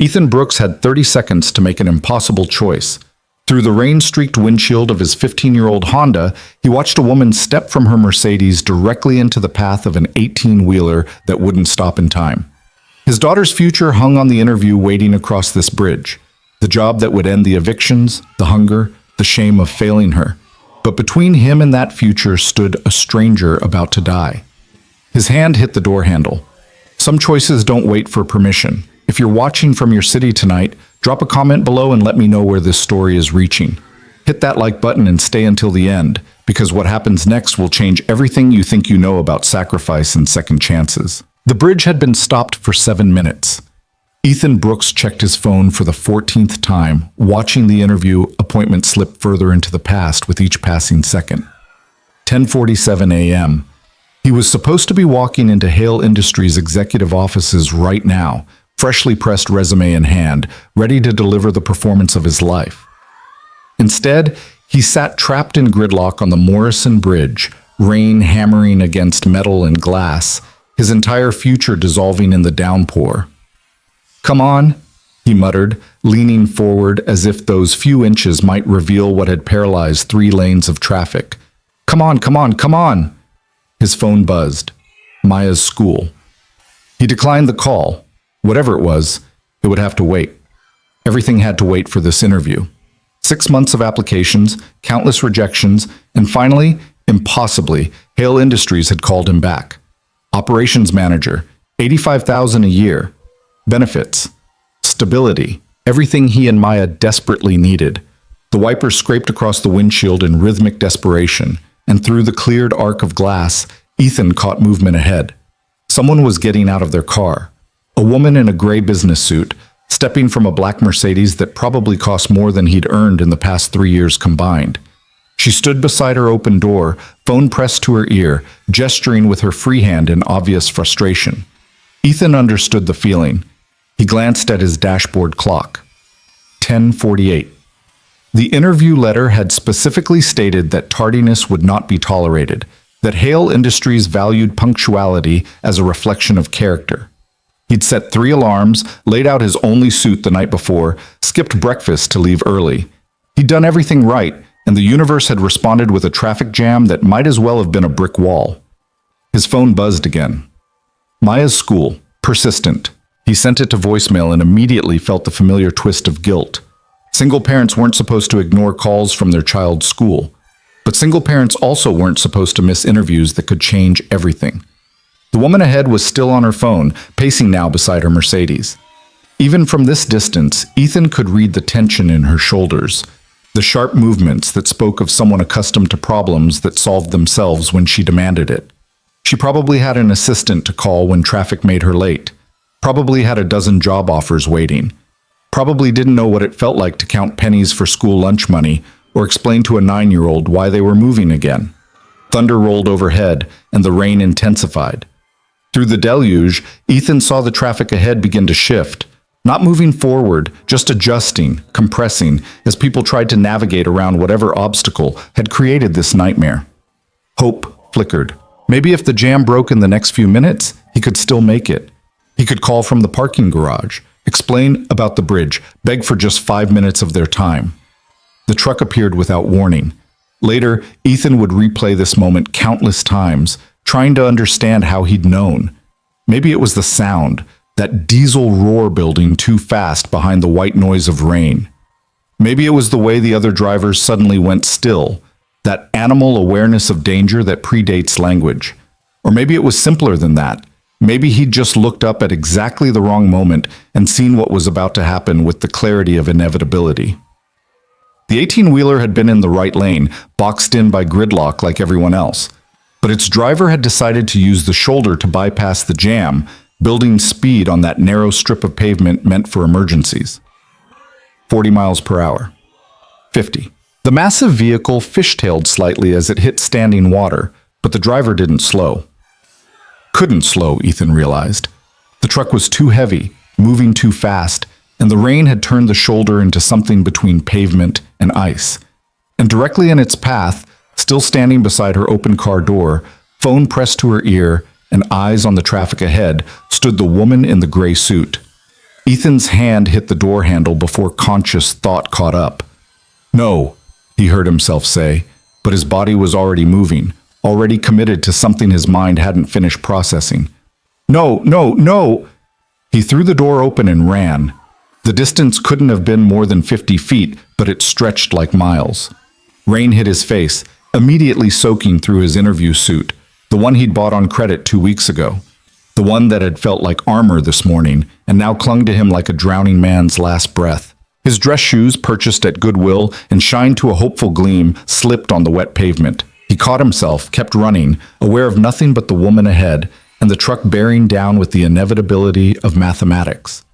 Ethan Brooks had 30 seconds to make an impossible choice. Through the rain-streaked windshield of his 15-year-old Honda, he watched a woman step from her Mercedes directly into the path of an 18-wheeler that wouldn't stop in time. His daughter's future hung on the interview waiting across this bridge. The job that would end the evictions, the hunger, the shame of failing her. But between him and that future stood a stranger about to die. His hand hit the door handle. Some choices don't wait for permission. If you're watching from your city tonight, drop a comment below and let me know where this story is reaching. Hit that like button and stay until the end, because what happens next will change everything you think you know about sacrifice and second chances. The bridge had been stopped for 7 minutes. Ethan Brooks checked his phone for the 14th time, watching the interview appointment slip further into the past with each passing second. 10:47 a.m. He was supposed to be walking into Hale Industries' executive offices right now, freshly pressed resume in hand, ready to deliver the performance of his life. Instead, he sat trapped in gridlock on the Morrison Bridge, rain hammering against metal and glass, his entire future dissolving in the downpour. "Come on," he muttered, leaning forward as if those few inches might reveal what had paralyzed 3 lanes of traffic. "Come on, come on, come on!" His phone buzzed. Maya's school. He declined the call. Whatever it was, it would have to wait. Everything had to wait for this interview. 6 months of applications, countless rejections, and finally, impossibly, Hale Industries had called him back. Operations manager, $85,000 a year. Benefits, stability, everything he and Maya desperately needed. The wipers scraped across the windshield in rhythmic desperation, and through the cleared arc of glass, Ethan caught movement ahead. Someone was getting out of their car. A woman in a gray business suit, stepping from a black Mercedes that probably cost more than he'd earned in the past 3 years combined. She stood beside her open door, phone pressed to her ear, gesturing with her free hand in obvious frustration. Ethan understood the feeling. He glanced at his dashboard clock. 10:48. The interview letter had specifically stated that tardiness would not be tolerated, that Hale Industries valued punctuality as a reflection of character. He'd set 3 alarms, laid out his only suit the night before, skipped breakfast to leave early. He'd done everything right, and the universe had responded with a traffic jam that might as well have been a brick wall. His phone buzzed again. Maya's school, persistent. He sent it to voicemail and immediately felt the familiar twist of guilt. Single parents weren't supposed to ignore calls from their child's school, but single parents also weren't supposed to miss interviews that could change everything. The woman ahead was still on her phone, pacing now beside her Mercedes. Even from this distance, Ethan could read the tension in her shoulders, the sharp movements that spoke of someone accustomed to problems that solved themselves when she demanded it. She probably had an assistant to call when traffic made her late, probably had a dozen job offers waiting, probably didn't know what it felt like to count pennies for school lunch money or explain to a 9-year-old why they were moving again. Thunder rolled overhead, and the rain intensified. Through the deluge, Ethan saw the traffic ahead begin to shift, not moving forward, just adjusting, compressing, as people tried to navigate around whatever obstacle had created this nightmare. Hope flickered. Maybe if the jam broke in the next few minutes, he could still make it. He could call from the parking garage, explain about the bridge, beg for just 5 minutes of their time. The truck appeared without warning. Later, Ethan would replay this moment countless times, trying to understand how he'd known. Maybe it was the sound, that diesel roar building too fast behind the white noise of rain. Maybe it was the way the other drivers suddenly went still, that animal awareness of danger that predates language. Or maybe it was simpler than that. Maybe he'd just looked up at exactly the wrong moment and seen what was about to happen with the clarity of inevitability. The 18-wheeler had been in the right lane, boxed in by gridlock like everyone else. But its driver had decided to use the shoulder to bypass the jam, building speed on that narrow strip of pavement meant for emergencies. 40 miles per hour. 50. The massive vehicle fishtailed slightly as it hit standing water, but the driver didn't slow. Couldn't slow, Ethan realized. The truck was too heavy, moving too fast, and the rain had turned the shoulder into something between pavement and ice. And directly in its path, still standing beside her open car door, phone pressed to her ear and eyes on the traffic ahead, stood the woman in the gray suit. Ethan's hand hit the door handle before conscious thought caught up. No, he heard himself say, but his body was already moving, already committed to something his mind hadn't finished processing. No, no, no! He threw the door open and ran. The distance couldn't have been more than 50 feet, but it stretched like miles. Rain hit his face, immediately soaking through his interview suit, the one he'd bought on credit 2 weeks ago. The one that had felt like armor this morning and now clung to him like a drowning man's last breath. His dress shoes, purchased at Goodwill and shined to a hopeful gleam, slipped on the wet pavement. He caught himself, kept running, aware of nothing but the woman ahead and the truck bearing down with the inevitability of mathematics.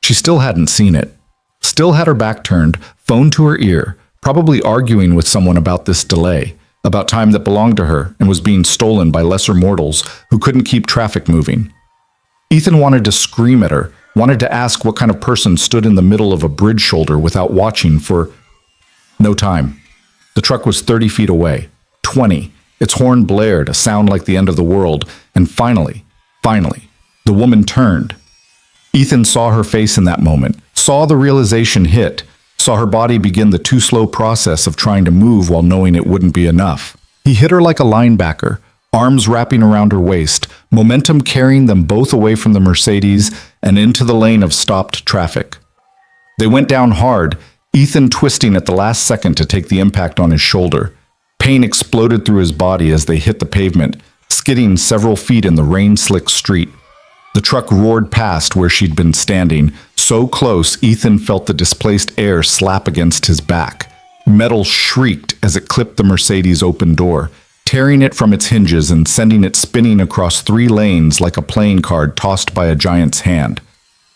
She still hadn't seen it. Still had her back turned, phone to her ear, probably arguing with someone about this delay, about time that belonged to her and was being stolen by lesser mortals who couldn't keep traffic moving. Ethan wanted to scream at her, wanted to ask what kind of person stood in the middle of a bridge shoulder without watching for no time. The truck was 30 feet away, 20. Its horn blared, a sound like the end of the world, and finally, the woman turned. Ethan saw her face in that moment, saw the realization hit, saw her body begin the too slow process of trying to move while knowing it wouldn't be enough. He hit her like a linebacker, arms wrapping around her waist, momentum carrying them both away from the Mercedes and into the lane of stopped traffic. They went down hard, Ethan twisting at the last second to take the impact on his shoulder. Pain exploded through his body as they hit the pavement, skidding several feet in the rain-slick street. The truck roared past where she'd been standing, so close Ethan felt the displaced air slap against his back. Metal shrieked as it clipped the Mercedes' open door, tearing it from its hinges and sending it spinning across 3 lanes like a playing card tossed by a giant's hand.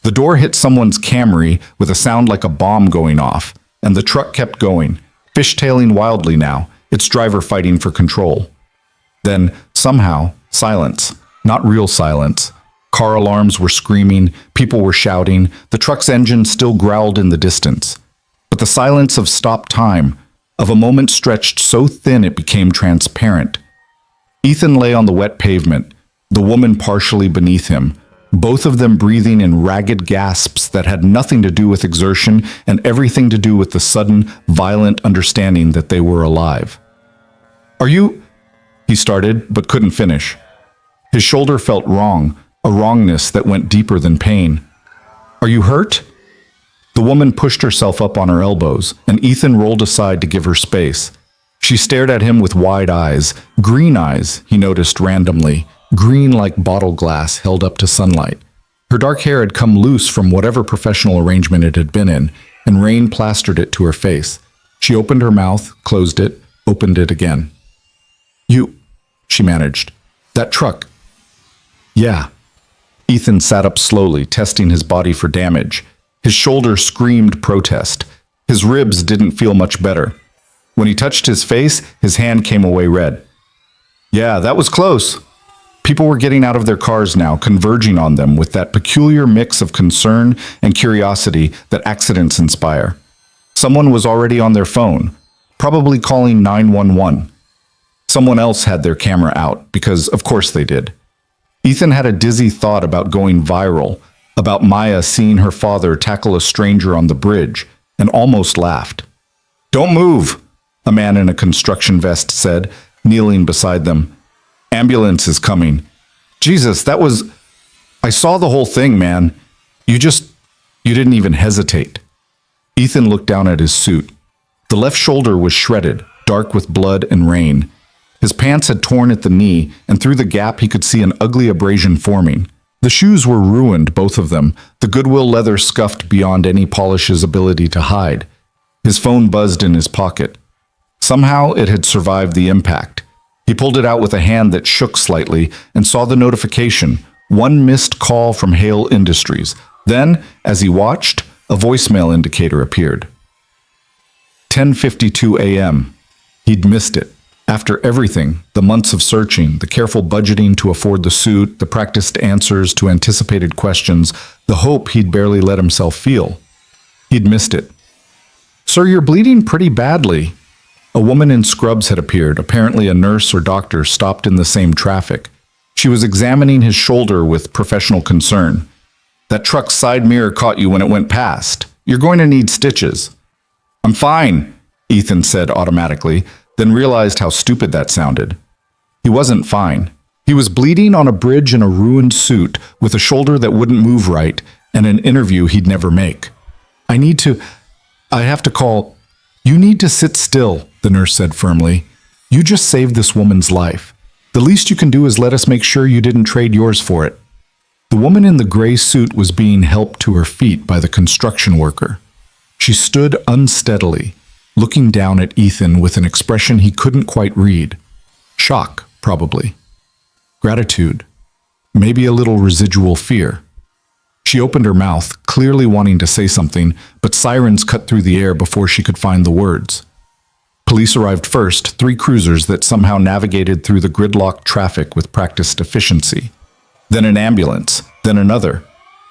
The door hit someone's Camry with a sound like a bomb going off, and the truck kept going, fishtailing wildly now, its driver fighting for control. Then, somehow, silence. Not real silence. Car alarms were screaming, people were shouting, the truck's engine still growled in the distance. But the silence of stopped time, of a moment stretched so thin it became transparent. Ethan lay on the wet pavement, the woman partially beneath him, both of them breathing in ragged gasps that had nothing to do with exertion and everything to do with the sudden, violent understanding that they were alive. "Are you—" he started, but couldn't finish. His shoulder felt wrong, a wrongness that went deeper than pain. "Are you hurt?" The woman pushed herself up on her elbows, and Ethan rolled aside to give her space. She stared at him with wide eyes, green eyes, he noticed randomly, green like bottle glass held up to sunlight. Her dark hair had come loose from whatever professional arrangement it had been in, and rain plastered it to her face. She opened her mouth, closed it, opened it again. "You," she managed. "That truck." "Yeah." Ethan sat up slowly, testing his body for damage. His shoulder screamed protest. His ribs didn't feel much better. When he touched his face, his hand came away red. "Yeah, that was close." People were getting out of their cars now, converging on them with that peculiar mix of concern and curiosity that accidents inspire. Someone was already on their phone, probably calling 911. Someone else had their camera out, because of course they did. Ethan had a dizzy thought about going viral, about Maya seeing her father tackle a stranger on the bridge, and almost laughed. "Don't move," a man in a construction vest said, kneeling beside them. "Ambulance is coming." "Jesus, that was... I saw the whole thing, man. You didn't even hesitate." Ethan looked down at his suit. The left shoulder was shredded, dark with blood and rain. His pants had torn at the knee, and through the gap he could see an ugly abrasion forming. The shoes were ruined, both of them, the Goodwill leather scuffed beyond any polish's ability to hide. His phone buzzed in his pocket. Somehow it had survived the impact. He pulled it out with a hand that shook slightly and saw the notification, one missed call from Hale Industries. Then, as he watched, a voicemail indicator appeared. 10:52 a.m. He'd missed it. After everything, the months of searching, the careful budgeting to afford the suit, the practiced answers to anticipated questions, the hope he'd barely let himself feel. He'd missed it. "Sir, you're bleeding pretty badly." A woman in scrubs had appeared, apparently a nurse or doctor stopped in the same traffic. She was examining his shoulder with professional concern. That truck's side mirror caught you when it went past. You're going to need stitches." "I'm fine," Ethan said automatically, then realized how stupid that sounded. He wasn't fine. He was bleeding on a bridge in a ruined suit with a shoulder that wouldn't move right and an interview he'd never make. I have to call." "You need to sit still," the nurse said firmly. "You just saved this woman's life. The least you can do is let us make sure you didn't trade yours for it." The woman in the gray suit was being helped to her feet by the construction worker. She stood unsteadily, looking down at Ethan with an expression he couldn't quite read. Shock, probably. Gratitude. Maybe a little residual fear. She opened her mouth, clearly wanting to say something, but sirens cut through the air before she could find the words. Police arrived first, 3 cruisers that somehow navigated through the gridlocked traffic with practiced efficiency. Then an ambulance, then another.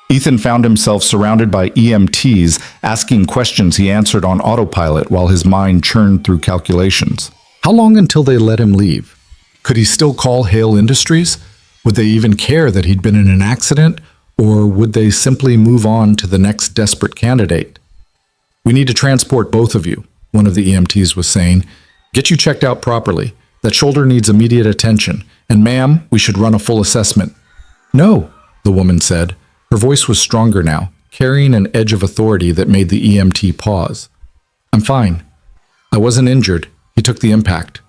Ethan found himself surrounded by EMTs asking questions he answered on autopilot while his mind churned through calculations. How long until they let him leave? Could he still call Hale Industries? Would they even care that he'd been in an accident? Or would they simply move on to the next desperate candidate? "We need to transport both of you," one of the EMTs was saying. "Get you checked out properly. That shoulder needs immediate attention. And ma'am, we should run a full assessment." "No," the woman said. Her voice was stronger now, carrying an edge of authority that made the EMT pause. "I'm fine. I wasn't injured. He took the impact."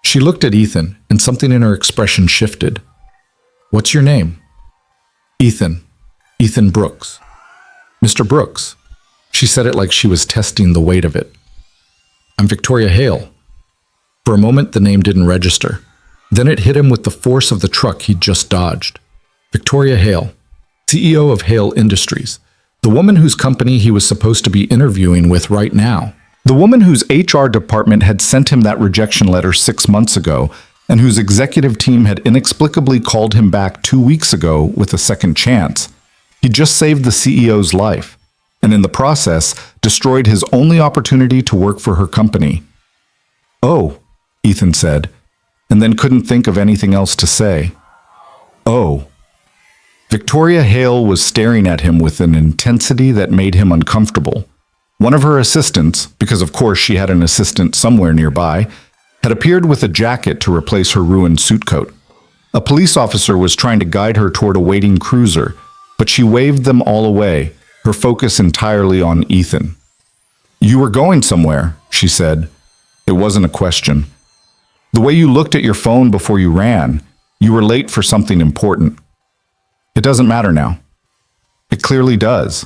She looked at Ethan, and something in her expression shifted. "What's your name?" "Ethan. Ethan Brooks." "Mr. Brooks." She said it like she was testing the weight of it. "I'm Victoria Hale." For a moment, the name didn't register. Then it hit him with the force of the truck he'd just dodged. Victoria Hale, CEO of Hale Industries, the woman whose company he was supposed to be interviewing with right now. The woman whose HR department had sent him that rejection letter 6 months ago, and whose executive team had inexplicably called him back 2 weeks ago with a second chance. He just saved the CEO's life, and in the process, destroyed his only opportunity to work for her company. "Oh," Ethan said, and then couldn't think of anything else to say. "Oh." Victoria Hale was staring at him with an intensity that made him uncomfortable. One of her assistants, because of course she had an assistant somewhere nearby, had appeared with a jacket to replace her ruined suit coat. A police officer was trying to guide her toward a waiting cruiser, but she waved them all away, her focus entirely on Ethan. "You were going somewhere," she said. It wasn't a question. "The way you looked at your phone before you ran, you were late for something important." "It doesn't matter now." "It clearly does."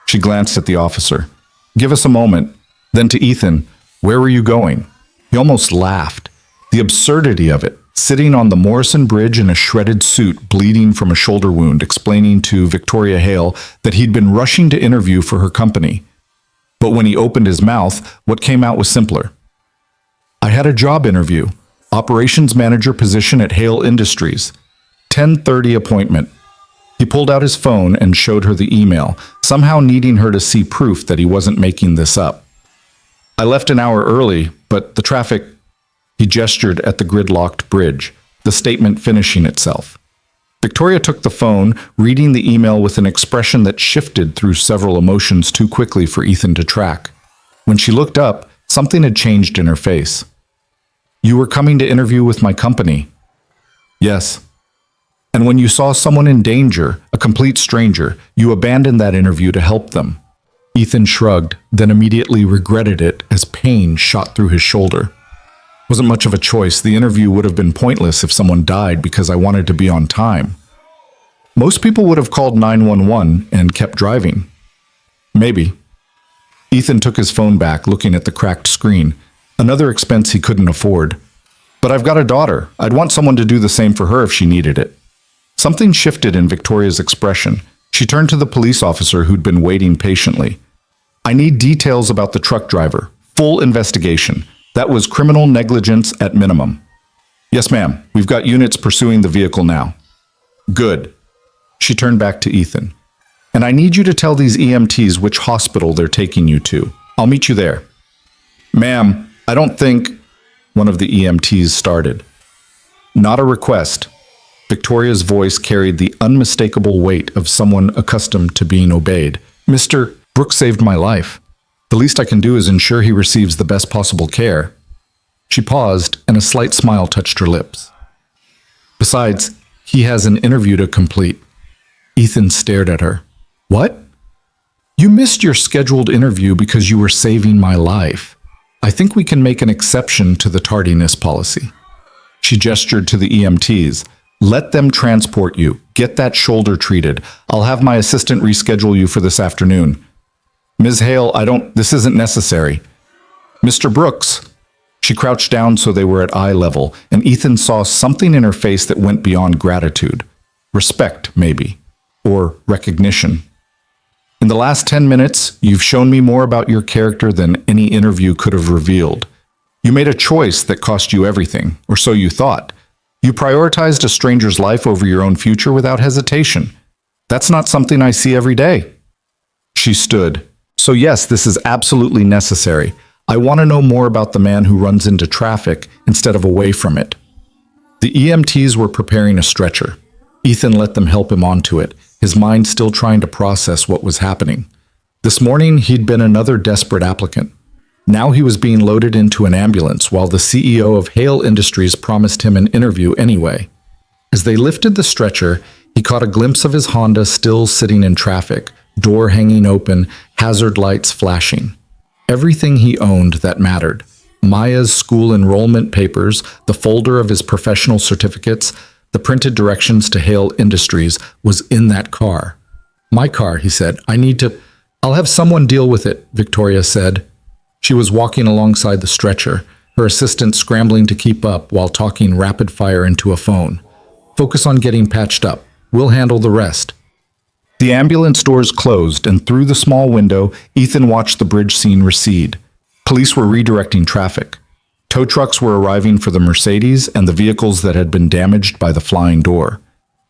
She glanced at the officer. "Give us a moment." Then to Ethan, "Where were you going?" He almost laughed. The absurdity of it, sitting on the Morrison Bridge in a shredded suit, bleeding from a shoulder wound, explaining to Victoria Hale that he'd been rushing to interview for her company. But when he opened his mouth, what came out was simpler. "I had a job interview, operations manager position at Hale Industries, 10:30 appointment." He pulled out his phone and showed her the email, somehow needing her to see proof that he wasn't making this up. "I left an hour early, but the traffic..." He gestured at the gridlocked bridge, the statement finishing itself. Victoria took the phone, reading the email with an expression that shifted through several emotions too quickly for Ethan to track. When she looked up, something had changed in her face. "You were coming to interview with my company." "Yes." "And when you saw someone in danger, a complete stranger, you abandoned that interview to help them." Ethan shrugged, then immediately regretted it as pain shot through his shoulder. "Wasn't much of a choice. The interview would have been pointless if someone died because I wanted to be on time. Most people would have called 911 and kept driving." "Maybe." Ethan took his phone back, looking at the cracked screen. Another expense he couldn't afford. "But I've got a daughter. I'd want someone to do the same for her if she needed it." Something shifted in Victoria's expression. She turned to the police officer who'd been waiting patiently. "I need details about the truck driver. Full investigation. That was criminal negligence at minimum." "Yes, ma'am. We've got units pursuing the vehicle now." "Good." She turned back to Ethan. "And I need you to tell these EMTs which hospital they're taking you to. I'll meet you there." "Ma'am, I don't think..." one of the EMTs started. "Not a request." Victoria's voice carried the unmistakable weight of someone accustomed to being obeyed. Mr. Brooks saved my life. The least I can do is ensure he receives the best possible care. She paused, and a slight smile touched her lips. Besides, he has an interview to complete. Ethan stared at her. What? You missed your scheduled interview because you were saving my life. I think we can make an exception to the tardiness policy. She gestured to the EMTs. Let them transport you. Get that shoulder treated. I'll have my assistant reschedule you for this afternoon. Ms. Hale, this isn't necessary. Mr. Brooks. She crouched down so they were at eye level, and Ethan saw something in her face that went beyond gratitude. Respect, maybe. Or recognition. In the last 10 minutes, you've shown me more about your character than any interview could have revealed. You made a choice that cost you everything, or so you thought. You prioritized a stranger's life over your own future without hesitation. That's not something I see every day. She stood. So yes, this is absolutely necessary. I want to know more about the man who runs into traffic instead of away from it. The EMTs were preparing a stretcher. Ethan let them help him onto it, his mind still trying to process what was happening. This morning, he'd been another desperate applicant. Now he was being loaded into an ambulance while the CEO of Hale Industries promised him an interview anyway. As they lifted the stretcher, he caught a glimpse of his Honda still sitting in traffic, door hanging open, hazard lights flashing. Everything he owned that mattered. Maya's school enrollment papers, the folder of his professional certificates, the printed directions to Hale Industries was in that car. My car, he said. I'll have someone deal with it, Victoria said. She was walking alongside the stretcher, her assistant scrambling to keep up while talking rapid fire into a phone. Focus on getting patched up. We'll handle the rest. The ambulance doors closed, and through the small window, Ethan watched the bridge scene recede. Police were redirecting traffic. Tow trucks were arriving for the Mercedes and the vehicles that had been damaged by the flying door.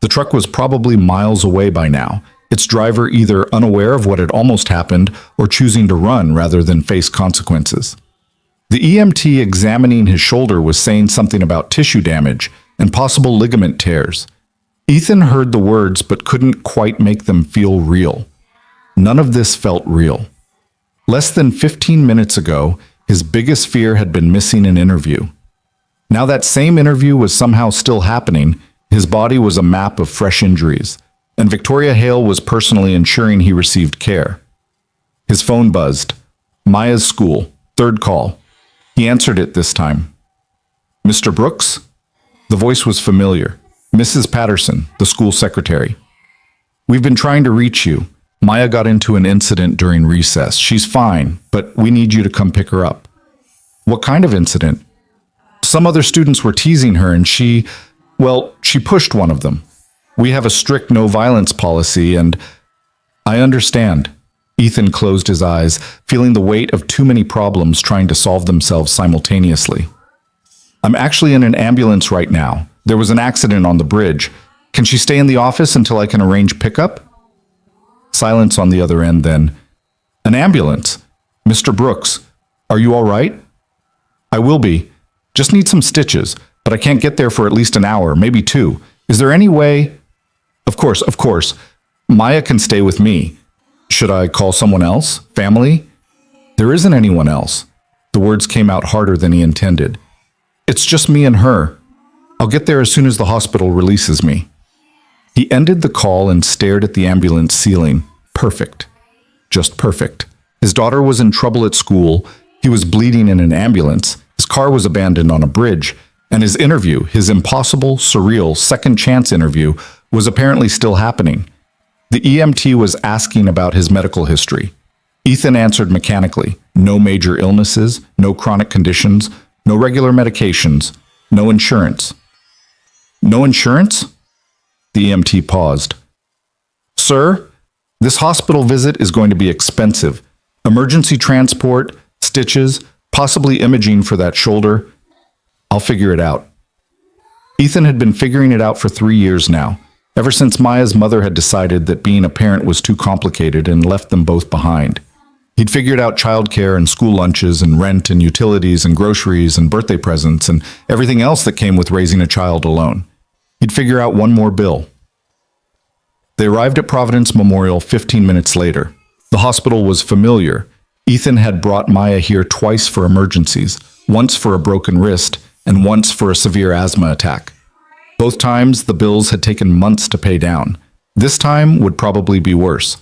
The truck was probably miles away by now, its driver either unaware of what had almost happened or choosing to run rather than face consequences. The EMT examining his shoulder was saying something about tissue damage and possible ligament tears. Ethan heard the words but couldn't quite make them feel real. None of this felt real. Less than 15 minutes ago, his biggest fear had been missing an interview. Now that same interview was somehow still happening. His body was a map of fresh injuries, and Victoria Hale was personally ensuring he received care. His phone buzzed. Maya's school, third call. He answered it this time. Mr. Brooks? The voice was familiar. Mrs. Patterson, the school secretary. We've been trying to reach you. Maya got into an incident during recess. She's fine, but we need you to come pick her up. What kind of incident? Some other students were teasing her and she pushed one of them. We have a strict no violence policy and I understand. Ethan closed his eyes, feeling the weight of too many problems trying to solve themselves simultaneously. I'm actually in an ambulance right now. There was an accident on the bridge. Can she stay in the office until I can arrange pickup? Silence on the other end then. An ambulance? Mr. Brooks, are you all right? I will be. Just need some stitches, but I can't get there for at least an hour, maybe 2. Is there any way? Of course. Maya can stay with me. Should I call someone else? Family? There isn't anyone else. The words came out harder than he intended. It's just me and her. I'll get there as soon as the hospital releases me. He ended the call and stared at the ambulance ceiling. Perfect. Just perfect. His daughter was in trouble at school. He was bleeding in an ambulance. His car was abandoned on a bridge. And his interview, his impossible, surreal, second chance interview, was apparently still happening. The EMT was asking about his medical history. Ethan answered mechanically. No major illnesses, no chronic conditions, no regular medications, no insurance. No insurance? The EMT paused. Sir, this hospital visit is going to be expensive. Emergency transport, stitches, possibly imaging for that shoulder. I'll figure it out. Ethan had been figuring it out for 3 years now, ever since Maya's mother had decided that being a parent was too complicated and left them both behind. He'd figured out childcare and school lunches and rent and utilities and groceries and birthday presents and everything else that came with raising a child alone. He'd figure out one more bill. They arrived at Providence Memorial 15 minutes later. The hospital was familiar. Ethan had brought Maya here twice for emergencies, once for a broken wrist and once for a severe asthma attack. Both times, the bills had taken months to pay down. This time would probably be worse.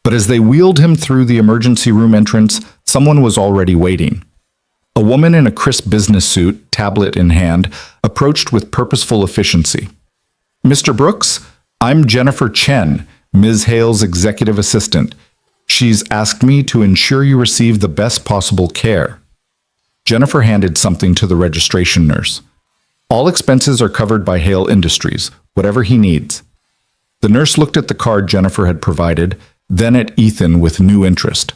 But as they wheeled him through the emergency room entrance, someone was already waiting. A woman in a crisp business suit, tablet in hand, approached with purposeful efficiency. "Mr. Brooks, I'm Jennifer Chen, Ms. Hale's executive assistant. She's asked me to ensure you receive the best possible care." Jennifer handed something to the registration nurse. "All expenses are covered by Hale Industries, whatever he needs." The nurse looked at the card Jennifer had provided, then at Ethan with new interest.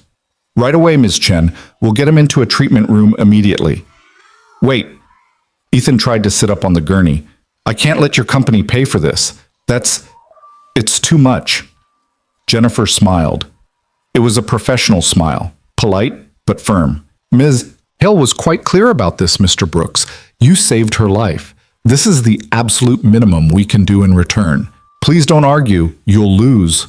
"Right away, Ms. Chen. We'll get him into a treatment room immediately." "Wait." Ethan tried to sit up on the gurney. "I can't let your company pay for this. It's too much." Jennifer smiled. It was a professional smile, polite but firm. "Ms. Hale was quite clear about this, Mr. Brooks. You saved her life. This is the absolute minimum we can do in return. Please don't argue. You'll lose."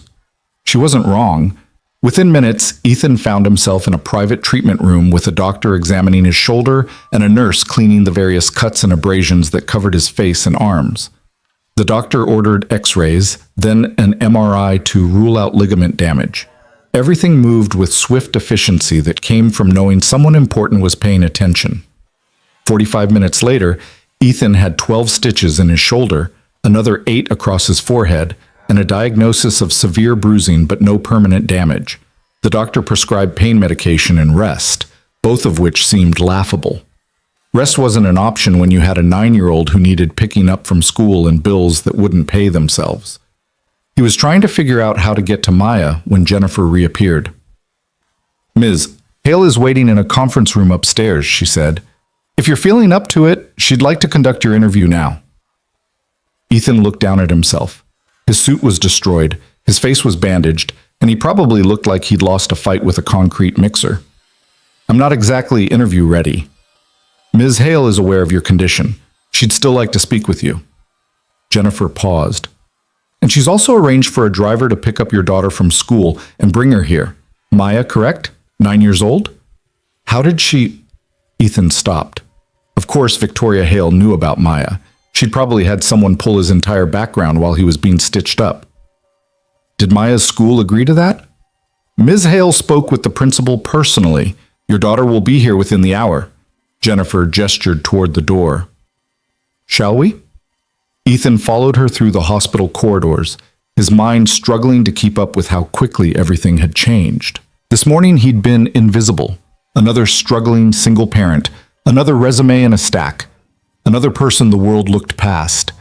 She wasn't wrong. Within minutes, Ethan found himself in a private treatment room with a doctor examining his shoulder and a nurse cleaning the various cuts and abrasions that covered his face and arms. The doctor ordered x-rays, then an MRI to rule out ligament damage. Everything moved with swift efficiency that came from knowing someone important was paying attention. 45 minutes later, Ethan had 12 stitches in his shoulder, another 8 across his forehead, and a diagnosis of severe bruising but no permanent damage. The doctor prescribed pain medication and rest, both of which seemed laughable. Rest wasn't an option when you had a 9-year-old who needed picking up from school and bills that wouldn't pay themselves. He was trying to figure out how to get to Maya when Jennifer reappeared. "Ms. Hale is waiting in a conference room upstairs," she said. "If you're feeling up to it, she'd like to conduct your interview now." Ethan looked down at himself. His suit was destroyed, his face was bandaged, and he probably looked like he'd lost a fight with a concrete mixer. "I'm not exactly interview ready. Ms. Hale is aware of your condition. She'd still like to speak with you." Jennifer paused. "And she's also arranged for a driver to pick up your daughter from school and bring her here. Maya, correct? 9 years old?" "How did she—" Ethan stopped. Of course, Victoria Hale knew about Maya. She'd probably had someone pull his entire background while he was being stitched up. "Did Maya's school agree to that?" "Ms. Hale spoke with the principal personally. Your daughter will be here within the hour." Jennifer gestured toward the door. "Shall we?" Ethan followed her through the hospital corridors, his mind struggling to keep up with how quickly everything had changed. This morning he'd been invisible, another struggling single parent, another resume in a stack, another person the world looked past.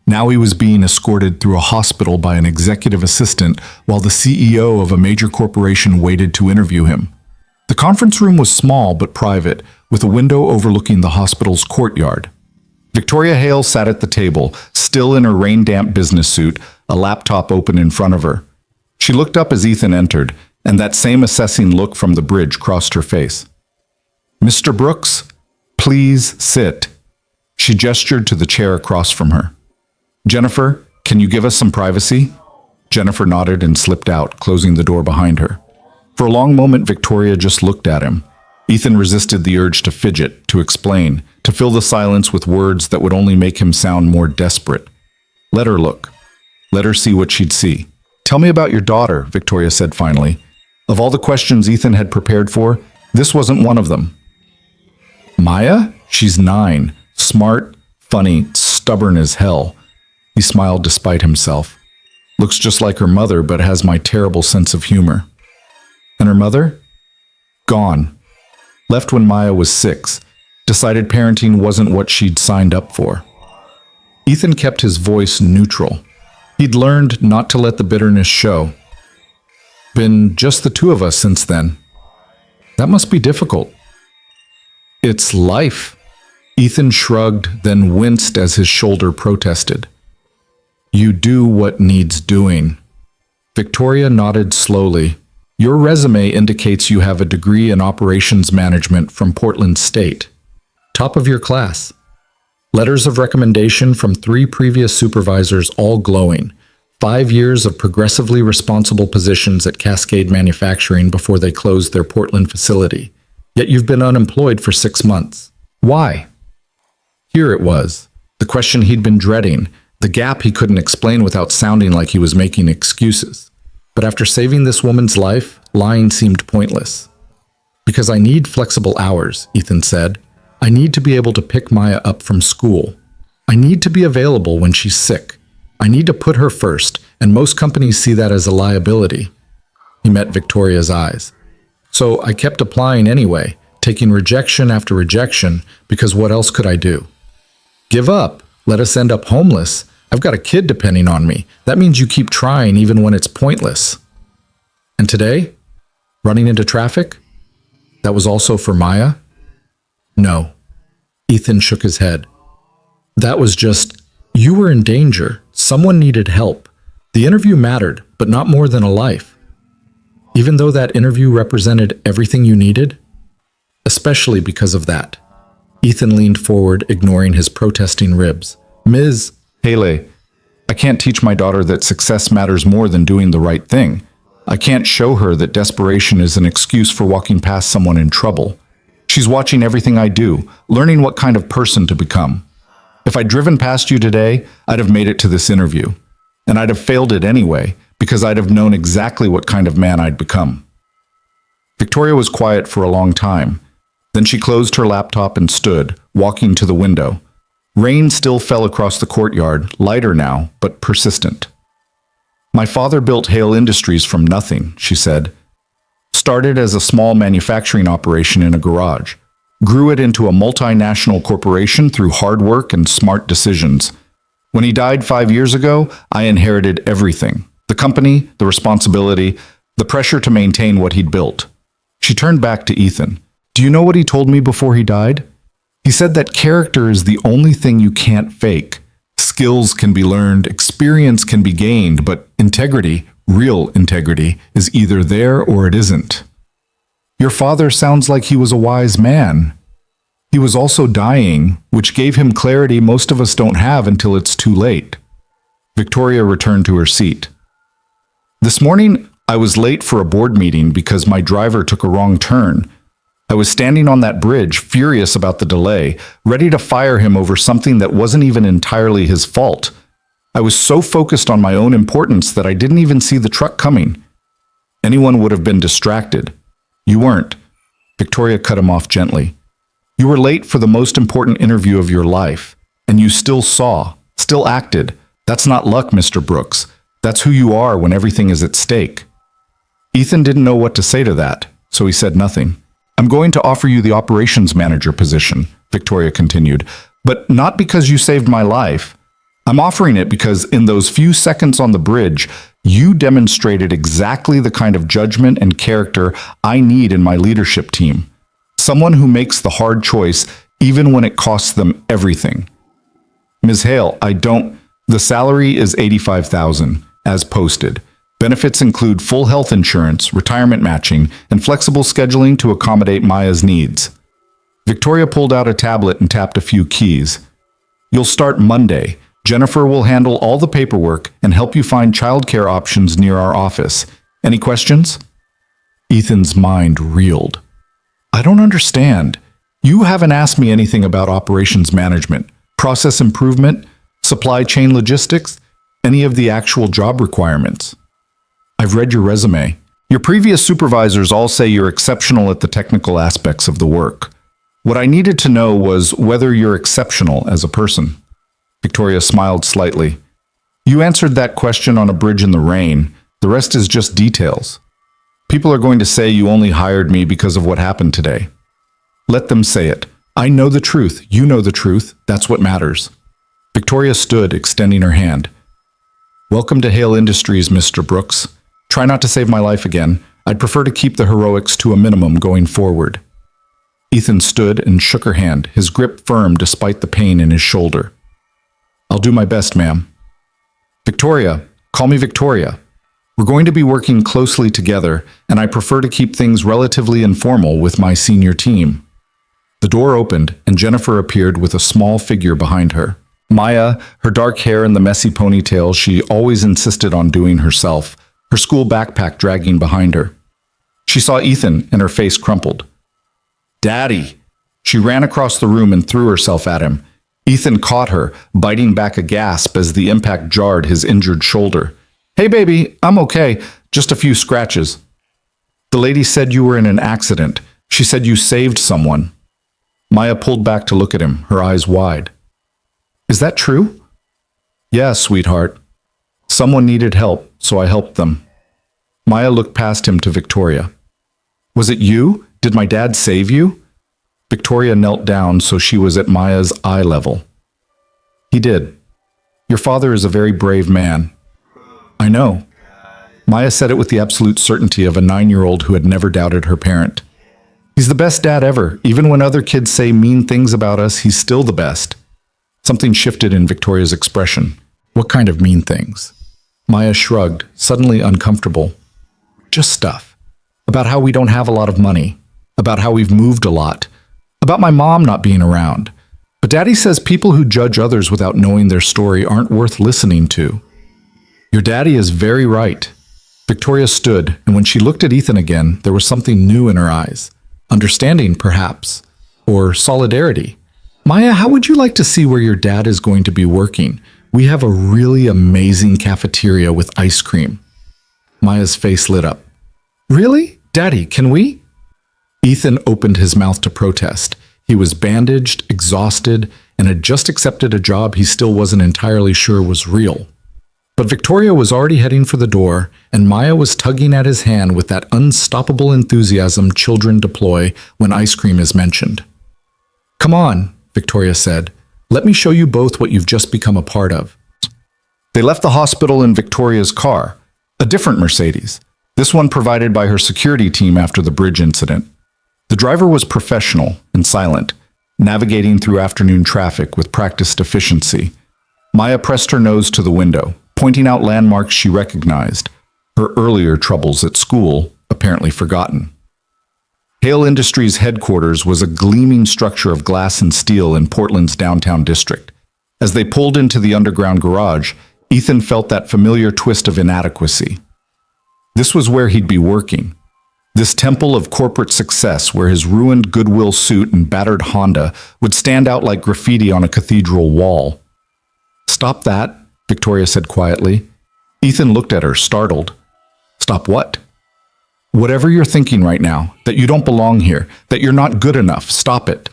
Now he was being escorted through a hospital by an executive assistant while the CEO of a major corporation waited to interview him. The conference room was small but private, with a window overlooking the hospital's courtyard. Victoria Hale sat at the table, still in her rain-damp business suit, a laptop open in front of her. She looked up as Ethan entered, and that same assessing look from the bridge crossed her face. "Mr. Brooks, please sit." She gestured to the chair across from her. "Jennifer, can you give us some privacy?" Jennifer nodded and slipped out, closing the door behind her. For a long moment, Victoria just looked at him. Ethan resisted the urge to fidget, to explain, to fill the silence with words that would only make him sound more desperate. Let her look. Let her see what she'd see. "Tell me about your daughter," Victoria said finally. Of all the questions Ethan had prepared for, this wasn't one of them. "Maya? She's 9. Smart, funny, stubborn as hell." He smiled despite himself. "Looks just like her mother, but has my terrible sense of humor." "And her mother?" "Gone. Left when Maya was 6. Decided parenting wasn't what she'd signed up for." Ethan kept his voice neutral. He'd learned not to let the bitterness show. "Been just the two of us since then." "That must be difficult." "It's life." Ethan shrugged, then winced as his shoulder protested. "You do what needs doing." Victoria nodded slowly. "Your resume indicates you have a degree in operations management from Portland State. Top of your class." Letters of recommendation from 3 previous supervisors, all glowing. 5 years of progressively responsible positions at Cascade Manufacturing before they closed their Portland facility. Yet you've been unemployed for 6 months. Why? Here it was, the question he'd been dreading, the gap he couldn't explain without sounding like he was making excuses. But after saving this woman's life, lying seemed pointless. Because I need flexible hours, Ethan said. I need to be able to pick Maya up from school. I need to be available when she's sick. I need to put her first, and most companies see that as a liability. He met Victoria's eyes. So I kept applying anyway, taking rejection after rejection, because what else could I do? Give up. Let us end up homeless. I've got a kid depending on me. That means you keep trying even when it's pointless. And today? Running into traffic? That was also for Maya? No. Ethan shook his head. That was just, you were in danger. Someone needed help. The interview mattered, but not more than a life. Even though that interview represented everything you needed? Especially because of that. Ethan leaned forward, ignoring his protesting ribs. Ms. Haley, I can't teach my daughter that success matters more than doing the right thing. I can't show her that desperation is an excuse for walking past someone in trouble. She's watching everything I do, learning what kind of person to become. If I'd driven past you today, I'd have made it to this interview. And I'd have failed it anyway, because I'd have known exactly what kind of man I'd become. Victoria was quiet for a long time. Then she closed her laptop and stood, walking to the window. Rain still fell across the courtyard, lighter now, but persistent. My father built Hale Industries from nothing, she said. Started as a small manufacturing operation in a garage. Grew it into a multinational corporation through hard work and smart decisions. When he died 5 years ago, I inherited everything. The company, the responsibility, the pressure to maintain what he'd built. She turned back to Ethan. Do you know what he told me before he died? He said that character is the only thing you can't fake. Skills can be learned, experience can be gained, but integrity, real integrity, is either there or it isn't. Your father sounds like he was a wise man. He was also dying, which gave him clarity most of us don't have until it's too late. Victoria returned to her seat. This morning, I was late for a board meeting because my driver took a wrong turn. I was standing on that bridge, furious about the delay, ready to fire him over something that wasn't even entirely his fault. I was so focused on my own importance that I didn't even see the truck coming. Anyone would have been distracted. You weren't. Victoria cut him off gently. You were late for the most important interview of your life, and you still saw, still acted. That's not luck, Mr. Brooks. That's who you are when everything is at stake. Ethan didn't know what to say to that, so he said nothing. I'm going to offer you the operations manager position, Victoria continued, but not because you saved my life. I'm offering it because in those few seconds on the bridge, you demonstrated exactly the kind of judgment and character I need in my leadership team. Someone who makes the hard choice even when it costs them everything. Ms. Hale, the salary is $85,000, as posted. Benefits include full health insurance, retirement matching, and flexible scheduling to accommodate Maya's needs. Victoria pulled out a tablet and tapped a few keys. You'll start Monday. Jennifer will handle all the paperwork and help you find childcare options near our office. Any questions? Ethan's mind reeled. I don't understand. You haven't asked me anything about operations management, process improvement, supply chain logistics, any of the actual job requirements. I've read your resume. Your previous supervisors all say you're exceptional at the technical aspects of the work. What I needed to know was whether you're exceptional as a person. Victoria smiled slightly. You answered that question on a bridge in the rain. The rest is just details. People are going to say you only hired me because of what happened today. Let them say it. I know the truth. You know the truth. That's what matters. Victoria stood, extending her hand. Welcome to Hale Industries, Mr. Brooks. Try not to save my life again. I'd prefer to keep the heroics to a minimum going forward. Ethan stood and shook her hand, his grip firm despite the pain in his shoulder. I'll do my best, ma'am. Victoria, call me Victoria. We're going to be working closely together, and I prefer to keep things relatively informal with my senior team. The door opened, and Jennifer appeared with a small figure behind her. Maya, her dark hair in the messy ponytail she always insisted on doing herself, her school backpack dragging behind her. She saw Ethan, and her face crumpled. "Daddy!" She ran across the room and threw herself at him. Ethan caught her, biting back a gasp as the impact jarred his injured shoulder. "Hey, baby, I'm okay. Just a few scratches." "The lady said you were in an accident. She said you saved someone." Maya pulled back to look at him, her eyes wide. "Is that true?" "Yeah, sweetheart. Someone needed help, so I helped them." Maya looked past him to Victoria. "Was it you? Did my dad save you?" Victoria knelt down so she was at Maya's eye level. "He did. Your father is a very brave man." "I know." Maya said it with the absolute certainty of a 9-year-old who had never doubted her parent. "He's the best dad ever. Even when other kids say mean things about us, he's still the best." Something shifted in Victoria's expression. "What kind of mean things?" Maya shrugged, suddenly uncomfortable. "Just stuff. About how we don't have a lot of money. About how we've moved a lot. About my mom not being around. But Daddy says people who judge others without knowing their story aren't worth listening to." "Your daddy is very right." Victoria stood, and when she looked at Ethan again, there was something new in her eyes. Understanding, perhaps. Or solidarity. "Maya, how would you like to see where your dad is going to be working? We have a really amazing cafeteria with ice cream." Maya's face lit up. "Really? Daddy, can we?" Ethan opened his mouth to protest. He was bandaged, exhausted, and had just accepted a job he still wasn't entirely sure was real. But Victoria was already heading for the door, and Maya was tugging at his hand with that unstoppable enthusiasm children deploy when ice cream is mentioned. "Come on," Victoria said. "Let me show you both what you've just become a part of." They left the hospital in Victoria's car, a different Mercedes, this one provided by her security team after the bridge incident. The driver was professional and silent, navigating through afternoon traffic with practiced efficiency. Maya pressed her nose to the window, pointing out landmarks she recognized, her earlier troubles at school apparently forgotten. Hale Industries' headquarters was a gleaming structure of glass and steel in Portland's downtown district. As they pulled into the underground garage, Ethan felt that familiar twist of inadequacy. This was where he'd be working. This temple of corporate success where his ruined Goodwill suit and battered Honda would stand out like graffiti on a cathedral wall. "Stop that," Victoria said quietly. Ethan looked at her, startled. "Stop what?" "Whatever you're thinking right now, that you don't belong here, that you're not good enough, stop it."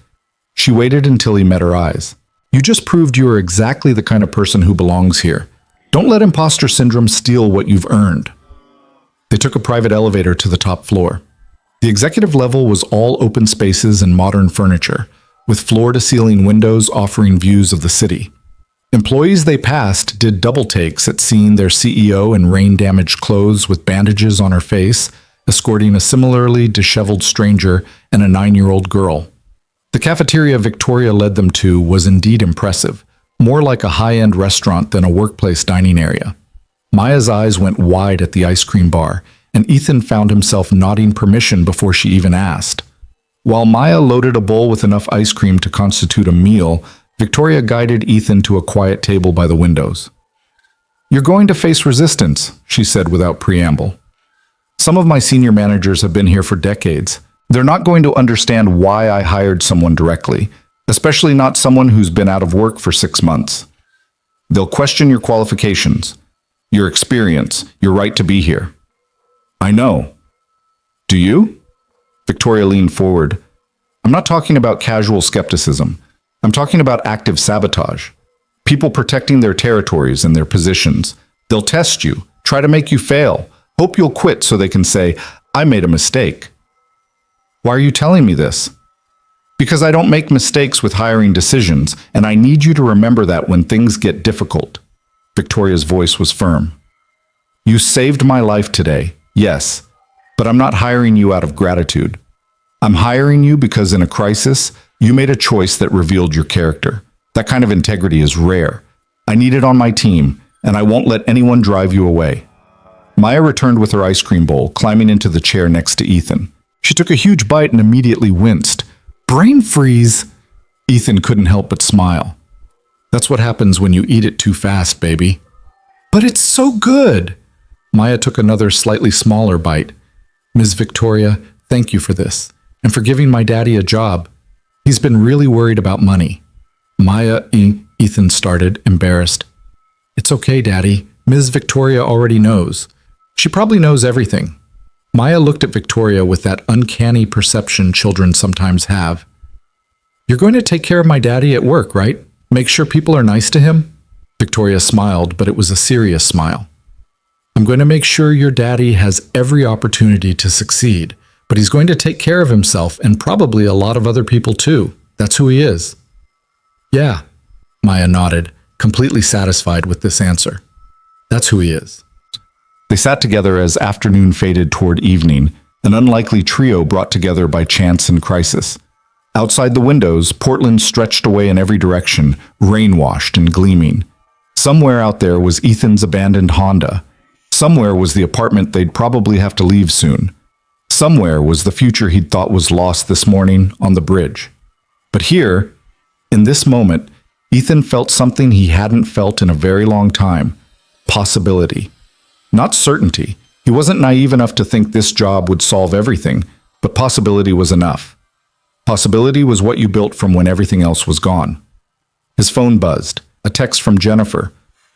She waited until he met her eyes. "You just proved you are exactly the kind of person who belongs here. Don't let imposter syndrome steal what you've earned." They took a private elevator to the top floor. The executive level was all open spaces and modern furniture, with floor-to-ceiling windows offering views of the city. Employees they passed did double takes at seeing their CEO in rain-damaged clothes with bandages on her face, escorting a similarly disheveled stranger and a 9-year-old girl. The cafeteria Victoria led them to was indeed impressive, more like a high-end restaurant than a workplace dining area. Maya's eyes went wide at the ice cream bar, and Ethan found himself nodding permission before she even asked. While Maya loaded a bowl with enough ice cream to constitute a meal, Victoria guided Ethan to a quiet table by the windows. "You're going to face resistance," she said without preamble. "Some of my senior managers have been here for decades. They're not going to understand why I hired someone directly, especially not someone who's been out of work for 6 months. They'll question your qualifications, your experience, your right to be here." "I know. Do you?" Victoria leaned forward. "I'm not talking about casual skepticism. I'm talking about active sabotage. People protecting their territories and their positions. They'll test you, try to make you fail, hope you'll quit so they can say, 'I made a mistake.'" "Why are you telling me this?" "Because I don't make mistakes with hiring decisions, and I need you to remember that when things get difficult." Victoria's voice was firm. "You saved my life today, yes, but I'm not hiring you out of gratitude. I'm hiring you because in a crisis, you made a choice that revealed your character. That kind of integrity is rare. I need it on my team, and I won't let anyone drive you away." Maya returned with her ice cream bowl, climbing into the chair next to Ethan. She took a huge bite and immediately winced. Brain freeze? Ethan couldn't help but smile. That's what happens when you eat it too fast, baby. But it's so good. Maya took another slightly smaller bite. Ms. Victoria, thank you for this, and for giving my daddy a job. He's been really worried about money. Ethan started, embarrassed. It's okay, Daddy. Ms. Victoria already knows. She probably knows everything. Maya looked at Victoria with that uncanny perception children sometimes have. You're going to take care of my daddy at work, right? Make sure people are nice to him? Victoria smiled, but it was a serious smile. I'm going to make sure your daddy has every opportunity to succeed, but he's going to take care of himself and probably a lot of other people too. That's who he is. Yeah, Maya nodded, completely satisfied with this answer. That's who he is. They sat together as afternoon faded toward evening, an unlikely trio brought together by chance and crisis. Outside the windows, Portland stretched away in every direction, rain-washed and gleaming. Somewhere out there was Ethan's abandoned Honda. Somewhere was the apartment they'd probably have to leave soon. Somewhere was the future he'd thought was lost this morning on the bridge. But here, in this moment, Ethan felt something he hadn't felt in a very long time. Possibility. Not certainty. He wasn't naive enough to think this job would solve everything, but possibility was enough. Possibility was what you built from when everything else was gone. His phone buzzed. A text from Jennifer.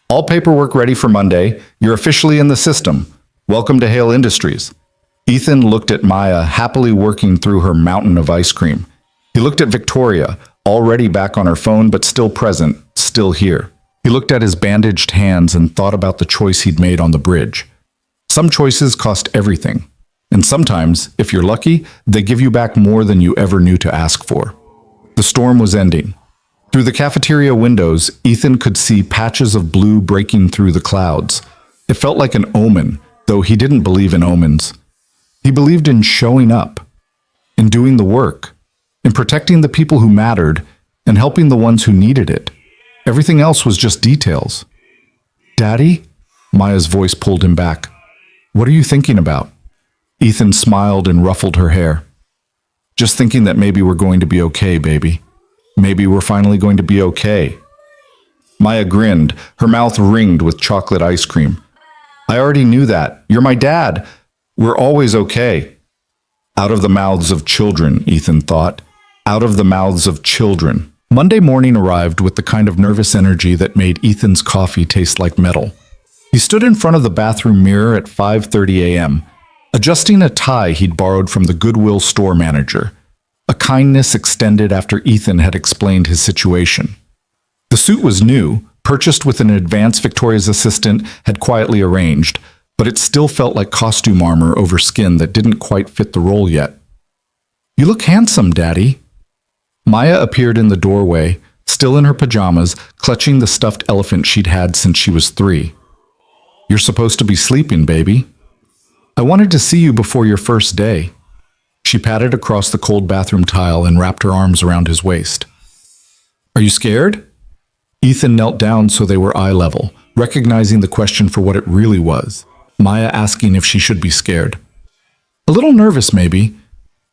All paperwork ready for Monday. You're officially in the system. Welcome to Hale Industries. Ethan looked at Maya, happily working through her mountain of ice cream. He looked at Victoria, already back on her phone but still present, still here. He looked at his bandaged hands and thought about the choice he'd made on the bridge. Some choices cost everything. And sometimes, if you're lucky, they give you back more than you ever knew to ask for. The storm was ending. Through the cafeteria windows, Ethan could see patches of blue breaking through the clouds. It felt like an omen, though he didn't believe in omens. He believed in showing up, in doing the work, in protecting the people who mattered, and helping the ones who needed it. Everything else was just details. Daddy? Maya's voice pulled him back. What are you thinking about? Ethan smiled and ruffled her hair. Just thinking that maybe we're going to be okay, baby. Maybe we're finally going to be okay. Maya grinned, her mouth ringed with chocolate ice cream. I already knew that. You're my dad. We're always okay. Out of the mouths of children, Ethan thought. Out of the mouths of children. Monday morning arrived with the kind of nervous energy that made Ethan's coffee taste like metal. He stood in front of the bathroom mirror at 5:30 a.m., adjusting a tie he'd borrowed from the Goodwill store manager, a kindness extended after Ethan had explained his situation. The suit was new, purchased with an advance Victoria's assistant had quietly arranged, but it still felt like costume armor over skin that didn't quite fit the role yet. You look handsome, Daddy. Maya appeared in the doorway, still in her pajamas, clutching the stuffed elephant she'd had since she was 3. You're supposed to be sleeping, baby. I wanted to see you before your first day. She patted across the cold bathroom tile and wrapped her arms around his waist. Are you scared? Ethan knelt down so they were eye level, recognizing the question for what it really was. Maya asking if she should be scared. A little nervous, maybe,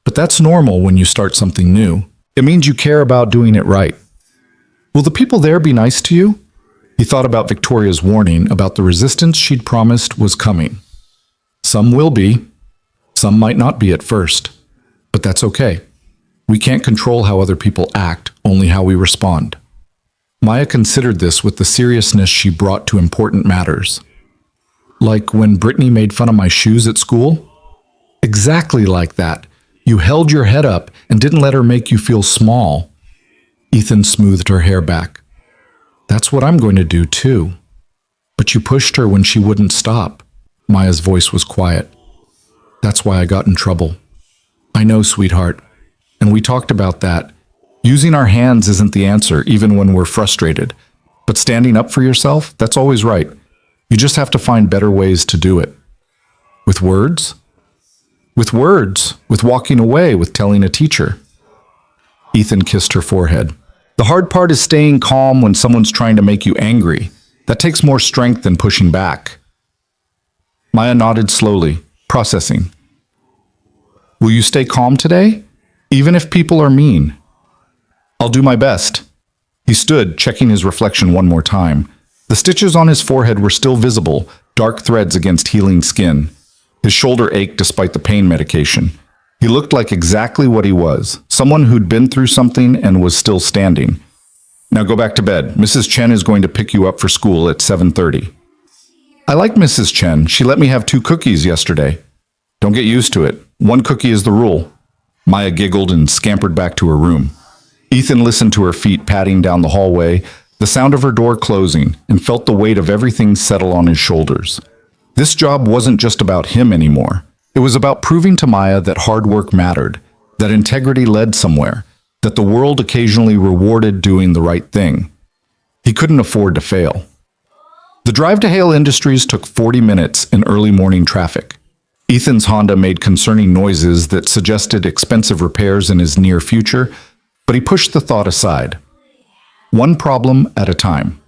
but that's normal when you start something new. It means you care about doing it right. Will the people there be nice to you? He thought about Victoria's warning about the resistance she'd promised was coming. Some will be. Some might not be at first. But that's okay. We can't control how other people act, only how we respond. Maya considered this with the seriousness she brought to important matters. Like when Brittany made fun of my shoes at school? Exactly like that. You held your head up and didn't let her make you feel small. Ethan smoothed her hair back. That's what I'm going to do too. But you pushed her when she wouldn't stop. Maya's voice was quiet. That's why I got in trouble. I know, sweetheart. And we talked about that. Using our hands isn't the answer, even when we're frustrated. But standing up for yourself, that's always right. You just have to find better ways to do it. With words? With words, with walking away, with telling a teacher. Ethan kissed her forehead. The hard part is staying calm when someone's trying to make you angry. That takes more strength than pushing back. Maya nodded slowly, processing. Will you stay calm today? even if people are mean. I'll do my best. He stood, checking his reflection one more time. The stitches on his forehead were still visible, dark threads against healing skin. His shoulder ached despite the pain medication. He looked like exactly what he was, someone who'd been through something and was still standing. Now go back to bed. Mrs. Chen is going to pick you up for school at 7:30. I like Mrs. Chen. She let me have 2 cookies yesterday. Don't get used to it. 1 cookie is the rule. Maya giggled and scampered back to her room. Ethan listened to her feet padding down the hallway, the sound of her door closing, and felt the weight of everything settle on his shoulders. This job wasn't just about him anymore. It was about proving to Maya that hard work mattered, that integrity led somewhere, that the world occasionally rewarded doing the right thing. He couldn't afford to fail. The drive to Hale Industries took 40 minutes in early morning traffic. Ethan's Honda made concerning noises that suggested expensive repairs in his near future, but he pushed the thought aside. One problem at a time.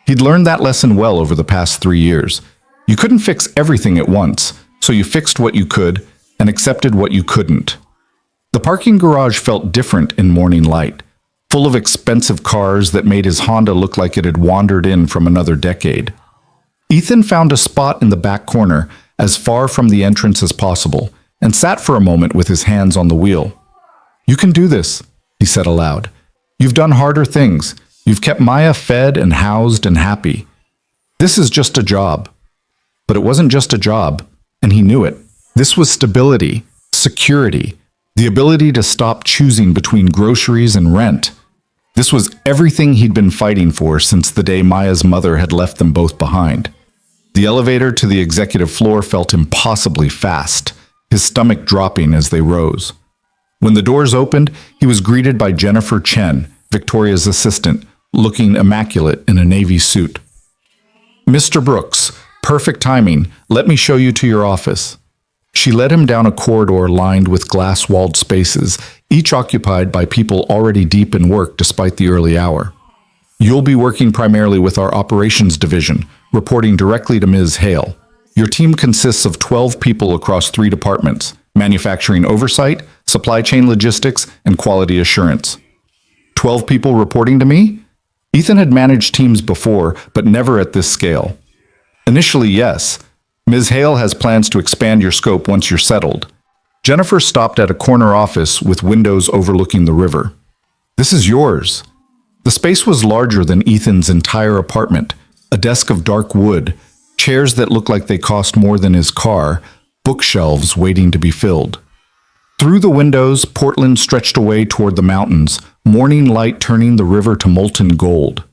He'd learned that lesson well over the past 3 years. You couldn't fix everything at once, so you fixed what you could and accepted what you couldn't. The parking garage felt different in morning light, full of expensive cars that made his Honda look like it had wandered in from another decade. Ethan found a spot in the back corner, as far from the entrance as possible, and sat for a moment with his hands on the wheel. "You can do this," he said aloud. "You've done harder things. You've kept Maya fed and housed and happy. This is just a job." But it wasn't just a job, and he knew it. This was stability, security, the ability to stop choosing between groceries and rent. This was everything he'd been fighting for since the day Maya's mother had left them both behind. The elevator to the executive floor felt impossibly fast, his stomach dropping as they rose. When the doors opened, he was greeted by Jennifer Chen, Victoria's assistant, looking immaculate in a navy suit. "Mr. Brooks, perfect timing. Let me show you to your office." She led him down a corridor lined with glass-walled spaces, each occupied by people already deep in work despite the early hour. "You'll be working primarily with our operations division, reporting directly to Ms. Hale. Your team consists of 12 people across 3 departments: manufacturing oversight, supply chain logistics, and quality assurance." 12 people reporting to me? Ethan had managed teams before, but never at this scale. Initially, yes. Ms. Hale has plans to expand your scope once you're settled. Jennifer stopped at a corner office with windows overlooking the river. "This is yours." The space was larger than Ethan's entire apartment, a desk of dark wood, chairs that looked like they cost more than his car, bookshelves waiting to be filled. Through the windows, Portland stretched away toward the mountains, morning light turning the river to molten gold.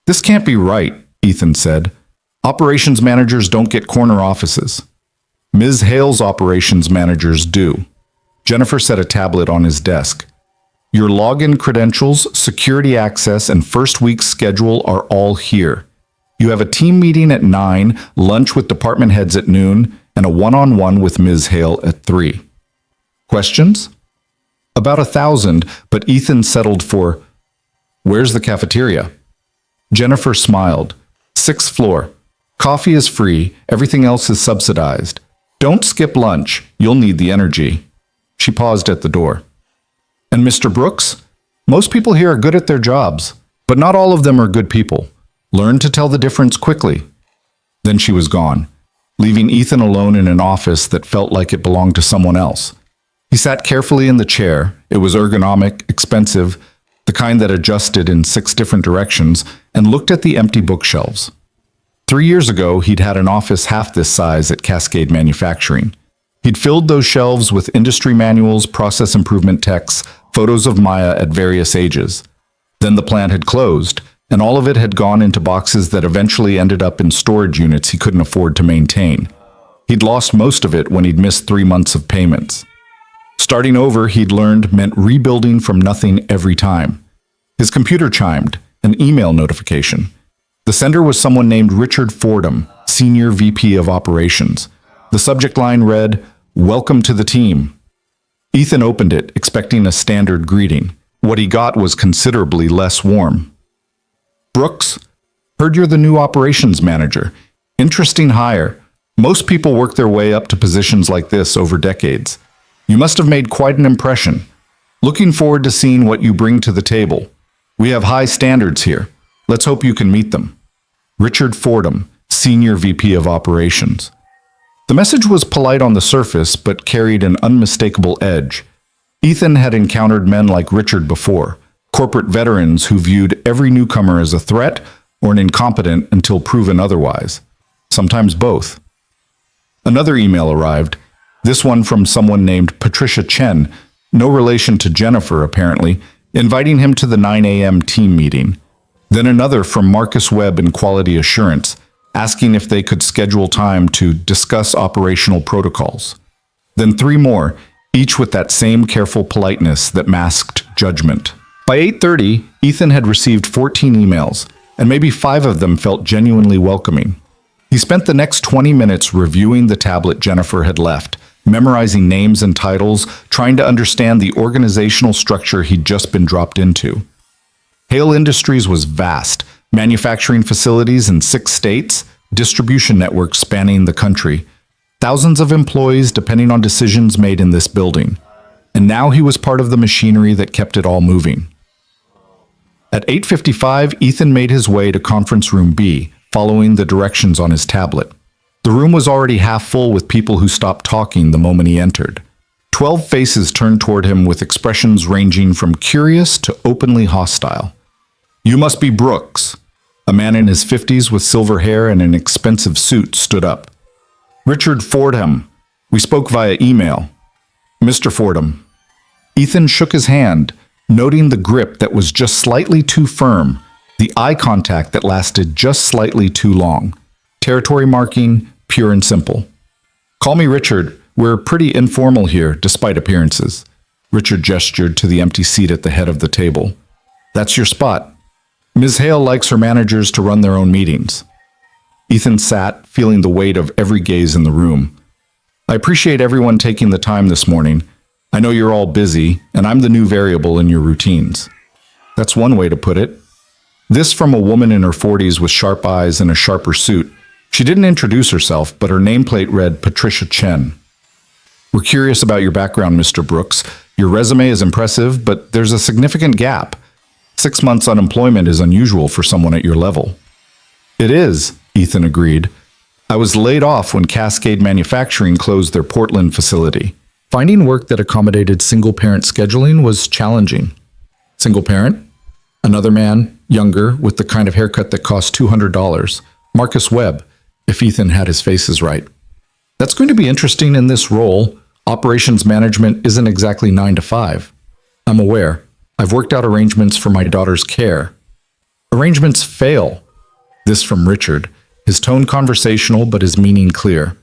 "This can't be right," Ethan said. "Operations managers don't get corner offices." "Ms. Hale's operations managers do." Jennifer set a tablet on his desk. "Your login credentials, security access, and first week's schedule are all here. You have a team meeting at 9, lunch with department heads at noon, and a one-on-one with Ms. Hale at 3. Questions? About 1,000, but Ethan settled for, "Where's the cafeteria?" Jennifer smiled. "6th floor. Coffee is free, everything else is subsidized. Don't skip lunch, you'll need the energy." She paused at the door. "And Mr. Brooks? Most people here are good at their jobs, but not all of them are good people. Learn to tell the difference quickly." Then she was gone, leaving Ethan alone in an office that felt like it belonged to someone else. He sat carefully in the chair. It was ergonomic, expensive, the kind that adjusted in 6 different directions, and looked at the empty bookshelves. 3 years ago, he'd had an office half this size at Cascade Manufacturing. He'd filled those shelves with industry manuals, process improvement texts, photos of Maya at various ages. Then the plant had closed, and all of it had gone into boxes that eventually ended up in storage units he couldn't afford to maintain. He'd lost most of it when he'd missed 3 months of payments. Starting over, he'd learned, meant rebuilding from nothing every time. His computer chimed, an email notification. The sender was someone named Richard Fordham, Senior VP of Operations. The subject line read, "Welcome to the team." Ethan opened it, expecting a standard greeting. What he got was considerably less warm. "Brooks, heard you're the new operations manager. Interesting hire. Most people work their way up to positions like this over decades. You must have made quite an impression. Looking forward to seeing what you bring to the table. We have high standards here. Let's hope you can meet them. Richard Fordham, Senior VP of Operations. The message was polite on the surface, but carried an unmistakable edge. Ethan had encountered men like Richard before, corporate veterans who viewed every newcomer as a threat or an incompetent until proven otherwise. Sometimes both. Another email arrived, this one from someone named Patricia Chen, no relation to Jennifer apparently, inviting him to the 9 a.m. team meeting. Then another from Marcus Webb in Quality Assurance, asking if they could schedule time to discuss operational protocols. Then 3 more, each with that same careful politeness that masked judgment. By 8:30, Ethan had received 14 emails, and maybe 5 of them felt genuinely welcoming. He spent the next 20 minutes reviewing the tablet Jennifer had left, memorizing names and titles, trying to understand the organizational structure he'd just been dropped into. Hale Industries was vast, manufacturing facilities in 6 states, distribution networks spanning the country, thousands of employees depending on decisions made in this building. And now he was part of the machinery that kept it all moving. At 8:55, Ethan made his way to Conference Room B, following the directions on his tablet. The room was already half full with people who stopped talking the moment he entered. 12 faces turned toward him with expressions ranging from curious to openly hostile. "You must be Brooks." A man in his 50s with silver hair and an expensive suit stood up. "Richard Fordham. We spoke via email." "Mr. Fordham." Ethan shook his hand, noting the grip that was just slightly too firm, the eye contact that lasted just slightly too long. Territory marking, pure and simple. "Call me Richard. We're pretty informal here, despite appearances." Richard gestured to the empty seat at the head of the table. "That's your spot. Ms. Hale likes her managers to run their own meetings." Ethan sat, feeling the weight of every gaze in the room. "I appreciate everyone taking the time this morning. I know you're all busy, and I'm the new variable in your routines." That's one way to put it. This from a woman in her 40s with sharp eyes and a sharper suit. She didn't introduce herself, but her nameplate read Patricia Chen. "We're curious about your background, Mr. Brooks. Your resume is impressive, but there's a significant gap. 6 months unemployment is unusual for someone at your level." "It is," Ethan agreed. "I was laid off when Cascade Manufacturing closed their Portland facility. Finding work that accommodated single-parent scheduling was challenging." "Single parent?" Another man, younger, with the kind of haircut that cost $200. Marcus Webb, if Ethan had his faces right. "That's going to be interesting in this role. Operations management isn't exactly 9 to 5. I'm aware. I've worked out arrangements for my daughter's care." "Arrangements fail." This from Richard, his tone conversational but his meaning clear.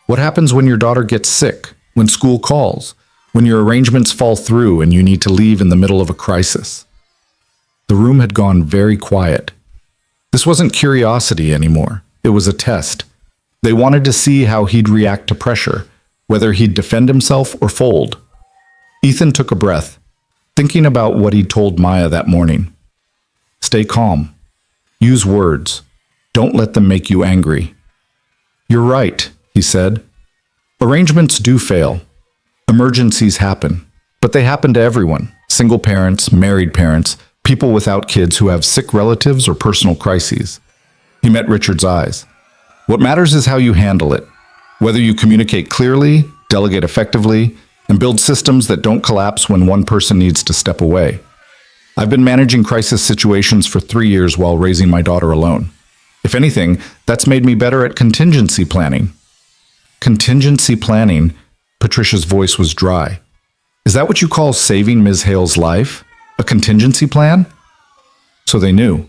"What happens when your daughter gets sick, when school calls, when your arrangements fall through and you need to leave in the middle of a crisis?" The room had gone very quiet. This wasn't curiosity anymore. It was a test. They wanted to see how he'd react to pressure, whether he'd defend himself or fold. Ethan took a breath, thinking about what he'd told Maya that morning. Stay calm. Use words. Don't let them make you angry. "You're right," he said. "Arrangements do fail. Emergencies happen. But they happen to everyone. Single parents, married parents, people without kids who have sick relatives or personal crises." He met Richard's eyes. "What matters is how you handle it. Whether you communicate clearly, delegate effectively, and build systems that don't collapse when one person needs to step away. I've been managing crisis situations for 3 years while raising my daughter alone. If anything, that's made me better at contingency planning." "Contingency planning?" Patricia's voice was dry. "Is that what you call saving Ms. Hale's life? A contingency plan?" So they knew.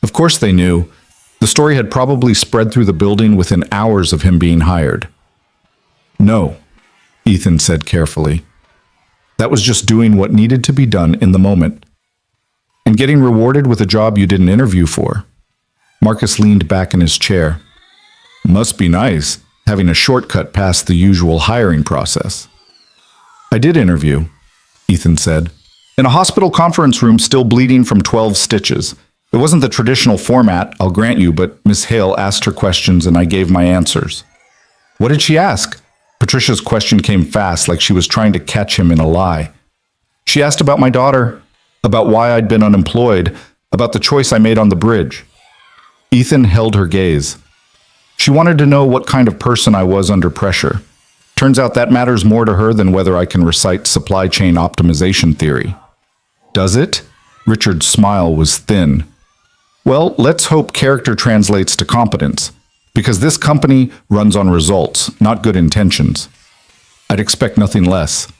Of course they knew. The story had probably spread through the building within hours of him being hired. "No," Ethan said carefully. "That was just doing what needed to be done in the moment. And getting rewarded with a job you didn't interview for." Marcus leaned back in his chair. "Must be nice, having a shortcut past the usual hiring process." "I did interview," Ethan said. "In a hospital conference room still bleeding from 12 stitches. It wasn't the traditional format, I'll grant you, but Miss Hale asked her questions and I gave my answers." "What did she ask?" Patricia's question came fast, like she was trying to catch him in a lie. She asked about my daughter, about why I'd been unemployed, about the choice I made on the bridge. Ethan held her gaze. She wanted to know what kind of person I was under pressure. Turns out that matters more to her than whether I can recite supply chain optimization theory. Does it? Richard's smile was thin. Well, let's hope character translates to competence, because this company runs on results, not good intentions. I'd expect nothing less.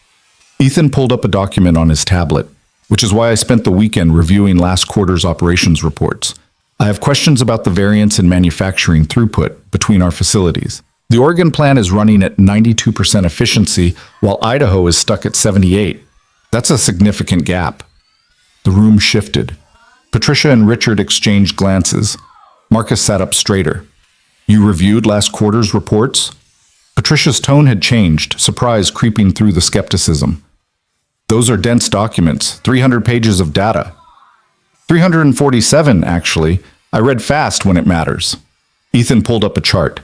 Ethan pulled up a document on his tablet, which is why I spent the weekend reviewing last quarter's operations reports. I have questions about the variance in manufacturing throughput between our facilities. The Oregon plant is running at 92% efficiency, while Idaho is stuck at 78. That's a significant gap. The room shifted. Patricia and Richard exchanged glances. Marcus sat up straighter. You reviewed last quarter's reports? Patricia's tone had changed, surprise creeping through the skepticism. Those are dense documents, 300 pages of data. 347, actually. I read fast when it matters. Ethan pulled up a chart.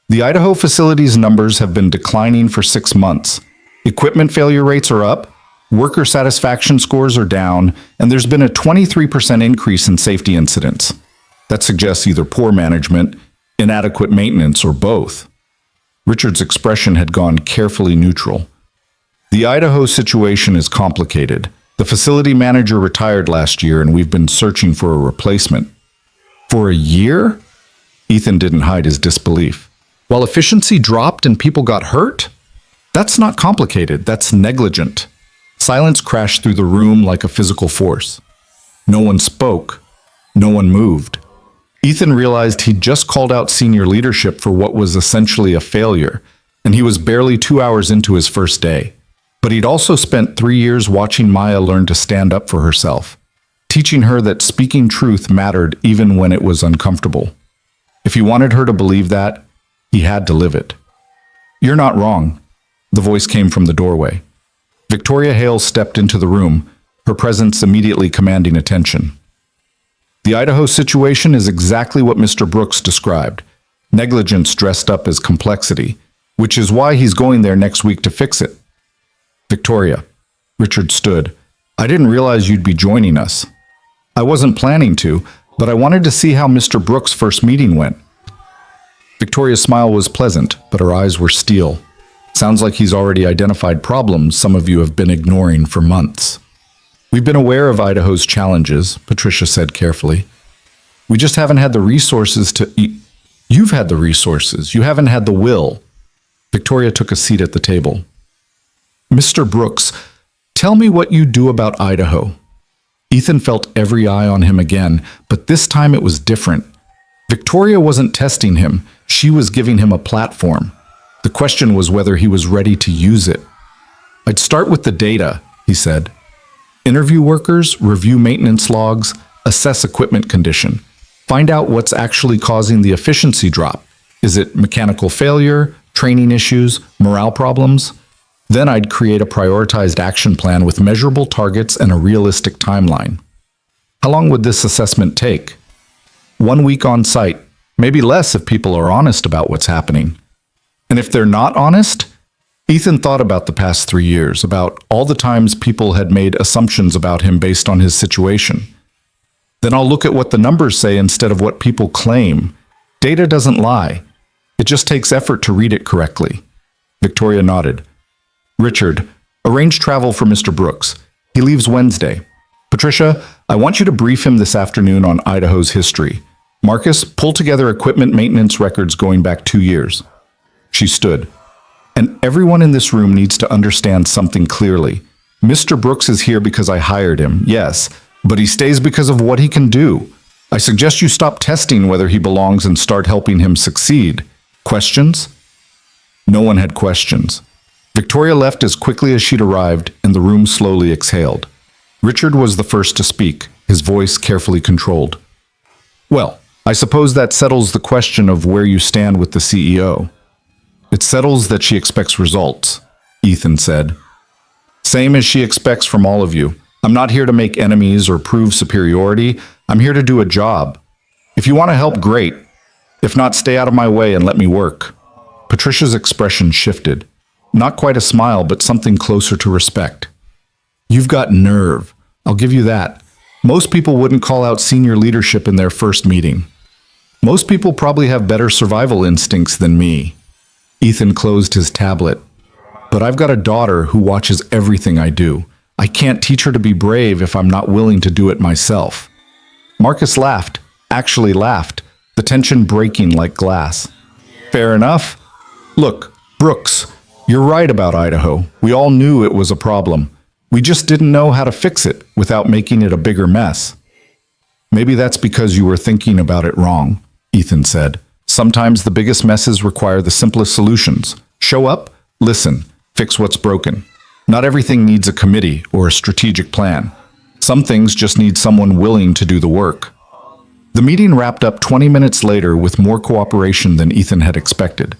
The Idaho facility's numbers have been declining for 6 months. Equipment failure rates are up, worker satisfaction scores are down, and there's been a 23% increase in safety incidents. That suggests either poor management, inadequate maintenance, or both. Richard's expression had gone carefully neutral. The Idaho situation is complicated. The facility manager retired last year, and we've been searching for a replacement. For a year? Ethan didn't hide his disbelief. While efficiency dropped and people got hurt? That's not complicated, that's negligent. Silence crashed through the room like a physical force. No one spoke. No one moved. Ethan realized he'd just called out senior leadership for what was essentially a failure, and he was barely 2 hours into his first day. But he'd also spent 3 years watching Maya learn to stand up for herself, teaching her that speaking truth mattered even when it was uncomfortable. If he wanted her to believe that, he had to live it. You're not wrong. The voice came from the doorway. Victoria Hale stepped into the room, her presence immediately commanding attention. The Idaho situation is exactly what Mr. Brooks described, negligence dressed up as complexity, which is why he's going there next week to fix it. Victoria. Richard stood. I didn't realize you'd be joining us. I wasn't planning to, but I wanted to see how Mr. Brooks' first meeting went. Victoria's smile was pleasant, but her eyes were steel. Sounds like he's already identified problems some of you have been ignoring for months. We've been aware of Idaho's challenges, Patricia said carefully. We just haven't had the resources to... You've had the resources. You haven't had the will. Victoria took a seat at the table. Mr. Brooks, tell me what you do about Idaho. Ethan felt every eye on him again, but this time it was different. Victoria wasn't testing him. She was giving him a platform. The question was whether he was ready to use it. I'd start with the data, he said. Interview workers, review maintenance logs, assess equipment condition. Find out what's actually causing the efficiency drop. Is it mechanical failure, training issues, morale problems? Then I'd create a prioritized action plan with measurable targets and a realistic timeline. How long would this assessment take? 1 week on site, maybe less if people are honest about what's happening. And if they're not honest? Ethan thought about the past 3 years, about all the times people had made assumptions about him based on his situation. Then I'll look at what the numbers say instead of what people claim. Data doesn't lie. It just takes effort to read it correctly. Victoria nodded. Richard, arrange travel for Mr. Brooks. He leaves Wednesday. Patricia, I want you to brief him this afternoon on Idaho's history. Marcus, pull together equipment maintenance records going back 2 years. She stood. And everyone in this room needs to understand something clearly. Mr. Brooks is here because I hired him, yes, but he stays because of what he can do. I suggest you stop testing whether he belongs and start helping him succeed. Questions? No one had questions. Victoria left as quickly as she'd arrived, and the room slowly exhaled. Richard was the first to speak, his voice carefully controlled. Well, I suppose that settles the question of where you stand with the CEO. It settles that she expects results, Ethan said. Same as she expects from all of you. I'm not here to make enemies or prove superiority. I'm here to do a job. If you want to help, great. If not, stay out of my way and let me work. Patricia's expression shifted. Not quite a smile, but something closer to respect. You've got nerve. I'll give you that. Most people wouldn't call out senior leadership in their first meeting. Most people probably have better survival instincts than me. Ethan closed his tablet. But I've got a daughter who watches everything I do. I can't teach her to be brave if I'm not willing to do it myself. Marcus laughed, actually laughed, the tension breaking like glass. Fair enough. Look, Brooks, you're right about Idaho. We all knew it was a problem. We just didn't know how to fix it without making it a bigger mess. Maybe that's because you were thinking about it wrong, Ethan said. Sometimes the biggest messes require the simplest solutions. Show up, listen, fix what's broken. Not everything needs a committee or a strategic plan. Some things just need someone willing to do the work. The meeting wrapped up 20 minutes later with more cooperation than Ethan had expected.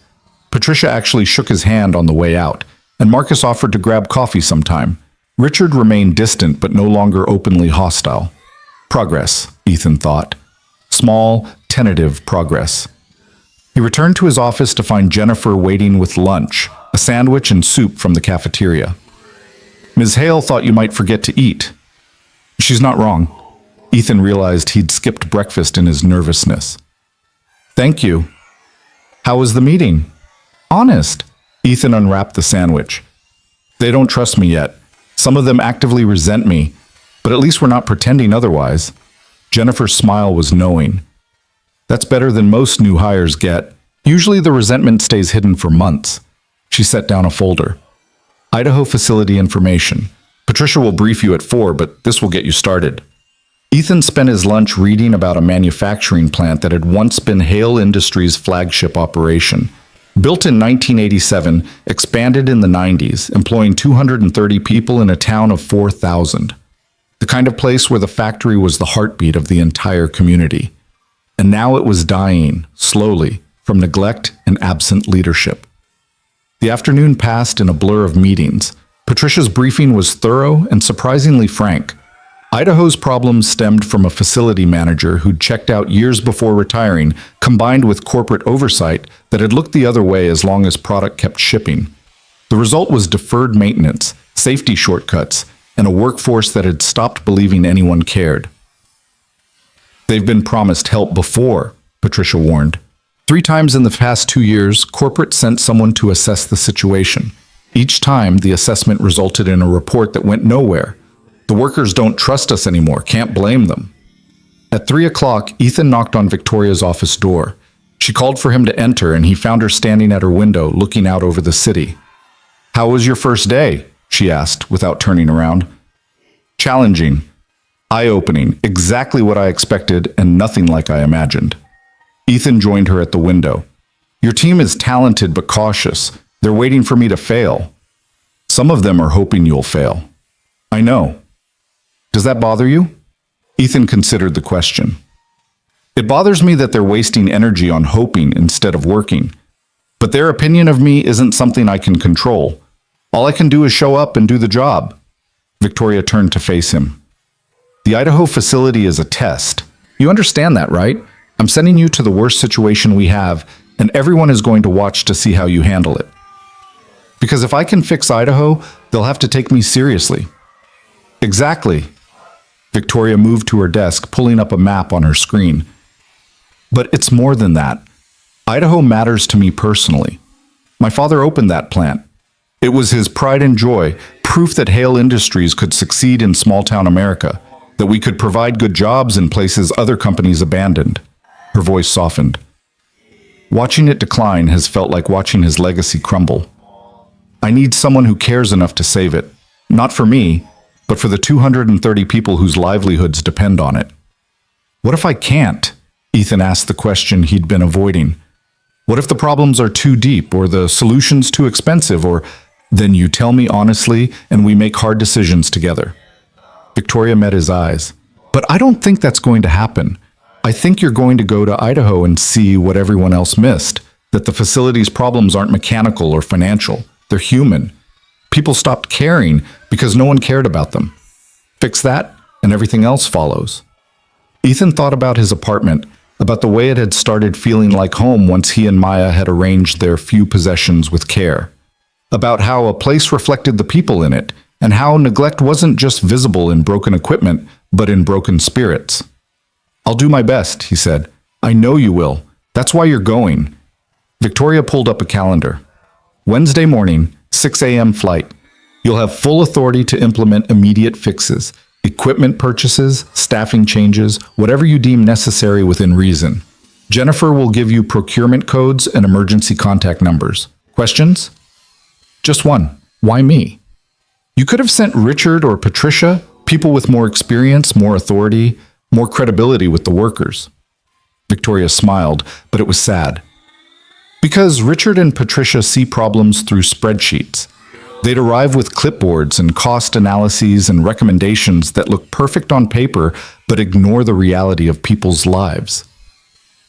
Patricia actually shook his hand on the way out, and Marcus offered to grab coffee sometime. Richard remained distant but no longer openly hostile. Progress, Ethan thought. Small, tentative progress. He returned to his office to find Jennifer waiting with lunch, a sandwich and soup from the cafeteria. Ms. Hale thought you might forget to eat. She's not wrong. Ethan realized he'd skipped breakfast in his nervousness. Thank you. How was the meeting? Honest. Ethan unwrapped the sandwich. They don't trust me yet. Some of them actively resent me, but at least we're not pretending otherwise. Jennifer's smile was knowing. That's better than most new hires get. Usually the resentment stays hidden for months. She set down a folder. Idaho facility information. Patricia will brief you at 4, but this will get you started. Ethan spent his lunch reading about a manufacturing plant that had once been Hale Industries' flagship operation. Built in 1987, expanded in the 90s, employing 230 people in a town of 4,000. The kind of place where the factory was the heartbeat of the entire community. And now it was dying, slowly, from neglect and absent leadership. The afternoon passed in a blur of meetings. Patricia's briefing was thorough and surprisingly frank. Idaho's problems stemmed from a facility manager who'd checked out years before retiring, combined with corporate oversight that had looked the other way as long as product kept shipping. The result was deferred maintenance, safety shortcuts, and a workforce that had stopped believing anyone cared. They've been promised help before, Patricia warned. 3 times in the past 2 years, corporate sent someone to assess the situation. Each time, the assessment resulted in a report that went nowhere. The workers don't trust us anymore, can't blame them. At 3 o'clock, Ethan knocked on Victoria's office door. She called for him to enter, and he found her standing at her window, looking out over the city. How was your first day? She asked, without turning around. Challenging. Eye-opening, exactly what I expected and nothing like I imagined. Ethan joined her at the window. Your team is talented but cautious. They're waiting for me to fail. Some of them are hoping you'll fail. I know. Does that bother you? Ethan considered the question. It bothers me that they're wasting energy on hoping instead of working. But their opinion of me isn't something I can control. All I can do is show up and do the job. Victoria turned to face him. The Idaho facility is a test. You understand that, right? I'm sending you to the worst situation we have, and everyone is going to watch to see how you handle it. Because if I can fix Idaho, they'll have to take me seriously. Exactly. Victoria moved to her desk, pulling up a map on her screen. But it's more than that. Idaho matters to me personally. My father opened that plant. It was his pride and joy, proof that Hale Industries could succeed in small-town America, that we could provide good jobs in places other companies abandoned. Her voice softened. Watching it decline has felt like watching his legacy crumble. I need someone who cares enough to save it. Not for me, but for the 230 people whose livelihoods depend on it. What if I can't? Ethan asked the question he'd been avoiding. What if the problems are too deep or the solutions too expensive or then you tell me honestly and we make hard decisions together? Victoria met his eyes. But I don't think that's going to happen. I think you're going to go to Idaho and see what everyone else missed, that the facility's problems aren't mechanical or financial. They're human. People stopped caring because no one cared about them. Fix that, and everything else follows. Ethan thought about his apartment, about the way it had started feeling like home once he and Maya had arranged their few possessions with care. about how a place reflected the people in it, and how neglect wasn't just visible in broken equipment, but in broken spirits. "I'll do my best," he said. "I know you will. That's why you're going." Victoria pulled up a calendar. "Wednesday morning, 6 a.m. flight. You'll have full authority to implement immediate fixes, equipment purchases, staffing changes, whatever you deem necessary within reason. Jennifer will give you procurement codes and emergency contact numbers. Questions?" "Just one. Why me?" "You could have sent Richard or Patricia, people with more experience, more authority, more credibility with the workers." Victoria smiled, but it was sad. "Because Richard and Patricia see problems through spreadsheets. They'd arrive with clipboards and cost analyses and recommendations that look perfect on paper but ignore the reality of people's lives.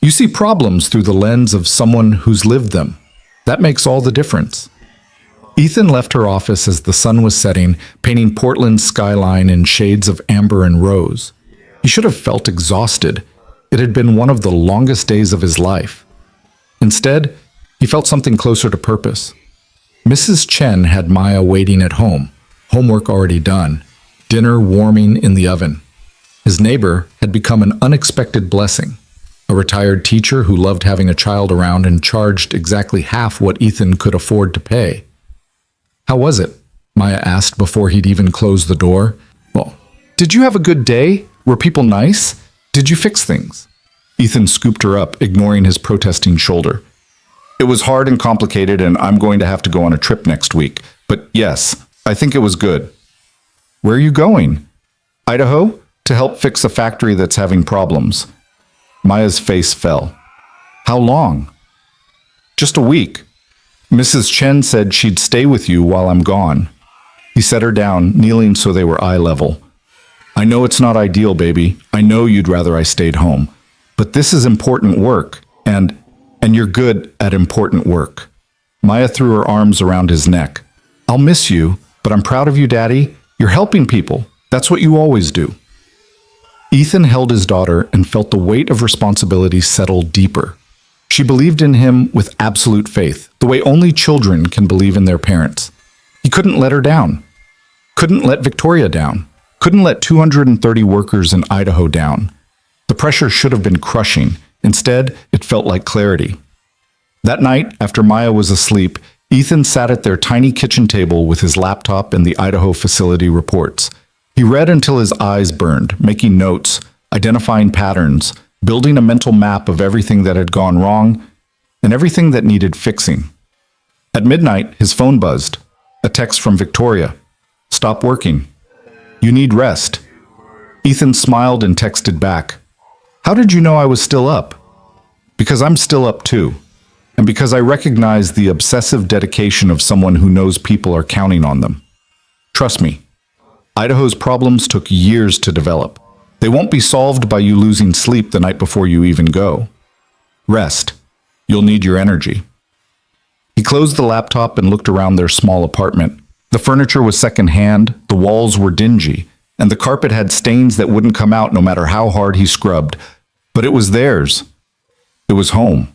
You see problems through the lens of someone who's lived them. That makes all the difference." Ethan left her office as the sun was setting, painting Portland's skyline in shades of amber and rose. He should have felt exhausted. It had been one of the longest days of his life. Instead, he felt something closer to purpose. Mrs. Chen had Maya waiting at home, homework already done, dinner warming in the oven. His neighbor had become an unexpected blessing, a retired teacher who loved having a child around and charged exactly half what Ethan could afford to pay. "How was it?" Maya asked before he'd even closed the door. "Well, did you have a good day? Were people nice? Did you fix things?" Ethan scooped her up, ignoring his protesting shoulder. "It was hard and complicated, and I'm going to have to go on a trip next week. But yes, I think it was good." "Where are you going?" "Idaho, to help fix a factory that's having problems." Maya's face fell. "How long?" "Just a week. Mrs. Chen said she'd stay with you while I'm gone." He set her down, kneeling so they were eye level. "I know it's not ideal, baby. I know you'd rather I stayed home. But this is important work, and you're good at important work." Maya threw her arms around his neck. "I'll miss you, but I'm proud of you, Daddy. You're helping people. That's what you always do." Ethan held his daughter and felt the weight of responsibility settle deeper. She believed in him with absolute faith, the way only children can believe in their parents. He couldn't let her down. Couldn't let Victoria down. Couldn't let 230 workers in Idaho down. The pressure should have been crushing. Instead, it felt like clarity. That night, after Maya was asleep, Ethan sat at their tiny kitchen table with his laptop and the Idaho facility reports. He read until his eyes burned, making notes, identifying patterns, building a mental map of everything that had gone wrong and everything that needed fixing. At midnight, his phone buzzed. A text from Victoria. "Stop working. You need rest." Ethan smiled and texted back. "How did you know I was still up?" "Because I'm still up too. And because I recognize the obsessive dedication of someone who knows people are counting on them. Trust me, Idaho's problems took years to develop. They won't be solved by you losing sleep the night before you even go. Rest. You'll need your energy." He closed the laptop and looked around their small apartment. The furniture was secondhand, the walls were dingy, and the carpet had stains that wouldn't come out no matter how hard he scrubbed. But it was theirs. It was home.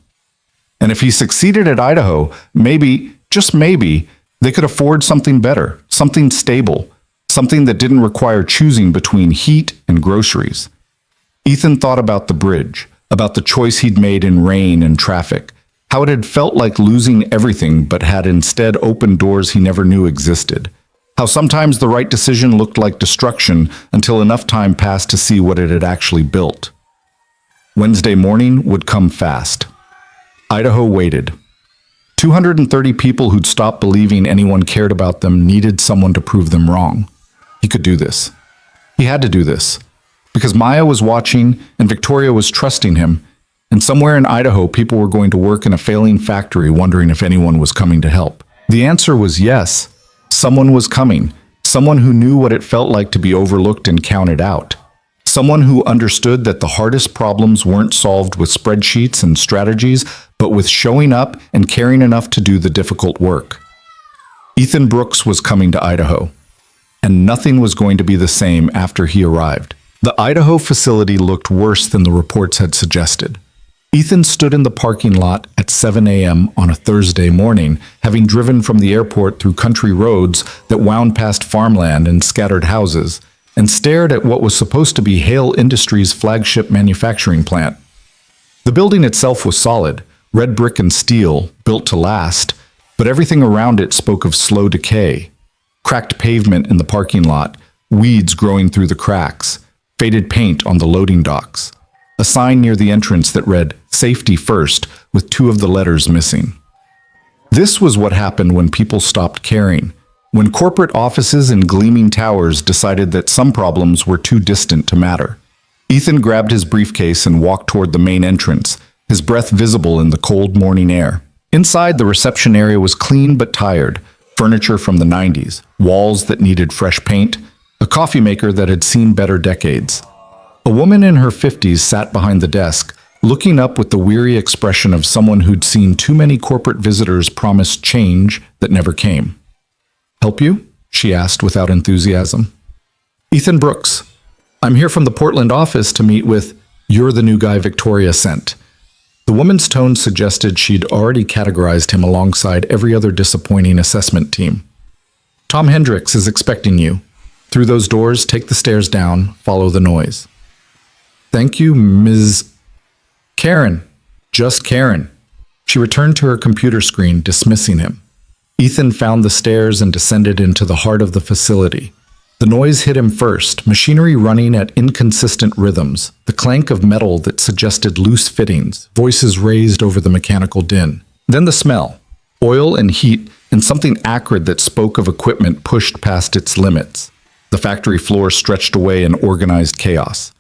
And if he succeeded at Idaho, maybe, just maybe, they could afford something better, something stable, something that didn't require choosing between heat and groceries. Ethan thought about the bridge, about the choice he'd made in rain and traffic, how it had felt like losing everything but had instead opened doors he never knew existed, how sometimes the right decision looked like destruction until enough time passed to see what it had actually built. Wednesday morning would come fast. Idaho waited. 230 people who'd stopped believing anyone cared about them needed someone to prove them wrong. He could do this. He had to do this. Because Maya was watching and Victoria was trusting him, and somewhere in Idaho people were going to work in a failing factory wondering if anyone was coming to help. The answer was yes. Someone was coming. Someone who knew what it felt like to be overlooked and counted out. Someone who understood that the hardest problems weren't solved with spreadsheets and strategies, but with showing up and caring enough to do the difficult work. Ethan Brooks was coming to Idaho, and nothing was going to be the same after he arrived. The Idaho facility looked worse than the reports had suggested. Ethan stood in the parking lot at 7 a.m. on a Thursday morning, having driven from the airport through country roads that wound past farmland and scattered houses, and stared at what was supposed to be Hale Industries' flagship manufacturing plant. The building itself was solid, red brick and steel, built to last, but everything around it spoke of slow decay. Cracked pavement in the parking lot, weeds growing through the cracks, faded paint on the loading docks. A sign near the entrance that read, "Safety First," with 2 of the letters missing. This was what happened when people stopped caring, when corporate offices and gleaming towers decided that some problems were too distant to matter. Ethan grabbed his briefcase and walked toward the main entrance, his breath visible in the cold morning air. Inside, the reception area was clean but tired, furniture from the 90s, walls that needed fresh paint, a coffee maker that had seen better decades. A woman in her 50s sat behind the desk, looking up with the weary expression of someone who'd seen too many corporate visitors promise change that never came. "Help you?" she asked without enthusiasm. "Ethan Brooks. I'm here from the Portland office to meet with, you're the new guy Victoria sent." The woman's tone suggested she'd already categorized him alongside every other disappointing assessment team. "Tom Hendricks is expecting you. Through those doors, take the stairs down, follow the noise." "Thank you, Ms. Karen. Just Karen." She returned to her computer screen, dismissing him. Ethan found the stairs and descended into the heart of the facility. The noise hit him first, machinery running at inconsistent rhythms, the clank of metal that suggested loose fittings, voices raised over the mechanical din. Then the smell, oil and heat, and something acrid that spoke of equipment pushed past its limits. The factory floor stretched away in organized chaos.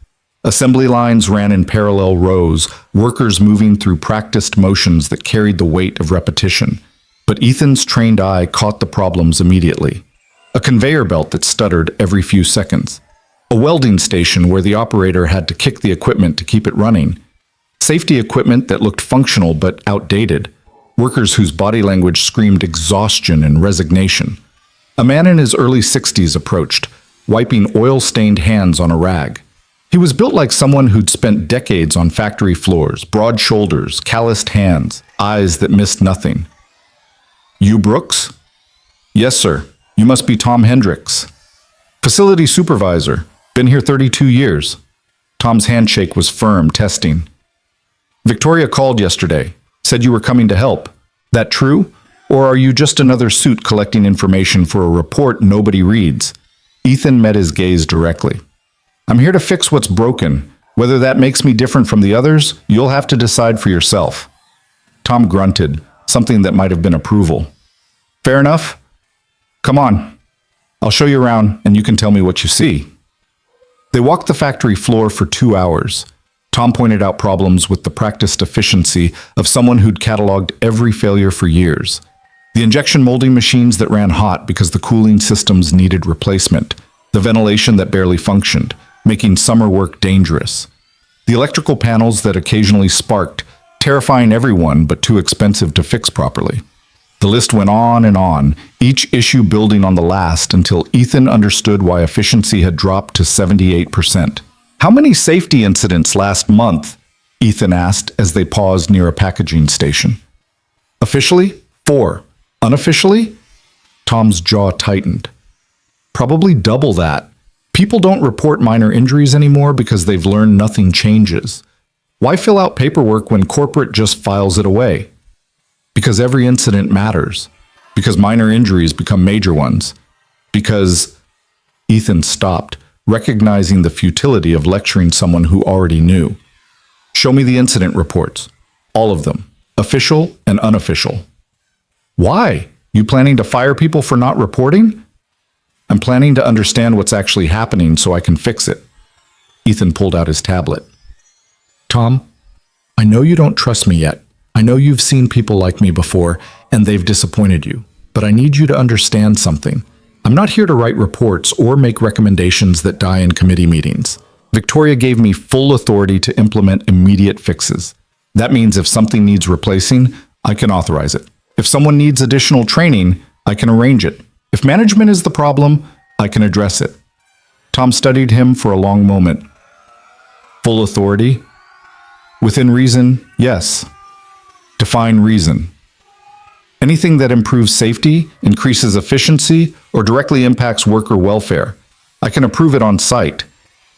Assembly lines ran in parallel rows, workers moving through practiced motions that carried the weight of repetition. But Ethan's trained eye caught the problems immediately. A conveyor belt that stuttered every few seconds. A welding station where the operator had to kick the equipment to keep it running. Safety equipment that looked functional but outdated. Workers whose body language screamed exhaustion and resignation. A man in his early 60s approached, wiping oil-stained hands on a rag. He was built like someone who'd spent decades on factory floors, broad shoulders, calloused hands, eyes that missed nothing. "You Brooks?" "Yes, sir. You must be Tom Hendricks." "Facility supervisor. Been here 32 years. Tom's handshake was firm, testing. "Victoria called yesterday. Said you were coming to help. That true? Or are you just another suit collecting information for a report nobody reads?" Ethan met his gaze directly. "I'm here to fix what's broken. Whether that makes me different from the others, you'll have to decide for yourself." Tom grunted, something that might have been approval. "Fair enough. Come on. I'll show you around and you can tell me what you see." They walked the factory floor for 2 hours. Tom pointed out problems with the practiced efficiency of someone who'd cataloged every failure for years. The injection molding machines that ran hot because the cooling systems needed replacement. The ventilation that barely functioned, making summer work dangerous. The electrical panels that occasionally sparked, terrifying everyone but too expensive to fix properly. The list went on and on, each issue building on the last until Ethan understood why efficiency had dropped to 78%. "How many safety incidents last month?" Ethan asked as they paused near a packaging station. "Officially, 4. Unofficially?" Tom's jaw tightened. "Probably double that. People don't report minor injuries anymore because they've learned nothing changes. Why fill out paperwork when corporate just files it away? Because every incident matters. Because minor injuries become major ones. Because..." Ethan stopped, recognizing the futility of lecturing someone who already knew. "Show me the incident reports. All of them. Official and unofficial." "Why? You planning to fire people for not reporting?" "I'm planning to understand what's actually happening so I can fix it." Ethan pulled out his tablet. "Tom, I know you don't trust me yet. I know you've seen people like me before, and they've disappointed you. But I need you to understand something. I'm not here to write reports or make recommendations that die in committee meetings. Victoria gave me full authority to implement immediate fixes. That means if something needs replacing, I can authorize it. If someone needs additional training, I can arrange it. If management is the problem, I can address it." Tom studied him for a long moment. "Full authority? Within reason, yes. Define reason. Anything that improves safety, increases efficiency, or directly impacts worker welfare. I can approve it on site.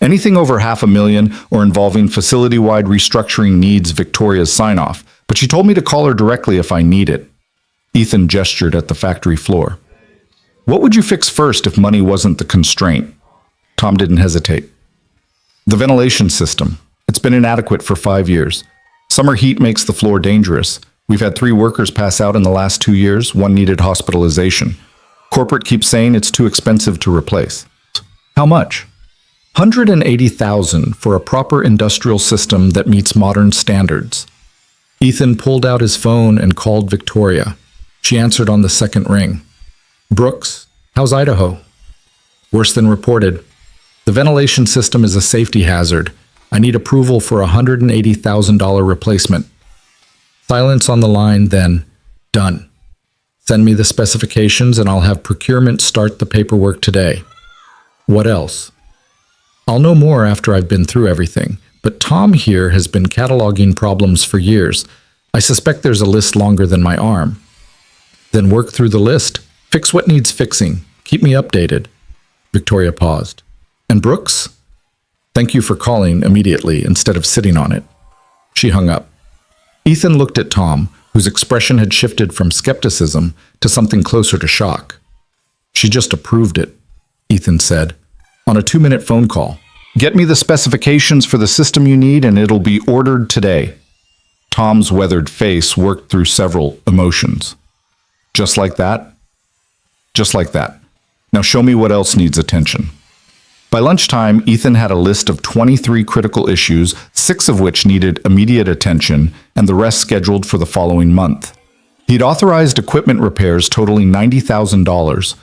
Anything over $500,000 or involving facility-wide restructuring needs Victoria's sign-off, but she told me to call her directly if I need it. Ethan gestured at the factory floor. What would you fix first if money wasn't the constraint? Tom didn't hesitate. The ventilation system. It's been inadequate for 5 years. Summer heat makes the floor dangerous. We've had 3 workers pass out in the last 2 years. 1 needed hospitalization. Corporate keeps saying it's too expensive to replace. How much? $180,000 for a proper industrial system that meets modern standards. Ethan pulled out his phone and called Victoria. She answered on the second ring. Brooks, how's Idaho? Worse than reported. The ventilation system is a safety hazard. I need approval for a $180,000 replacement. Silence on the line, then done. Send me the specifications and I'll have procurement start the paperwork today. What else? I'll know more after I've been through everything, but Tom here has been cataloging problems for years. I suspect there's a list longer than my arm. Then work through the list. Fix what needs fixing. Keep me updated. Victoria paused. And Brooks? Thank you for calling immediately instead of sitting on it. She hung up. Ethan looked at Tom, whose expression had shifted from skepticism to something closer to shock. She just approved it, Ethan said, on a 2-minute phone call. Get me the specifications for the system you need and it'll be ordered today. Tom's weathered face worked through several emotions. Just like that? Just like that. Now show me what else needs attention. By lunchtime, Ethan had a list of 23 critical issues, 6 of which needed immediate attention, and the rest scheduled for the following month. He'd authorized equipment repairs totaling $90,000,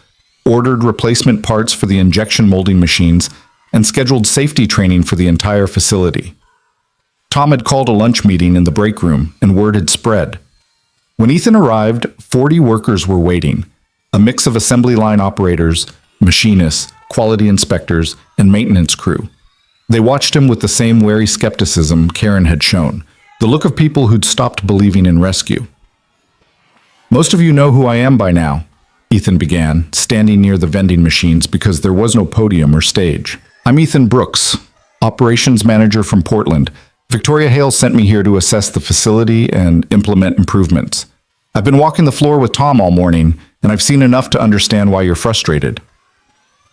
ordered replacement parts for the injection molding machines, and scheduled safety training for the entire facility. Tom had called a lunch meeting in the break room, and word had spread. When Ethan arrived, 40 workers were waiting, a mix of assembly line operators, machinists, quality inspectors, and maintenance crew. They watched him with the same wary skepticism Karen had shown, the look of people who'd stopped believing in rescue. Most of you know who I am by now, Ethan began, standing near the vending machines because there was no podium or stage. I'm Ethan Brooks, operations manager from Portland. Victoria Hale sent me here to assess the facility and implement improvements. I've been walking the floor with Tom all morning, and I've seen enough to understand why you're frustrated.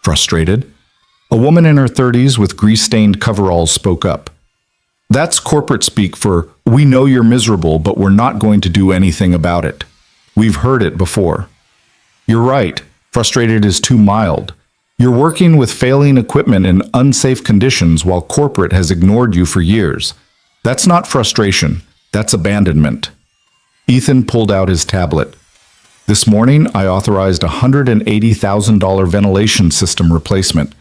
Frustrated? A woman in her 30s with grease-stained coveralls spoke up. That's corporate speak for, we know you're miserable, but we're not going to do anything about it. We've heard it before. You're right, frustrated is too mild. You're working with failing equipment in unsafe conditions while corporate has ignored you for years. That's not frustration, that's abandonment. Ethan pulled out his tablet. This morning, I authorized a $180,000 ventilation system replacement.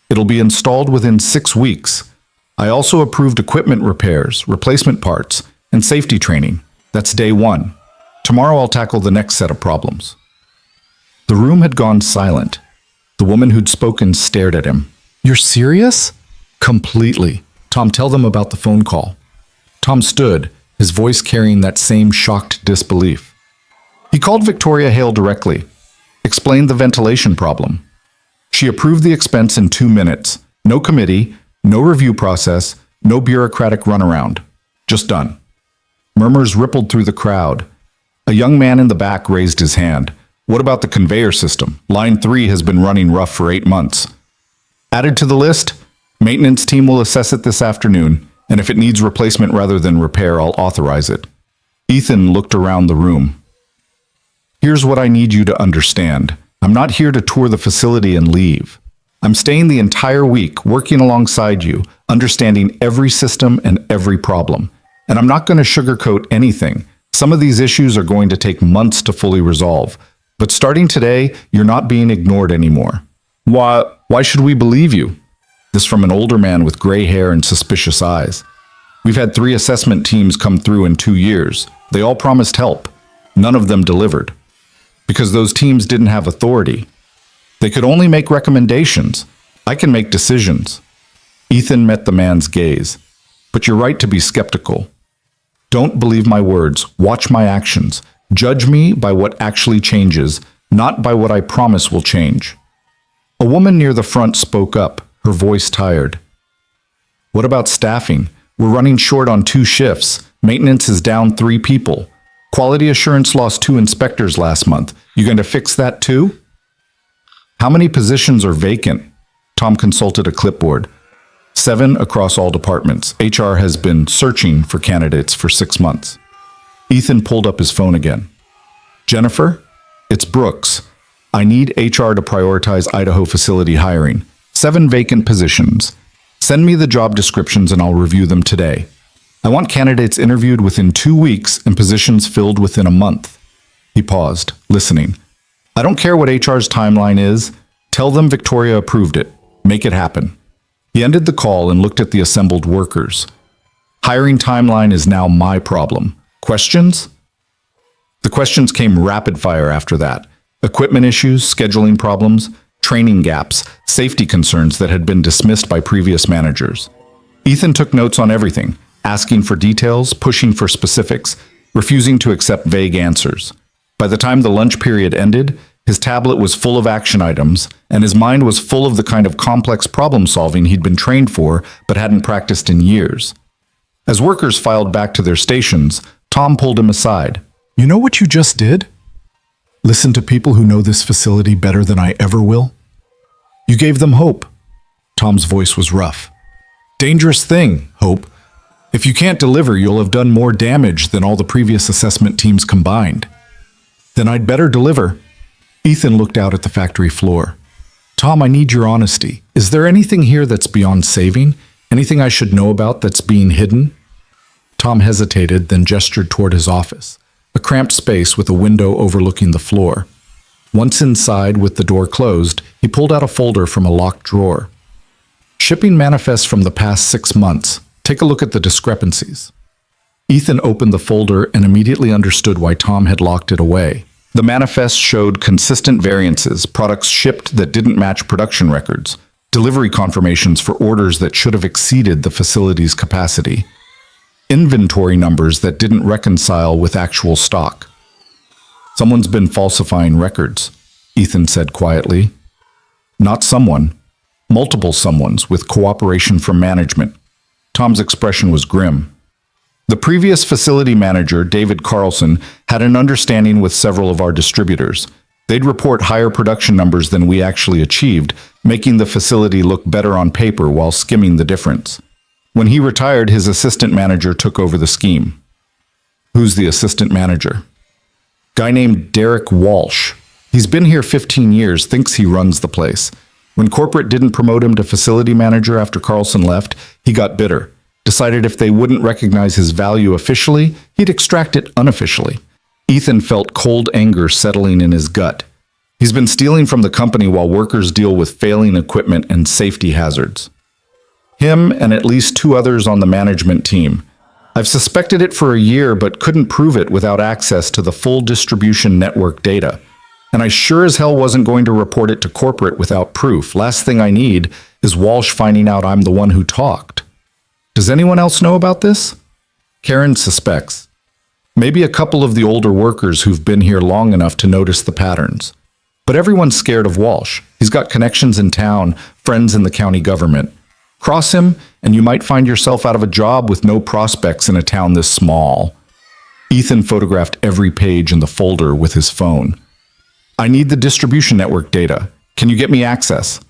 It'll be installed within 6 weeks. I also approved equipment repairs, replacement parts, and safety training. That's day 1. Tomorrow I'll tackle the next set of problems. The room had gone silent. The woman who'd spoken stared at him. You're serious? Completely. Tom, tell them about the phone call. Tom stood, his voice carrying that same shocked disbelief. He called Victoria Hale directly, explained the ventilation problem. She approved the expense in 2 minutes. No committee, no review process, no bureaucratic runaround. Just done. Murmurs rippled through the crowd. A young man in the back raised his hand. What about the conveyor system? Line 3 has been running rough for 8 months. Added to the list, maintenance team will assess it this afternoon, and if it needs replacement rather than repair, I'll authorize it. Ethan looked around the room. Here's what I need you to understand. I'm not here to tour the facility and leave. I'm staying the entire week, working alongside you, understanding every system and every problem. And I'm not going to sugarcoat anything. Some of these issues are going to take months to fully resolve. But starting today, you're not being ignored anymore. Why should we believe you? This from an older man with gray hair and suspicious eyes. We've had 3 assessment teams come through in 2 years. They all promised help. None of them delivered. Because those teams didn't have authority. They could only make recommendations. I can make decisions. Ethan met the man's gaze. But you're right to be skeptical. Don't believe my words. Watch my actions. Judge me by what actually changes, not by what I promise will change. A woman near the front spoke up, her voice tired. What about staffing? We're running short on 2 shifts. Maintenance is down 3 people. Quality assurance lost 2 inspectors last month. You going to fix that too? How many positions are vacant? Tom consulted a clipboard. 7 across all departments. HR has been searching for candidates for 6 months. Ethan pulled up his phone again. Jennifer? It's Brooks. I need HR to prioritize Idaho facility hiring. 7 vacant positions. Send me the job descriptions and I'll review them today. I want candidates interviewed within 2 weeks and positions filled within a month. He paused, listening. I don't care what HR's timeline is. Tell them Victoria approved it. Make it happen. He ended the call and looked at the assembled workers. Hiring timeline is now my problem. Questions? The questions came rapid fire after that. Equipment issues, scheduling problems, training gaps, safety concerns that had been dismissed by previous managers. Ethan took notes on everything, asking for details, pushing for specifics, refusing to accept vague answers. By the time the lunch period ended, his tablet was full of action items, and his mind was full of the kind of complex problem-solving he'd been trained for but hadn't practiced in years. As workers filed back to their stations, Tom pulled him aside. You know what you just did? Listen to people who know this facility better than I ever will. You gave them hope. Tom's voice was rough. Dangerous thing, hope. If you can't deliver, you'll have done more damage than all the previous assessment teams combined. Then I'd better deliver. Ethan looked out at the factory floor. Tom, I need your honesty. Is there anything here that's beyond saving? Anything I should know about that's being hidden? Tom hesitated, then gestured toward his office, a cramped space with a window overlooking the floor. Once inside, with the door closed, he pulled out a folder from a locked drawer. Shipping manifests from the past 6 months. Take a look at the discrepancies. Ethan opened the folder and immediately understood why Tom had locked it away. The manifest showed consistent variances, products shipped that didn't match production records, delivery confirmations for orders that should have exceeded the facility's capacity, inventory numbers that didn't reconcile with actual stock. Someone's been falsifying records, Ethan said quietly. Not someone, multiple someones with cooperation from management. Tom's expression was grim. The previous facility manager, David Carlson, had an understanding with several of our distributors. They'd report higher production numbers than we actually achieved, making the facility look better on paper while skimming the difference. When he retired, his assistant manager took over the scheme. Who's the assistant manager? Guy named Derek Walsh. He's been here 15 years, thinks he runs the place. When corporate didn't promote him to facility manager after Carlson left, he got bitter. Decided if they wouldn't recognize his value officially, he'd extract it unofficially. Ethan felt cold anger settling in his gut. He's been stealing from the company while workers deal with failing equipment and safety hazards. Him and at least 2 others on the management team. I've suspected it for a year but couldn't prove it without access to the full distribution network data. And I sure as hell wasn't going to report it to corporate without proof. Last thing I need is Walsh finding out I'm the one who talked. Does anyone else know about this? Karen suspects. Maybe a couple of the older workers who've been here long enough to notice the patterns. But everyone's scared of Walsh. He's got connections in town, friends in the county government. Cross him, and you might find yourself out of a job with no prospects in a town this small. Ethan photographed every page in the folder with his phone. I need the distribution network data. Can you get me access?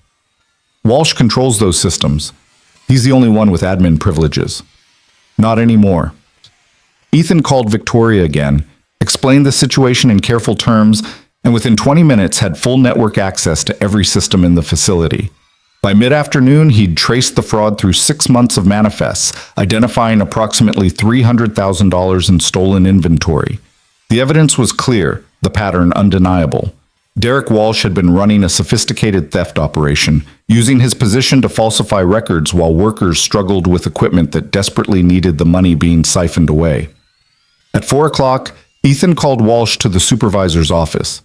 Walsh controls those systems. He's the only one with admin privileges. Not anymore. Ethan called Victoria again, explained the situation in careful terms, and within 20 minutes had full network access to every system in the facility. By mid-afternoon, he'd traced the fraud through 6 months of manifests, identifying approximately $300,000 in stolen inventory. The evidence was clear, the pattern undeniable. Derek Walsh had been running a sophisticated theft operation, using his position to falsify records while workers struggled with equipment that desperately needed the money being siphoned away. At 4 o'clock, Ethan called Walsh to the supervisor's office.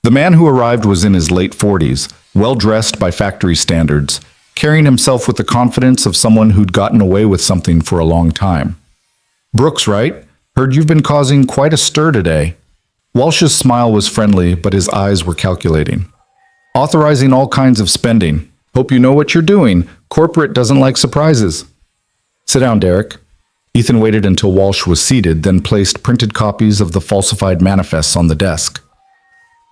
The man who arrived was in his late 40s, well-dressed by factory standards, carrying himself with the confidence of someone who'd gotten away with something for a long time. Brooks, right? Heard you've been causing quite a stir today. Walsh's smile was friendly, but his eyes were calculating. Authorizing all kinds of spending. Hope you know what you're doing. Corporate doesn't like surprises. Sit down, Derek. Ethan waited until Walsh was seated, then placed printed copies of the falsified manifests on the desk.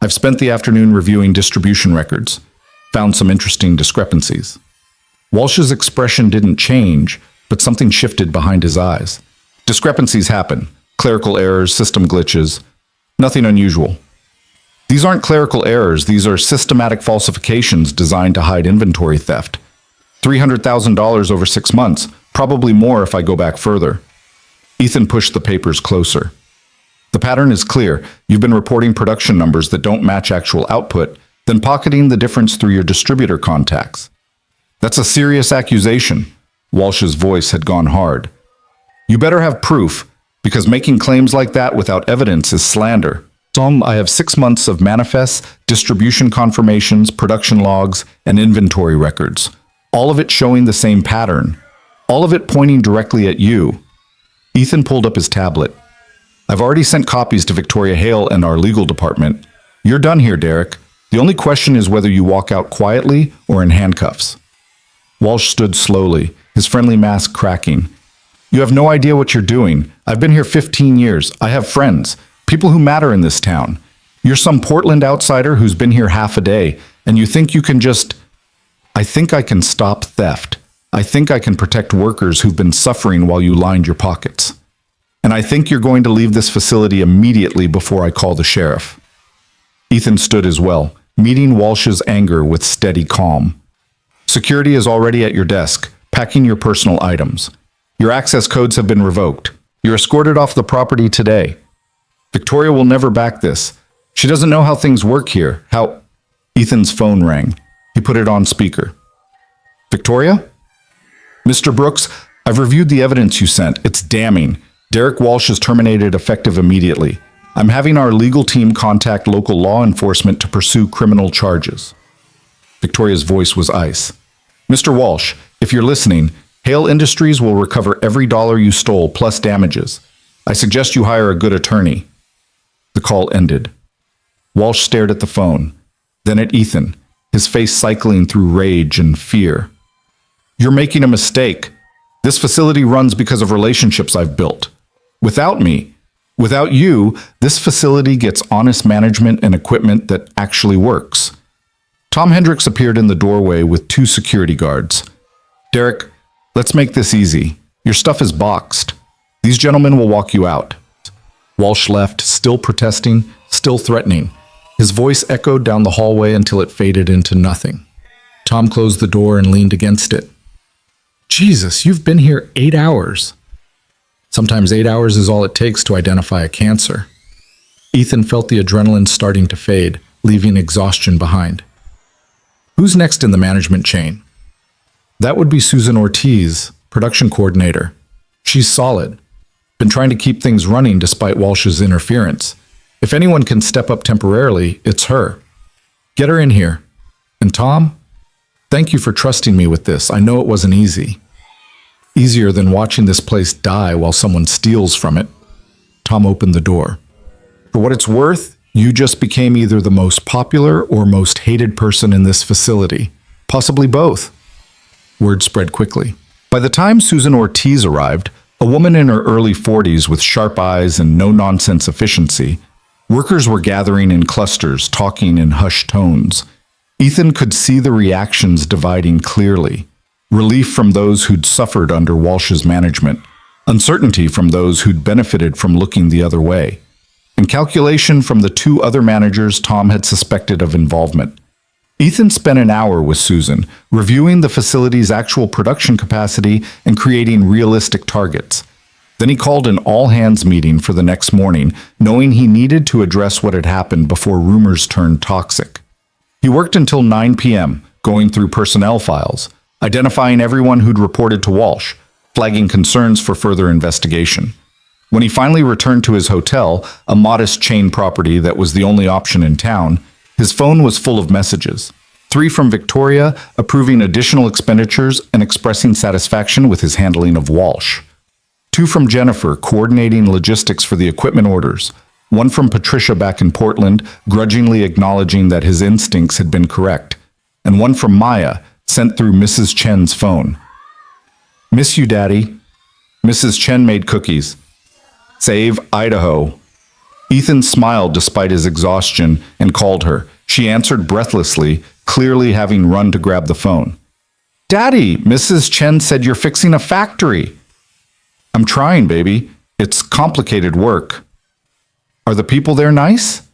I've spent the afternoon reviewing distribution records. Found some interesting discrepancies. Walsh's expression didn't change, but something shifted behind his eyes. Discrepancies happen. Clerical errors, system glitches. Nothing unusual. These aren't clerical errors. These are systematic falsifications designed to hide inventory theft. $300,000 over 6 months. Probably more if I go back further. Ethan pushed the papers closer. The pattern is clear. You've been reporting production numbers that don't match actual output, then pocketing the difference through your distributor contacts. That's a serious accusation. Walsh's voice had gone hard. You better have proof, because making claims like that without evidence is slander. I have 6 months of manifests, distribution confirmations, production logs, and inventory records. All of it showing the same pattern. All of it pointing directly at you. Ethan pulled up his tablet. I've already sent copies to Victoria Hale and our legal department. You're done here, Derek. The only question is whether you walk out quietly or in handcuffs. Walsh stood slowly, his friendly mask cracking. You have no idea what you're doing. I've been here 15 years. I have friends, people who matter in this town. You're some Portland outsider who's been here half a day, and you think you can just... I think I can stop theft. I think I can protect workers who've been suffering while you lined your pockets. And I think you're going to leave this facility immediately before I call the sheriff. Ethan stood as well, meeting Walsh's anger with steady calm. Security is already at your desk, packing your personal items. Your access codes have been revoked. You're escorted off the property today. Victoria will never back this. She doesn't know how things work here. How... Ethan's phone rang. He put it on speaker. Victoria? Mr. Brooks, I've reviewed the evidence you sent. It's damning. Derek Walsh is terminated effective immediately. I'm having our legal team contact local law enforcement to pursue criminal charges. Victoria's voice was ice. Mr. Walsh, if you're listening, Hale Industries will recover every dollar you stole plus damages. I suggest you hire a good attorney. The call ended. Walsh stared at the phone, then at Ethan, his face cycling through rage and fear. You're making a mistake. This facility runs because of relationships I've built. Without me, without you, this facility gets honest management and equipment that actually works. Tom Hendricks appeared in the doorway with 2 security guards. Derek, let's make this easy. Your stuff is boxed. These gentlemen will walk you out. Walsh left, still protesting, still threatening. His voice echoed down the hallway until it faded into nothing. Tom closed the door and leaned against it. Jesus, you've been here 8 hours. Sometimes 8 hours is all it takes to identify a cancer. Ethan felt the adrenaline starting to fade, leaving exhaustion behind. Who's next in the management chain? That would be Susan Ortiz, production coordinator. She's solid. Been trying to keep things running despite Walsh's interference. If anyone can step up temporarily, it's her. Get her in here. And Tom? Thank you for trusting me with this. I know it wasn't easy. Easier than watching this place die while someone steals from it. Tom opened the door. For what it's worth, you just became either the most popular or most hated person in this facility. Possibly both. Word spread quickly. By the time Susan Ortiz arrived, a woman in her early 40s with sharp eyes and no-nonsense efficiency, workers were gathering in clusters, talking in hushed tones. Ethan could see the reactions dividing clearly. Relief from those who'd suffered under Walsh's management, uncertainty from those who'd benefited from looking the other way, and calculation from the 2 other managers Tom had suspected of involvement. Ethan spent an hour with Susan, reviewing the facility's actual production capacity and creating realistic targets. Then he called an all-hands meeting for the next morning, knowing he needed to address what had happened before rumors turned toxic. He worked until 9 p.m., going through personnel files, identifying everyone who'd reported to Walsh, flagging concerns for further investigation. When he finally returned to his hotel, a modest chain property that was the only option in town, his phone was full of messages. 3 from Victoria, approving additional expenditures and expressing satisfaction with his handling of Walsh. 2 from Jennifer, coordinating logistics for the equipment orders. 1 from Patricia back in Portland, grudgingly acknowledging that his instincts had been correct. And 1 from Maya, sent through Mrs. Chen's phone. Miss you, Daddy. Mrs. Chen made cookies. Save Idaho. Ethan smiled despite his exhaustion and called her. She answered breathlessly, clearly having run to grab the phone. Daddy, Mrs. Chen said you're fixing a factory. I'm trying, baby. It's complicated work. Are the people there nice?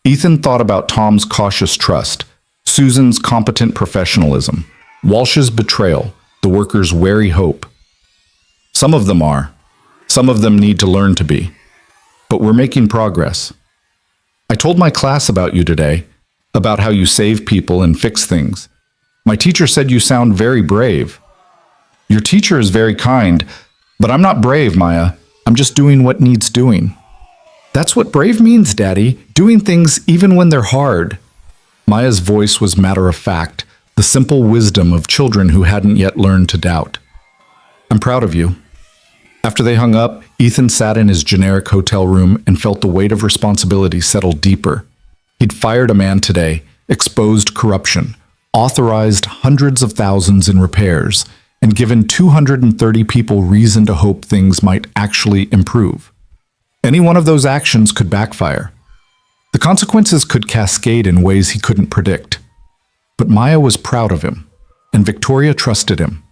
Ethan thought about Tom's cautious trust, Susan's competent professionalism, Walsh's betrayal, the workers' wary hope. Some of them are. Some of them need to learn to be. But we're making progress. I told my class about you today, about how you save people and fix things. My teacher said you sound very brave. Your teacher is very kind, but I'm not brave, Maya. I'm just doing what needs doing. That's what brave means, Daddy, doing things even when they're hard. Maya's voice was matter-of-fact, the simple wisdom of children who hadn't yet learned to doubt. I'm proud of you. After they hung up, Ethan sat in his generic hotel room and felt the weight of responsibility settle deeper. He'd fired a man today, exposed corruption, authorized hundreds of thousands in repairs, and given 230 people reason to hope things might actually improve. Any one of those actions could backfire. The consequences could cascade in ways he couldn't predict. But Maya was proud of him, and Victoria trusted him.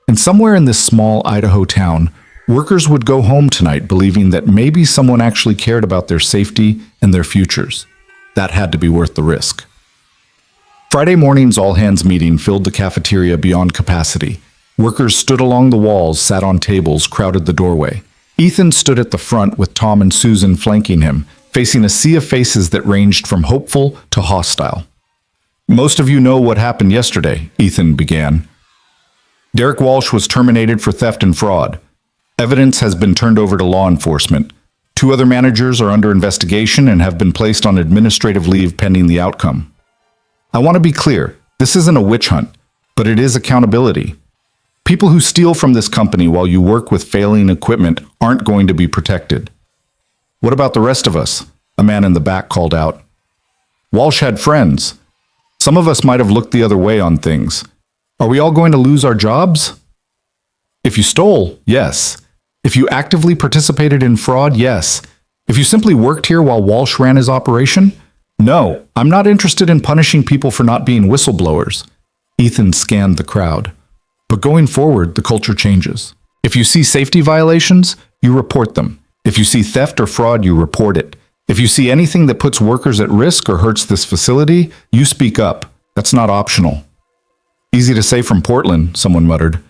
And somewhere in this small Idaho town, workers would go home tonight believing that maybe someone actually cared about their safety and their futures. That had to be worth the risk. Friday morning's all-hands meeting filled the cafeteria beyond capacity. Workers stood along the walls, sat on tables, crowded the doorway. Ethan stood at the front with Tom and Susan flanking him, facing a sea of faces that ranged from hopeful to hostile. Most of you know what happened yesterday, Ethan began. Derek Walsh was terminated for theft and fraud. Evidence has been turned over to law enforcement. 2 other managers are under investigation and have been placed on administrative leave pending the outcome. I want to be clear, this isn't a witch hunt, but it is accountability. People who steal from this company while you work with failing equipment aren't going to be protected. What about the rest of us? A man in the back called out. Walsh had friends. Some of us might have looked the other way on things. Are we all going to lose our jobs? If you stole, yes. If you actively participated in fraud, yes. If you simply worked here while Walsh ran his operation, no. I'm not interested in punishing people for not being whistleblowers. Ethan scanned the crowd. But going forward, the culture changes. If you see safety violations, you report them. If you see theft or fraud, you report it. If you see anything that puts workers at risk or hurts this facility, you speak up. That's not optional. Easy to say from Portland, someone muttered.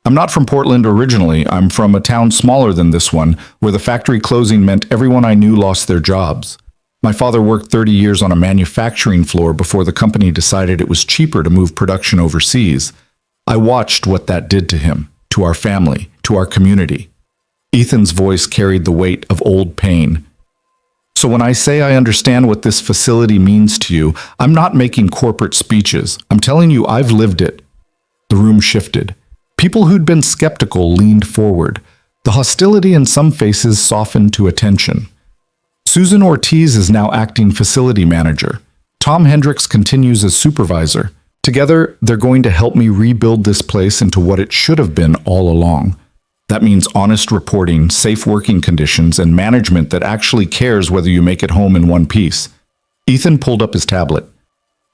I'm not from Portland originally. I'm from a town smaller than this one, where the factory closing meant everyone I knew lost their jobs. My father worked 30 years on a manufacturing floor before the company decided it was cheaper to move production overseas. I watched what that did to him, to our family, to our community. Ethan's voice carried the weight of old pain. So when I say I understand what this facility means to you, I'm not making corporate speeches. I'm telling you I've lived it. The room shifted. People who'd been skeptical leaned forward. The hostility in some faces softened to attention. Susan Ortiz is now acting facility manager. Tom Hendricks continues as supervisor. Together, they're going to help me rebuild this place into what it should have been all along. That means honest reporting, safe working conditions, and management that actually cares whether you make it home in one piece. Ethan pulled up his tablet.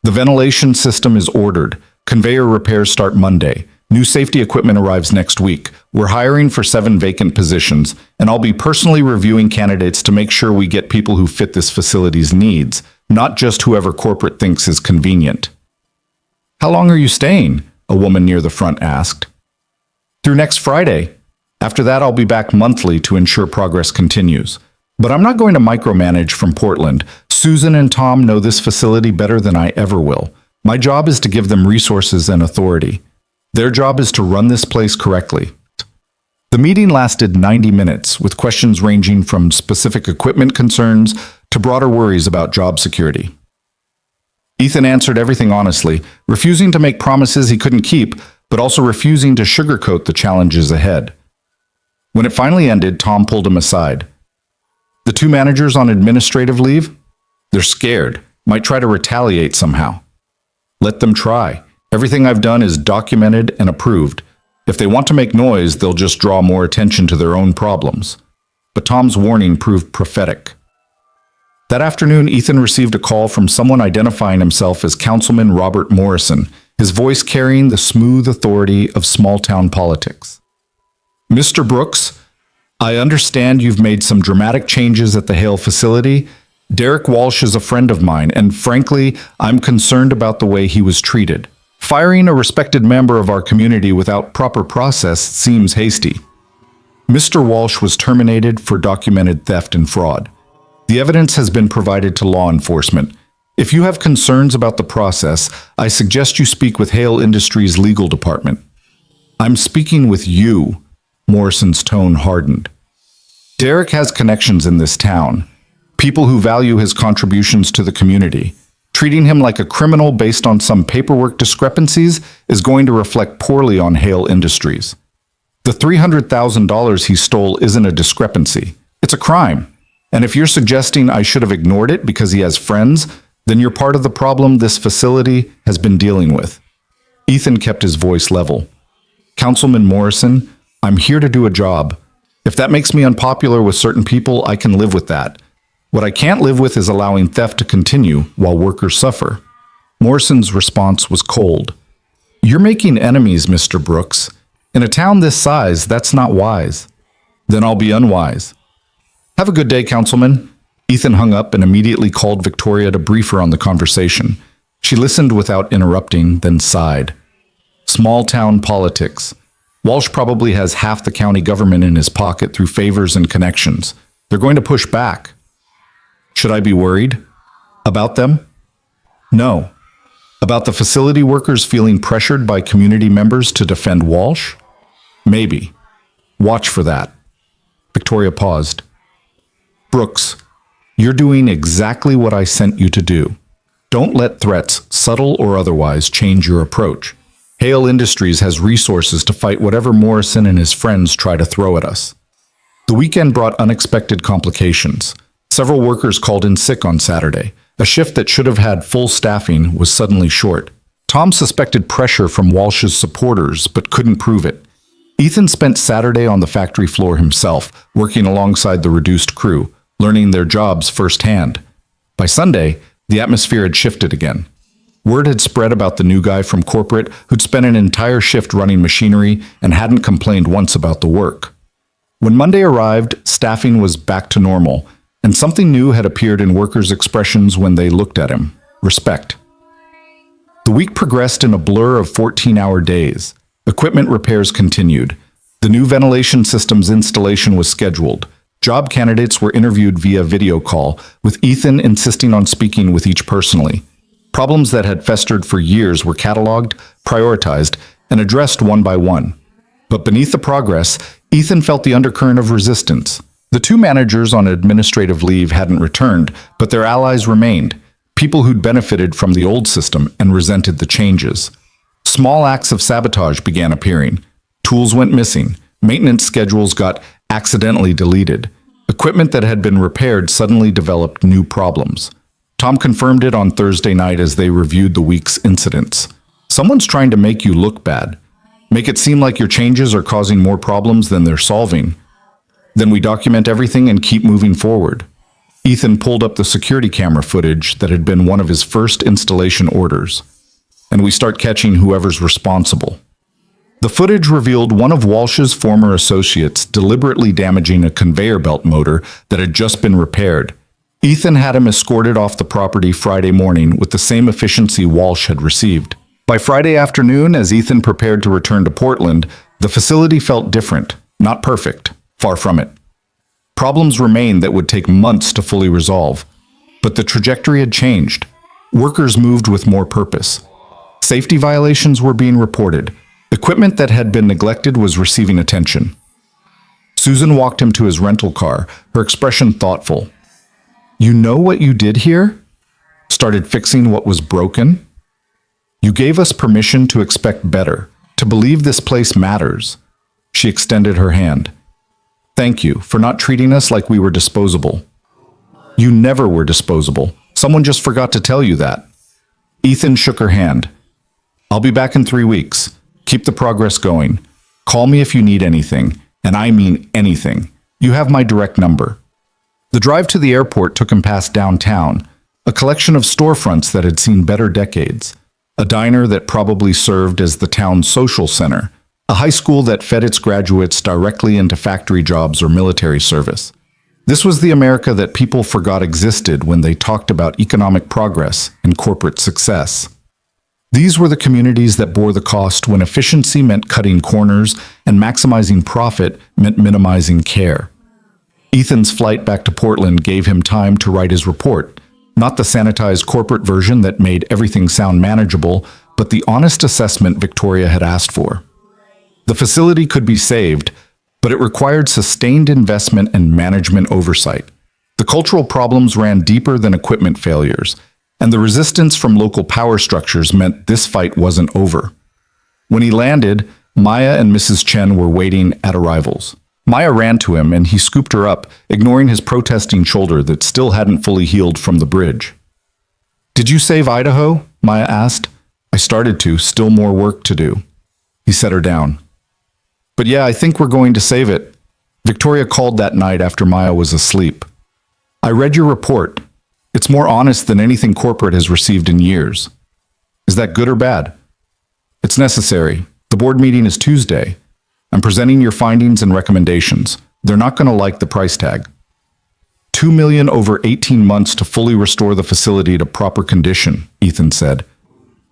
The ventilation system is ordered. Conveyor repairs start Monday. New safety equipment arrives next week. We're hiring for 7 vacant positions, and I'll be personally reviewing candidates to make sure we get people who fit this facility's needs, not just whoever corporate thinks is convenient. How long are you staying? A woman near the front asked. Through next Friday. After that, I'll be back monthly to ensure progress continues. But I'm not going to micromanage from Portland. Susan and Tom know this facility better than I ever will. My job is to give them resources and authority. Their job is to run this place correctly. The meeting lasted 90 minutes, with questions ranging from specific equipment concerns to broader worries about job security. Ethan answered everything honestly, refusing to make promises he couldn't keep, but also refusing to sugarcoat the challenges ahead. When it finally ended, Tom pulled him aside. The two managers on administrative leave? They're scared, might try to retaliate somehow. Let them try. Everything I've done is documented and approved. If they want to make noise, they'll just draw more attention to their own problems. But Tom's warning proved prophetic. That afternoon, Ethan received a call from someone identifying himself as Councilman Robert Morrison, his voice carrying the smooth authority of small-town politics. Mr. Brooks, I understand you've made some dramatic changes at the Hale facility. Derek Walsh is a friend of mine, and frankly, I'm concerned about the way he was treated. Firing a respected member of our community without proper process seems hasty. Mr. Walsh was terminated for documented theft and fraud. The evidence has been provided to law enforcement. If you have concerns about the process, I suggest you speak with Hale Industries' legal department. I'm speaking with you. Morrison's tone hardened. Derek has connections in this town, people who value his contributions to the community. Treating him like a criminal based on some paperwork discrepancies is going to reflect poorly on Hale Industries. The $300,000 he stole isn't a discrepancy. It's a crime. And if you're suggesting I should have ignored it because he has friends, then you're part of the problem this facility has been dealing with. Ethan kept his voice level. Councilman Morrison, I'm here to do a job. If that makes me unpopular with certain people, I can live with that. What I can't live with is allowing theft to continue while workers suffer. Morrison's response was cold. You're making enemies, Mr. Brooks. In a town this size, that's not wise. Then I'll be unwise. Have a good day, Councilman. Ethan hung up and immediately called Victoria to brief her on the conversation. She listened without interrupting, then sighed. Small town politics. Walsh probably has half the county government in his pocket through favors and connections. They're going to push back. Should I be worried? About them? No. About the facility workers feeling pressured by community members to defend Walsh? Maybe. Watch for that. Victoria paused. Brooks, you're doing exactly what I sent you to do. Don't let threats, subtle or otherwise, change your approach. Hale Industries has resources to fight whatever Morrison and his friends try to throw at us. The weekend brought unexpected complications. Several workers called in sick on Saturday. A shift that should have had full staffing was suddenly short. Tom suspected pressure from Walsh's supporters, but couldn't prove it. Ethan spent Saturday on the factory floor himself, working alongside the reduced crew, learning their jobs firsthand. By Sunday, the atmosphere had shifted again. Word had spread about the new guy from corporate who'd spent an entire shift running machinery and hadn't complained once about the work. When Monday arrived, staffing was back to normal, and something new had appeared in workers' expressions when they looked at him: respect. The week progressed in a blur of 14-hour days. Equipment repairs continued. The new ventilation system's installation was scheduled. Job candidates were interviewed via video call, with Ethan insisting on speaking with each personally. Problems that had festered for years were cataloged, prioritized, and addressed one by one. But beneath the progress, Ethan felt the undercurrent of resistance. The two managers on administrative leave hadn't returned, but their allies remained, people who'd benefited from the old system and resented the changes. Small acts of sabotage began appearing. Tools went missing. Maintenance schedules got accidentally deleted. Equipment that had been repaired suddenly developed new problems. Tom confirmed it on Thursday night as they reviewed the week's incidents. Someone's trying to make you look bad. Make it seem like your changes are causing more problems than they're solving. Then we document everything and keep moving forward. Ethan pulled up the security camera footage that had been one of his first installation orders. And we start catching whoever's responsible. The footage revealed one of Walsh's former associates deliberately damaging a conveyor belt motor that had just been repaired. Ethan had him escorted off the property Friday morning with the same efficiency Walsh had received. By Friday afternoon, as Ethan prepared to return to Portland, the facility felt different, not perfect, far from it. Problems remained that would take months to fully resolve. But the trajectory had changed. Workers moved with more purpose. Safety violations were being reported. Equipment that had been neglected was receiving attention. Susan walked him to his rental car, her expression thoughtful. You know what you did here? Started fixing what was broken? You gave us permission to expect better, to believe this place matters. She extended her hand. Thank you for not treating us like we were disposable. You never were disposable. Someone just forgot to tell you that. Ethan shook her hand. I'll be back in 3 weeks. Keep the progress going. Call me if you need anything, and I mean anything. You have my direct number. The drive to the airport took him past downtown, a collection of storefronts that had seen better decades, a diner that probably served as the town's social center, a high school that fed its graduates directly into factory jobs or military service. This was the America that people forgot existed when they talked about economic progress and corporate success. These were the communities that bore the cost when efficiency meant cutting corners and maximizing profit meant minimizing care. Ethan's flight back to Portland gave him time to write his report, not the sanitized corporate version that made everything sound manageable, but the honest assessment Victoria had asked for. The facility could be saved, but it required sustained investment and management oversight. The cultural problems ran deeper than equipment failures, and the resistance from local power structures meant this fight wasn't over. When he landed, Maya and Mrs. Chen were waiting at arrivals. Maya ran to him and he scooped her up, ignoring his protesting shoulder that still hadn't fully healed from the bridge. "Did you save Idaho?" Maya asked. "I started to, still more work to do." He set her down. "But yeah, I think we're going to save it." Victoria called that night after Maya was asleep. "I read your report. It's more honest than anything corporate has received in years." "Is that good or bad?" "It's necessary. The board meeting is Tuesday. I'm presenting your findings and recommendations. They're not going to like the price tag. $2 million over 18 months to fully restore the facility to proper condition, Ethan said.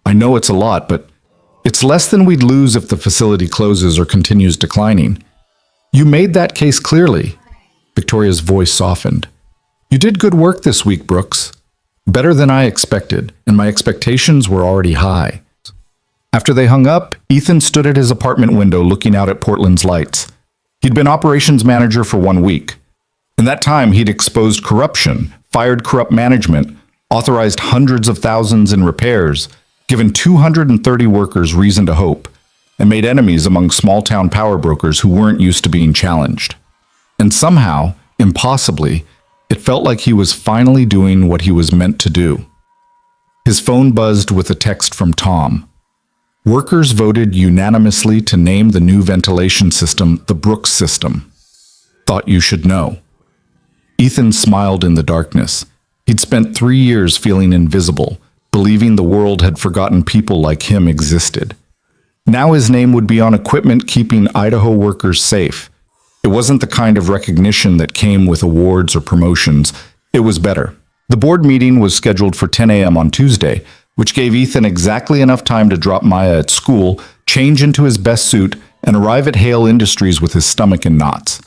"I know it's a lot, but it's less than we'd lose if the facility closes or continues declining." "You made that case clearly." Victoria's voice softened. "You did good work this week, Brooks. Better than I expected, and my expectations were already high." After they hung up, Ethan stood at his apartment window looking out at Portland's lights. He'd been operations manager for 1 week. In that time, he'd exposed corruption, fired corrupt management, authorized hundreds of thousands in repairs, given 230 workers reason to hope, and made enemies among small-town power brokers who weren't used to being challenged. And somehow, impossibly, it felt like he was finally doing what he was meant to do. His phone buzzed with a text from Tom. Workers voted unanimously to name the new ventilation system the Brooks system. Thought you should know. Ethan smiled in the darkness. He'd spent 3 years feeling invisible, believing the world had forgotten people like him existed. Now his name would be on equipment keeping Idaho workers safe. It wasn't the kind of recognition that came with awards or promotions. It was better. The board meeting was scheduled for 10 a.m. on Tuesday, which gave Ethan exactly enough time to drop Maya at school, change into his best suit, and arrive at Hale Industries with his stomach in knots.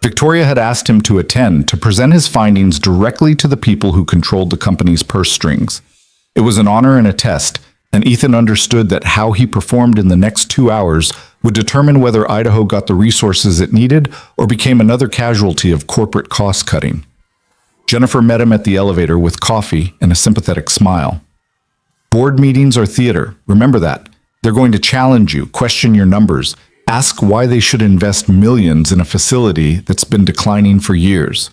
Victoria had asked him to attend to present his findings directly to the people who controlled the company's purse strings. It was an honor and a test, and Ethan understood that how he performed in the next 2 hours would determine whether Idaho got the resources it needed or became another casualty of corporate cost-cutting. Jennifer met him at the elevator with coffee and a sympathetic smile. "Board meetings are theater. Remember that. They're going to challenge you, question your numbers, ask why they should invest millions in a facility that's been declining for years.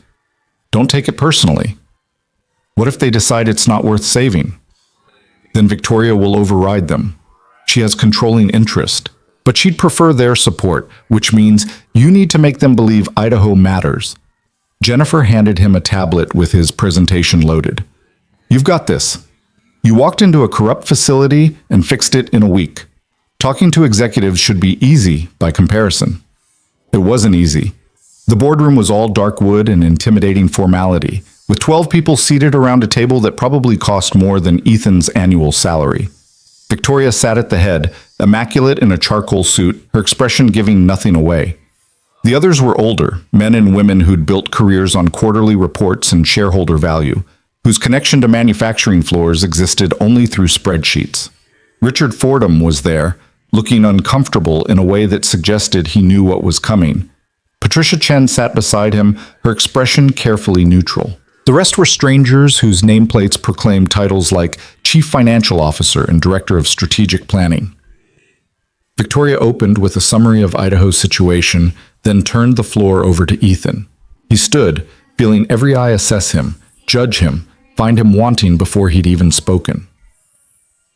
Don't take it personally. What if they decide it's not worth saving? Then Victoria will override them. She has controlling interest, but she'd prefer their support, which means you need to make them believe Idaho matters." Jennifer handed him a tablet with his presentation loaded. "You've got this. You walked into a corrupt facility and fixed it in a week. Talking to executives should be easy by comparison." It wasn't easy. The boardroom was all dark wood and intimidating formality, with 12 people seated around a table that probably cost more than Ethan's annual salary. Victoria sat at the head, immaculate in a charcoal suit, her expression giving nothing away. The others were older, men and women who'd built careers on quarterly reports and shareholder value, whose connection to manufacturing floors existed only through spreadsheets. Richard Fordham was there, looking uncomfortable in a way that suggested he knew what was coming. Patricia Chen sat beside him, her expression carefully neutral. The rest were strangers whose nameplates proclaimed titles like Chief Financial Officer and Director of Strategic Planning. Victoria opened with a summary of Idaho's situation, then turned the floor over to Ethan. He stood, feeling every eye assess him, judge him, find him wanting before he'd even spoken.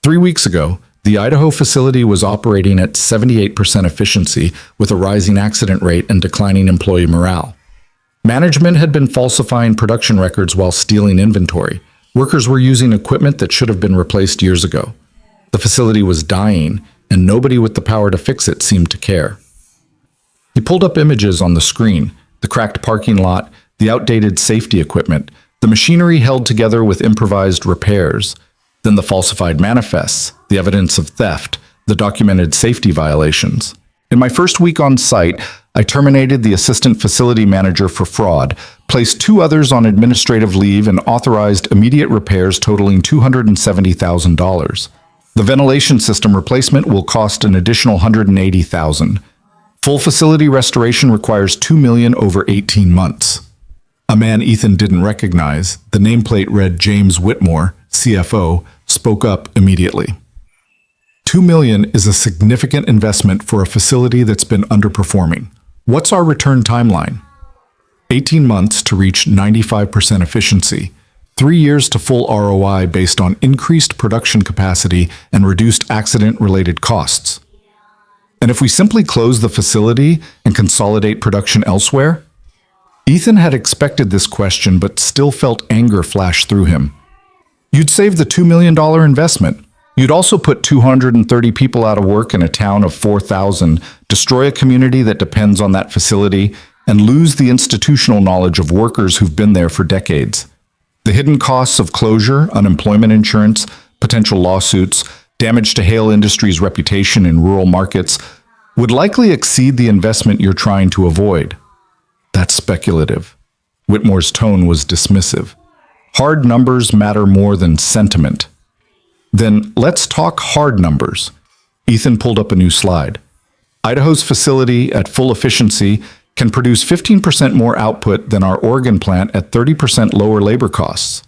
3 weeks ago, the Idaho facility was operating at 78% efficiency with a rising accident rate and declining employee morale. Management had been falsifying production records while stealing inventory. Workers were using equipment that should have been replaced years ago. The facility was dying, and nobody with the power to fix it seemed to care. He pulled up images on the screen, the cracked parking lot, the outdated safety equipment, the machinery held together with improvised repairs, then the falsified manifests, the evidence of theft, the documented safety violations. In my first week on site, I terminated the assistant facility manager for fraud, placed 2 others on administrative leave, and authorized immediate repairs totaling $270,000. The ventilation system replacement will cost an additional $180,000. Full facility restoration requires $2 million over 18 months. A man Ethan didn't recognize, the nameplate read James Whitmore, CFO, spoke up immediately. $2 million is a significant investment for a facility that's been underperforming. What's our return timeline? 18 months to reach 95% efficiency, 3 years to full ROI based on increased production capacity and reduced accident-related costs. And if we simply close the facility and consolidate production elsewhere? Ethan had expected this question but still felt anger flash through him. You'd save the $2 million investment. You'd also put 230 people out of work in a town of 4,000, destroy a community that depends on that facility, and lose the institutional knowledge of workers who've been there for decades. The hidden costs of closure, unemployment insurance, potential lawsuits, damage to Hale Industries' reputation in rural markets would likely exceed the investment you're trying to avoid. That's speculative. Whitmore's tone was dismissive. Hard numbers matter more than sentiment. Then let's talk hard numbers. Ethan pulled up a new slide. Idaho's facility at full efficiency can produce 15% more output than our Oregon plant at 30% lower labor costs.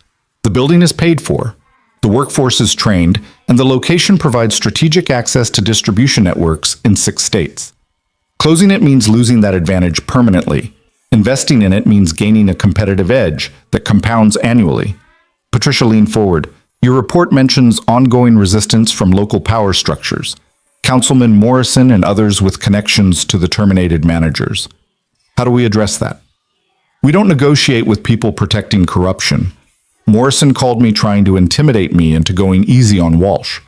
The building is paid for, the workforce is trained, and the location provides strategic access to distribution networks in 6 states. Closing it means losing that advantage permanently. Investing in it means gaining a competitive edge that compounds annually. Patricia leaned forward. Your report mentions ongoing resistance from local power structures, Councilman Morrison and others with connections to the terminated managers. How do we address that? We don't negotiate with people protecting corruption. Morrison called me trying to intimidate me into going easy on Walsh.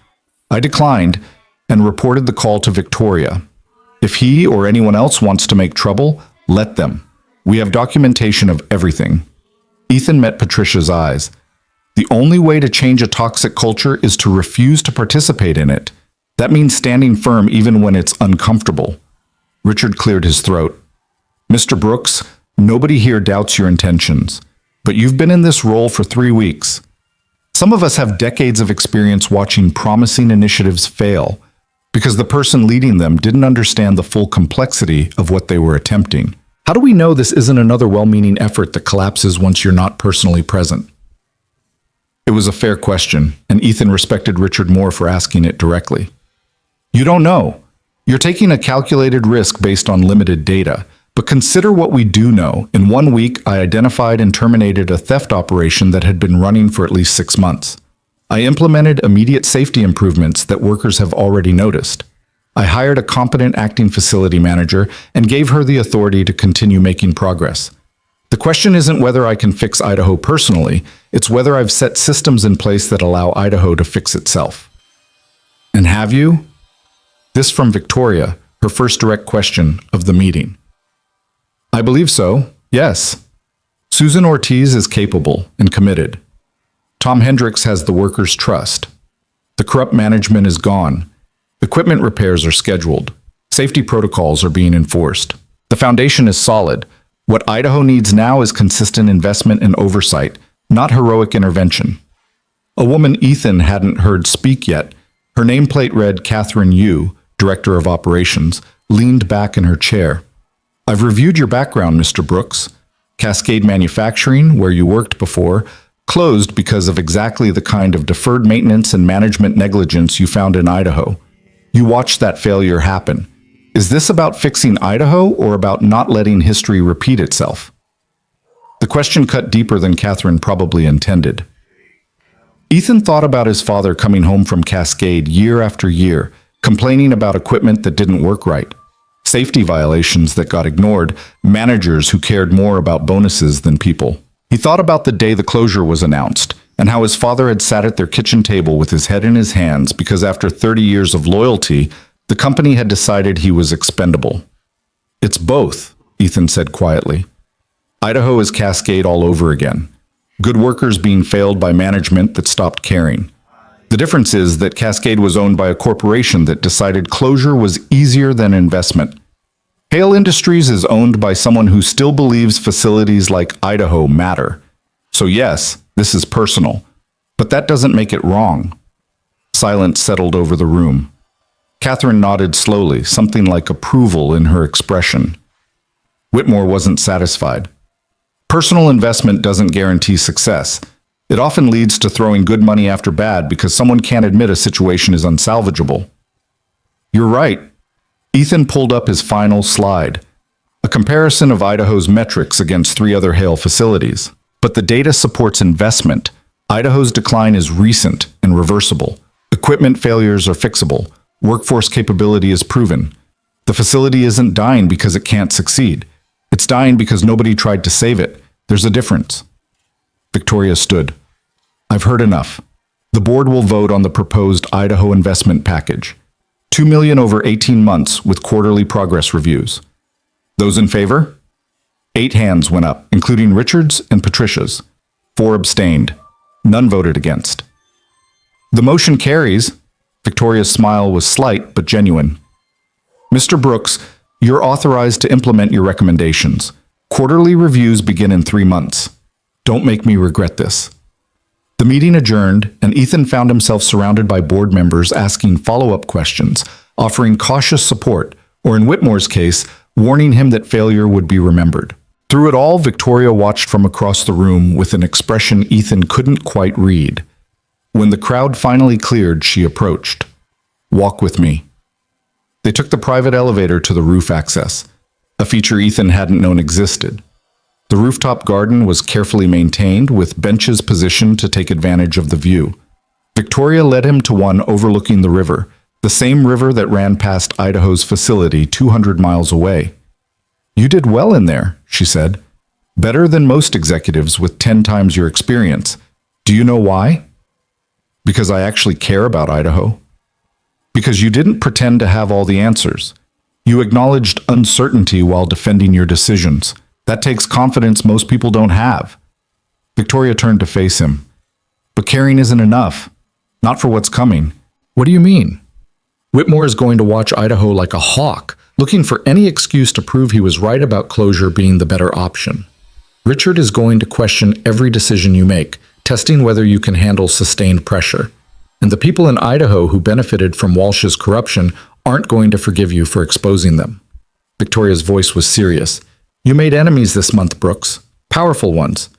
I declined and reported the call to Victoria. If he or anyone else wants to make trouble, let them. We have documentation of everything. Ethan met Patricia's eyes. The only way to change a toxic culture is to refuse to participate in it. That means standing firm even when it's uncomfortable. Richard cleared his throat. Mr. Brooks, nobody here doubts your intentions, but you've been in this role for 3 weeks. Some of us have decades of experience watching promising initiatives fail because the person leading them didn't understand the full complexity of what they were attempting. How do we know this isn't another well-meaning effort that collapses once you're not personally present? It was a fair question, and Ethan respected Richard more for asking it directly. You don't know. You're taking a calculated risk based on limited data, but consider what we do know. In 1 week, I identified and terminated a theft operation that had been running for at least 6 months. I implemented immediate safety improvements that workers have already noticed. I hired a competent acting facility manager and gave her the authority to continue making progress. The question isn't whether I can fix Idaho personally, it's whether I've set systems in place that allow Idaho to fix itself. And have you? This from Victoria, her first direct question of the meeting. I believe so, yes. Susan Ortiz is capable and committed. Tom Hendricks has the workers' trust. The corrupt management is gone. Equipment repairs are scheduled. Safety protocols are being enforced. The foundation is solid. What Idaho needs now is consistent investment and oversight, not heroic intervention. A woman Ethan hadn't heard speak yet, her nameplate read Catherine Yu, Director of Operations, leaned back in her chair. I've reviewed your background, Mr. Brooks. Cascade Manufacturing, where you worked before, closed because of exactly the kind of deferred maintenance and management negligence you found in Idaho. You watched that failure happen. Is this about fixing Idaho or about not letting history repeat itself? The question cut deeper than Catherine probably intended. Ethan thought about his father coming home from Cascade year after year, complaining about equipment that didn't work right, safety violations that got ignored, managers who cared more about bonuses than people. He thought about the day the closure was announced, and how his father had sat at their kitchen table with his head in his hands because after 30 years of loyalty, the company had decided he was expendable. It's both, Ethan said quietly. Idaho is Cascade all over again. Good workers being failed by management that stopped caring. The difference is that Cascade was owned by a corporation that decided closure was easier than investment. Hale Industries is owned by someone who still believes facilities like Idaho matter. So yes, this is personal, but that doesn't make it wrong. Silence settled over the room. Catherine nodded slowly, something like approval in her expression. Whitmore wasn't satisfied. Personal investment doesn't guarantee success. It often leads to throwing good money after bad because someone can't admit a situation is unsalvageable. You're right. Ethan pulled up his final slide, a comparison of Idaho's metrics against 3 other Hale facilities. But the data supports investment. Idaho's decline is recent and reversible. Equipment failures are fixable. Workforce capability is proven. The facility isn't dying because it can't succeed. It's dying because nobody tried to save it. There's a difference. Victoria stood. I've heard enough. The board will vote on the proposed Idaho investment package. $2 million over 18 months with quarterly progress reviews. Those in favor? 8 hands went up, including Richard's and Patricia's. 4 abstained. None voted against. The motion carries. Victoria's smile was slight but genuine. Mr. Brooks, you're authorized to implement your recommendations. Quarterly reviews begin in 3 months. Don't make me regret this. The meeting adjourned, and Ethan found himself surrounded by board members asking follow-up questions, offering cautious support, or in Whitmore's case, warning him that failure would be remembered. Through it all, Victoria watched from across the room with an expression Ethan couldn't quite read. When the crowd finally cleared, she approached. Walk with me. They took the private elevator to the roof access, a feature Ethan hadn't known existed. The rooftop garden was carefully maintained, with benches positioned to take advantage of the view. Victoria led him to one overlooking the river, the same river that ran past Idaho's facility 200 miles away. You did well in there, she said. Better than most executives with 10 times your experience. Do you know why? Because I actually care about Idaho. Because you didn't pretend to have all the answers. You acknowledged uncertainty while defending your decisions. That takes confidence most people don't have. Victoria turned to face him. But caring isn't enough. Not for what's coming. What do you mean? Whitmore is going to watch Idaho like a hawk, looking for any excuse to prove he was right about closure being the better option. Richard is going to question every decision you make, testing whether you can handle sustained pressure. And the people in Idaho who benefited from Walsh's corruption aren't going to forgive you for exposing them. Victoria's voice was serious. You made enemies this month, Brooks. Powerful ones.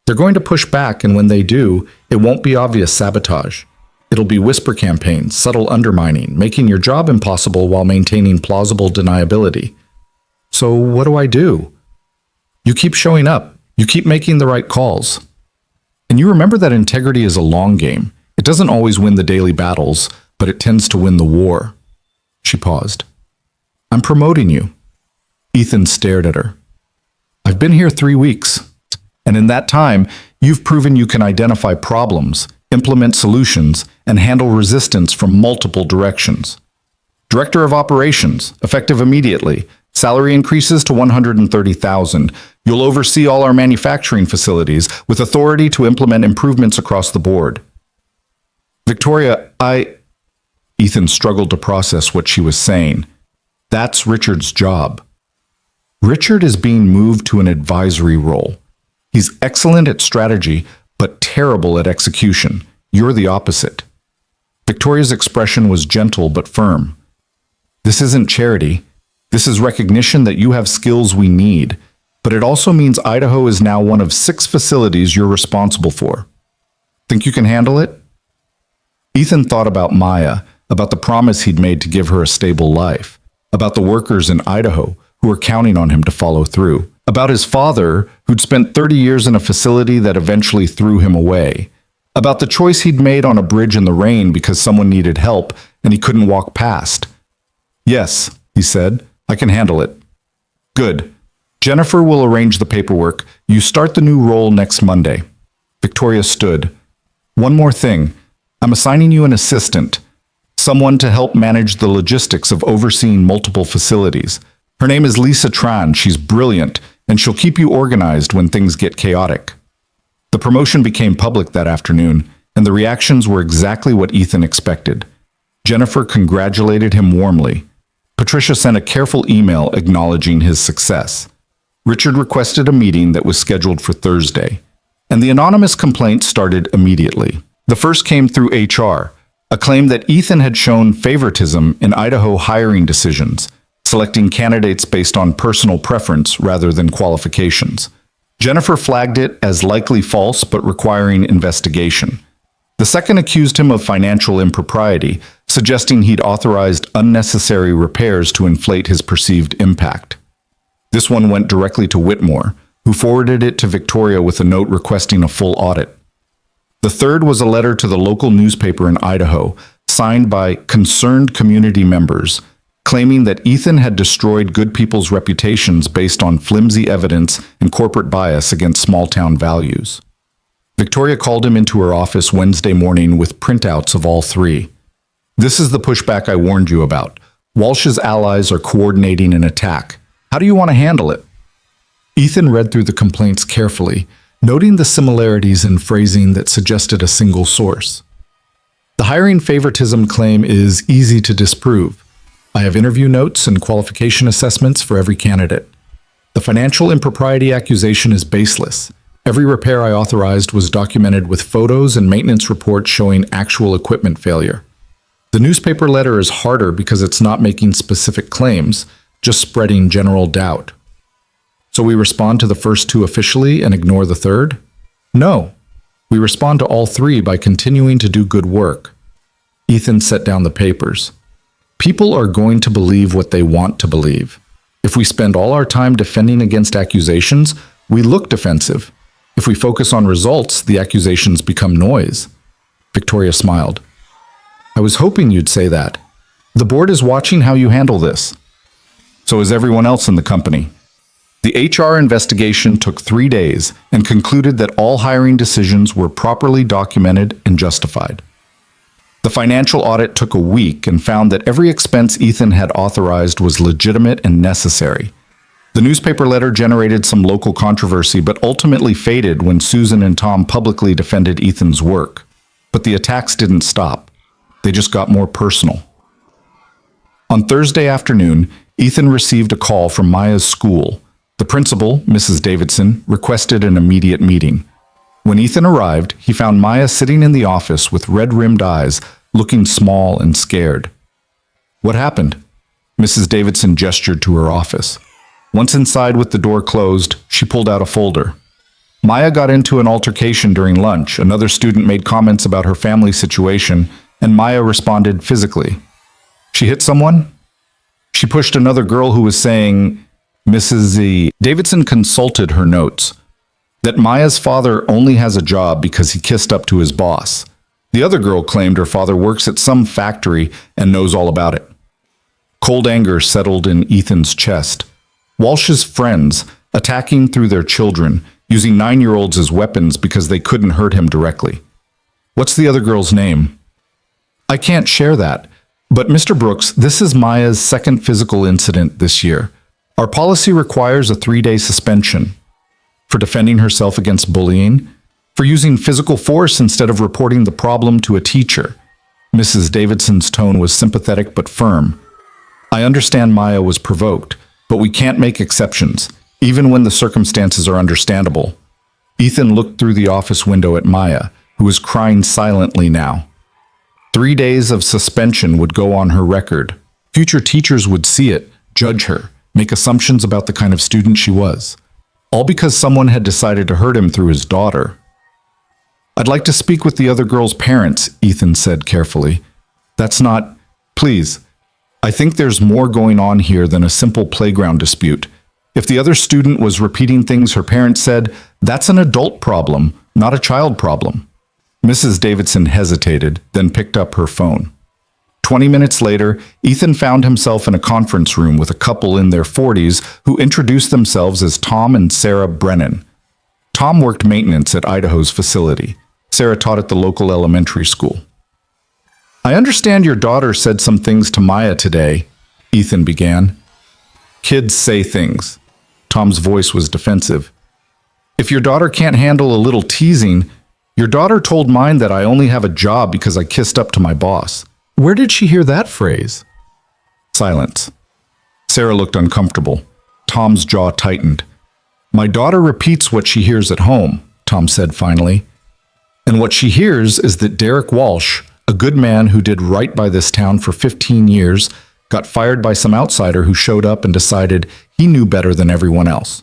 They're going to push back, and when they do, it won't be obvious sabotage. It'll be whisper campaigns, subtle undermining, making your job impossible while maintaining plausible deniability. So what do I do? You keep showing up. You keep making the right calls. And you remember that integrity is a long game. It doesn't always win the daily battles, but it tends to win the war. She paused. I'm promoting you. Ethan stared at her. I've been here 3 weeks, and in that time, you've proven you can identify problems, implement solutions, and handle resistance from multiple directions. Director of Operations, effective immediately. Salary increases to $130,000. You'll oversee all our manufacturing facilities with authority to implement improvements across the board. Victoria, Ethan struggled to process what she was saying. That's Richard's job. Richard is being moved to an advisory role. He's excellent at strategy, but terrible at execution. You're the opposite. Victoria's expression was gentle but firm. This isn't charity. This is recognition that you have skills we need, but it also means Idaho is now one of 6 facilities you're responsible for. Think you can handle it? Ethan thought about Maya, about the promise he'd made to give her a stable life, about the workers in Idaho who were counting on him to follow through, about his father who'd spent 30 years in a facility that eventually threw him away, about the choice he'd made on a bridge in the rain because someone needed help and he couldn't walk past. "Yes," he said, "I can handle it." "Good. Jennifer will arrange the paperwork. You start the new role next Monday." Victoria stood. "One more thing. I'm assigning you an assistant, someone to help manage the logistics of overseeing multiple facilities. Her name is Lisa Tran. She's brilliant, and she'll keep you organized when things get chaotic." The promotion became public that afternoon, and the reactions were exactly what Ethan expected. Jennifer congratulated him warmly. Patricia sent a careful email acknowledging his success. Richard requested a meeting that was scheduled for Thursday, and the anonymous complaints started immediately. The first came through HR, a claim that Ethan had shown favoritism in Idaho hiring decisions, selecting candidates based on personal preference rather than qualifications. Jennifer flagged it as likely false but requiring investigation. The second accused him of financial impropriety, suggesting he'd authorized unnecessary repairs to inflate his perceived impact. This one went directly to Whitmore, who forwarded it to Victoria with a note requesting a full audit. The third was a letter to the local newspaper in Idaho, signed by concerned community members, claiming that Ethan had destroyed good people's reputations based on flimsy evidence and corporate bias against small-town values. Victoria called him into her office Wednesday morning with printouts of all three. "This is the pushback I warned you about. Walsh's allies are coordinating an attack. How do you want to handle it?" Ethan read through the complaints carefully, noting the similarities in phrasing that suggested a single source. "The hiring favoritism claim is easy to disprove. I have interview notes and qualification assessments for every candidate. The financial impropriety accusation is baseless. Every repair I authorized was documented with photos and maintenance reports showing actual equipment failure. The newspaper letter is harder because it's not making specific claims, just spreading general doubt. So we respond to the first two officially and ignore the third? No. We respond to all three by continuing to do good work." Ethan set down the papers. "People are going to believe what they want to believe. If we spend all our time defending against accusations, we look defensive. If we focus on results, the accusations become noise." Victoria smiled. "I was hoping you'd say that. The board is watching how you handle this. So is everyone else in the company." The HR investigation took 3 days and concluded that all hiring decisions were properly documented and justified. The financial audit took a week and found that every expense Ethan had authorized was legitimate and necessary. The newspaper letter generated some local controversy but ultimately faded when Susan and Tom publicly defended Ethan's work. But the attacks didn't stop. They just got more personal. On Thursday afternoon, Ethan received a call from Maya's school. The principal, Mrs. Davidson, requested an immediate meeting. When Ethan arrived, he found Maya sitting in the office with red-rimmed eyes, looking small and scared. "What happened?" Mrs. Davidson gestured to her office. Once inside with the door closed, she pulled out a folder. Maya got into an altercation during lunch. Another student made comments about her family situation, and Maya responded physically. "She hit someone?" "She pushed another girl who was saying..." Mrs. Davidson consulted her notes. That Maya's father only has a job because he kissed up to his boss. The other girl claimed her father works at some factory and knows all about it. Cold anger settled in Ethan's chest. Walsh's friends, attacking through their children, using 9-year-olds as weapons because they couldn't hurt him directly. "What's the other girl's name?" "I can't share that. But Mr. Brooks, this is Maya's second physical incident this year. Our policy requires a 3-day suspension. For defending herself against bullying, for using physical force instead of reporting the problem to a teacher." Mrs. Davidson's tone was sympathetic but firm. "I understand Maya was provoked, but we can't make exceptions, even when the circumstances are understandable." Ethan looked through the office window at Maya, who was crying silently now. 3 days of suspension would go on her record. Future teachers would see it, judge her, make assumptions about the kind of student she was. All because someone had decided to hurt him through his daughter. "I'd like to speak with the other girl's parents," Ethan said carefully. "That's not... Please." I think there's more going on here than a simple playground dispute. If the other student was repeating things her parents said, that's an adult problem, not a child problem. Mrs. Davidson hesitated, then picked up her phone. 20 minutes later, Ethan found himself in a conference room with a couple in their 40s who introduced themselves as Tom and Sarah Brennan. Tom worked maintenance at Idaho's facility. Sarah taught at the local elementary school. I understand your daughter said some things to Maya today, Ethan began. Kids say things. Tom's voice was defensive. If your daughter can't handle a little teasing, your daughter told mine that I only have a job because I kissed up to my boss. Where did she hear that phrase? Silence. Sarah looked uncomfortable. Tom's jaw tightened. My daughter repeats what she hears at home, Tom said finally. And what she hears is that Derek Walsh, a good man who did right by this town for 15 years, got fired by some outsider who showed up and decided he knew better than everyone else.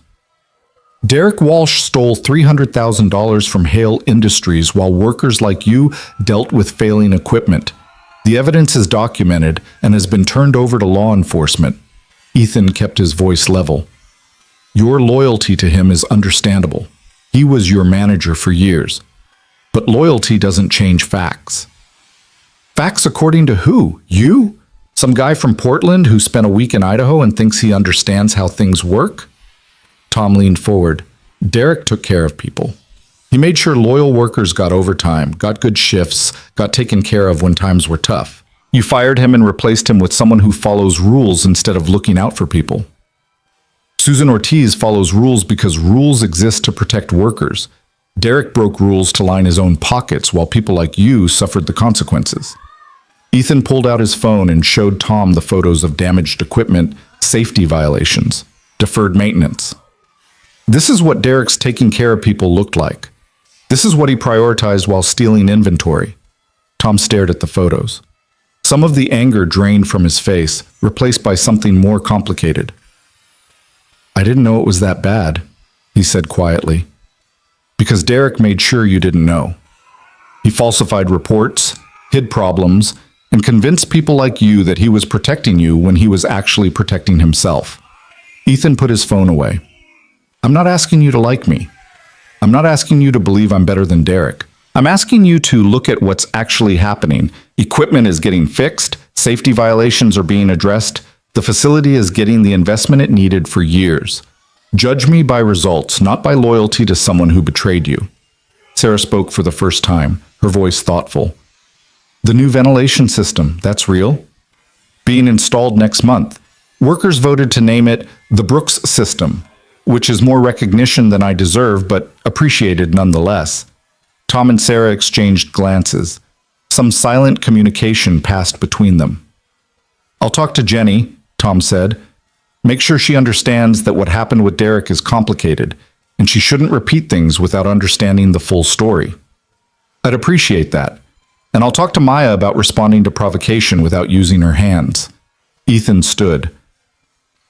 Derek Walsh stole $300,000 from Hale Industries while workers like you dealt with failing equipment. The evidence is documented and has been turned over to law enforcement. Ethan kept his voice level. Your loyalty to him is understandable. He was your manager for years. But loyalty doesn't change facts. Facts according to who? You? Some guy from Portland who spent a week in Idaho and thinks he understands how things work? Tom leaned forward. Derek took care of people. He made sure loyal workers got overtime, got good shifts, got taken care of when times were tough. You fired him and replaced him with someone who follows rules instead of looking out for people. Susan Ortiz follows rules because rules exist to protect workers. Derek broke rules to line his own pockets while people like you suffered the consequences. Ethan pulled out his phone and showed Tom the photos of damaged equipment, safety violations, deferred maintenance. This is what Derek's taking care of people looked like. This is what he prioritized while stealing inventory. Tom stared at the photos. Some of the anger drained from his face, replaced by something more complicated. I didn't know it was that bad, he said quietly. Because Derek made sure you didn't know. He falsified reports, hid problems, and convinced people like you that he was protecting you when he was actually protecting himself. Ethan put his phone away. I'm not asking you to like me. I'm not asking you to believe I'm better than Derek. I'm asking you to look at what's actually happening. Equipment is getting fixed, safety violations are being addressed, the facility is getting the investment it needed for years. Judge me by results, not by loyalty to someone who betrayed you. Sarah spoke for the first time, her voice thoughtful. The new ventilation system, that's real? Being installed next month. Workers voted to name it the Brooks System, which is more recognition than I deserve, but appreciated nonetheless. Tom and Sarah exchanged glances. Some silent communication passed between them. I'll talk to Jenny, Tom said. Make sure she understands that what happened with Derek is complicated, and she shouldn't repeat things without understanding the full story. I'd appreciate that. And I'll talk to Maya about responding to provocation without using her hands. Ethan stood.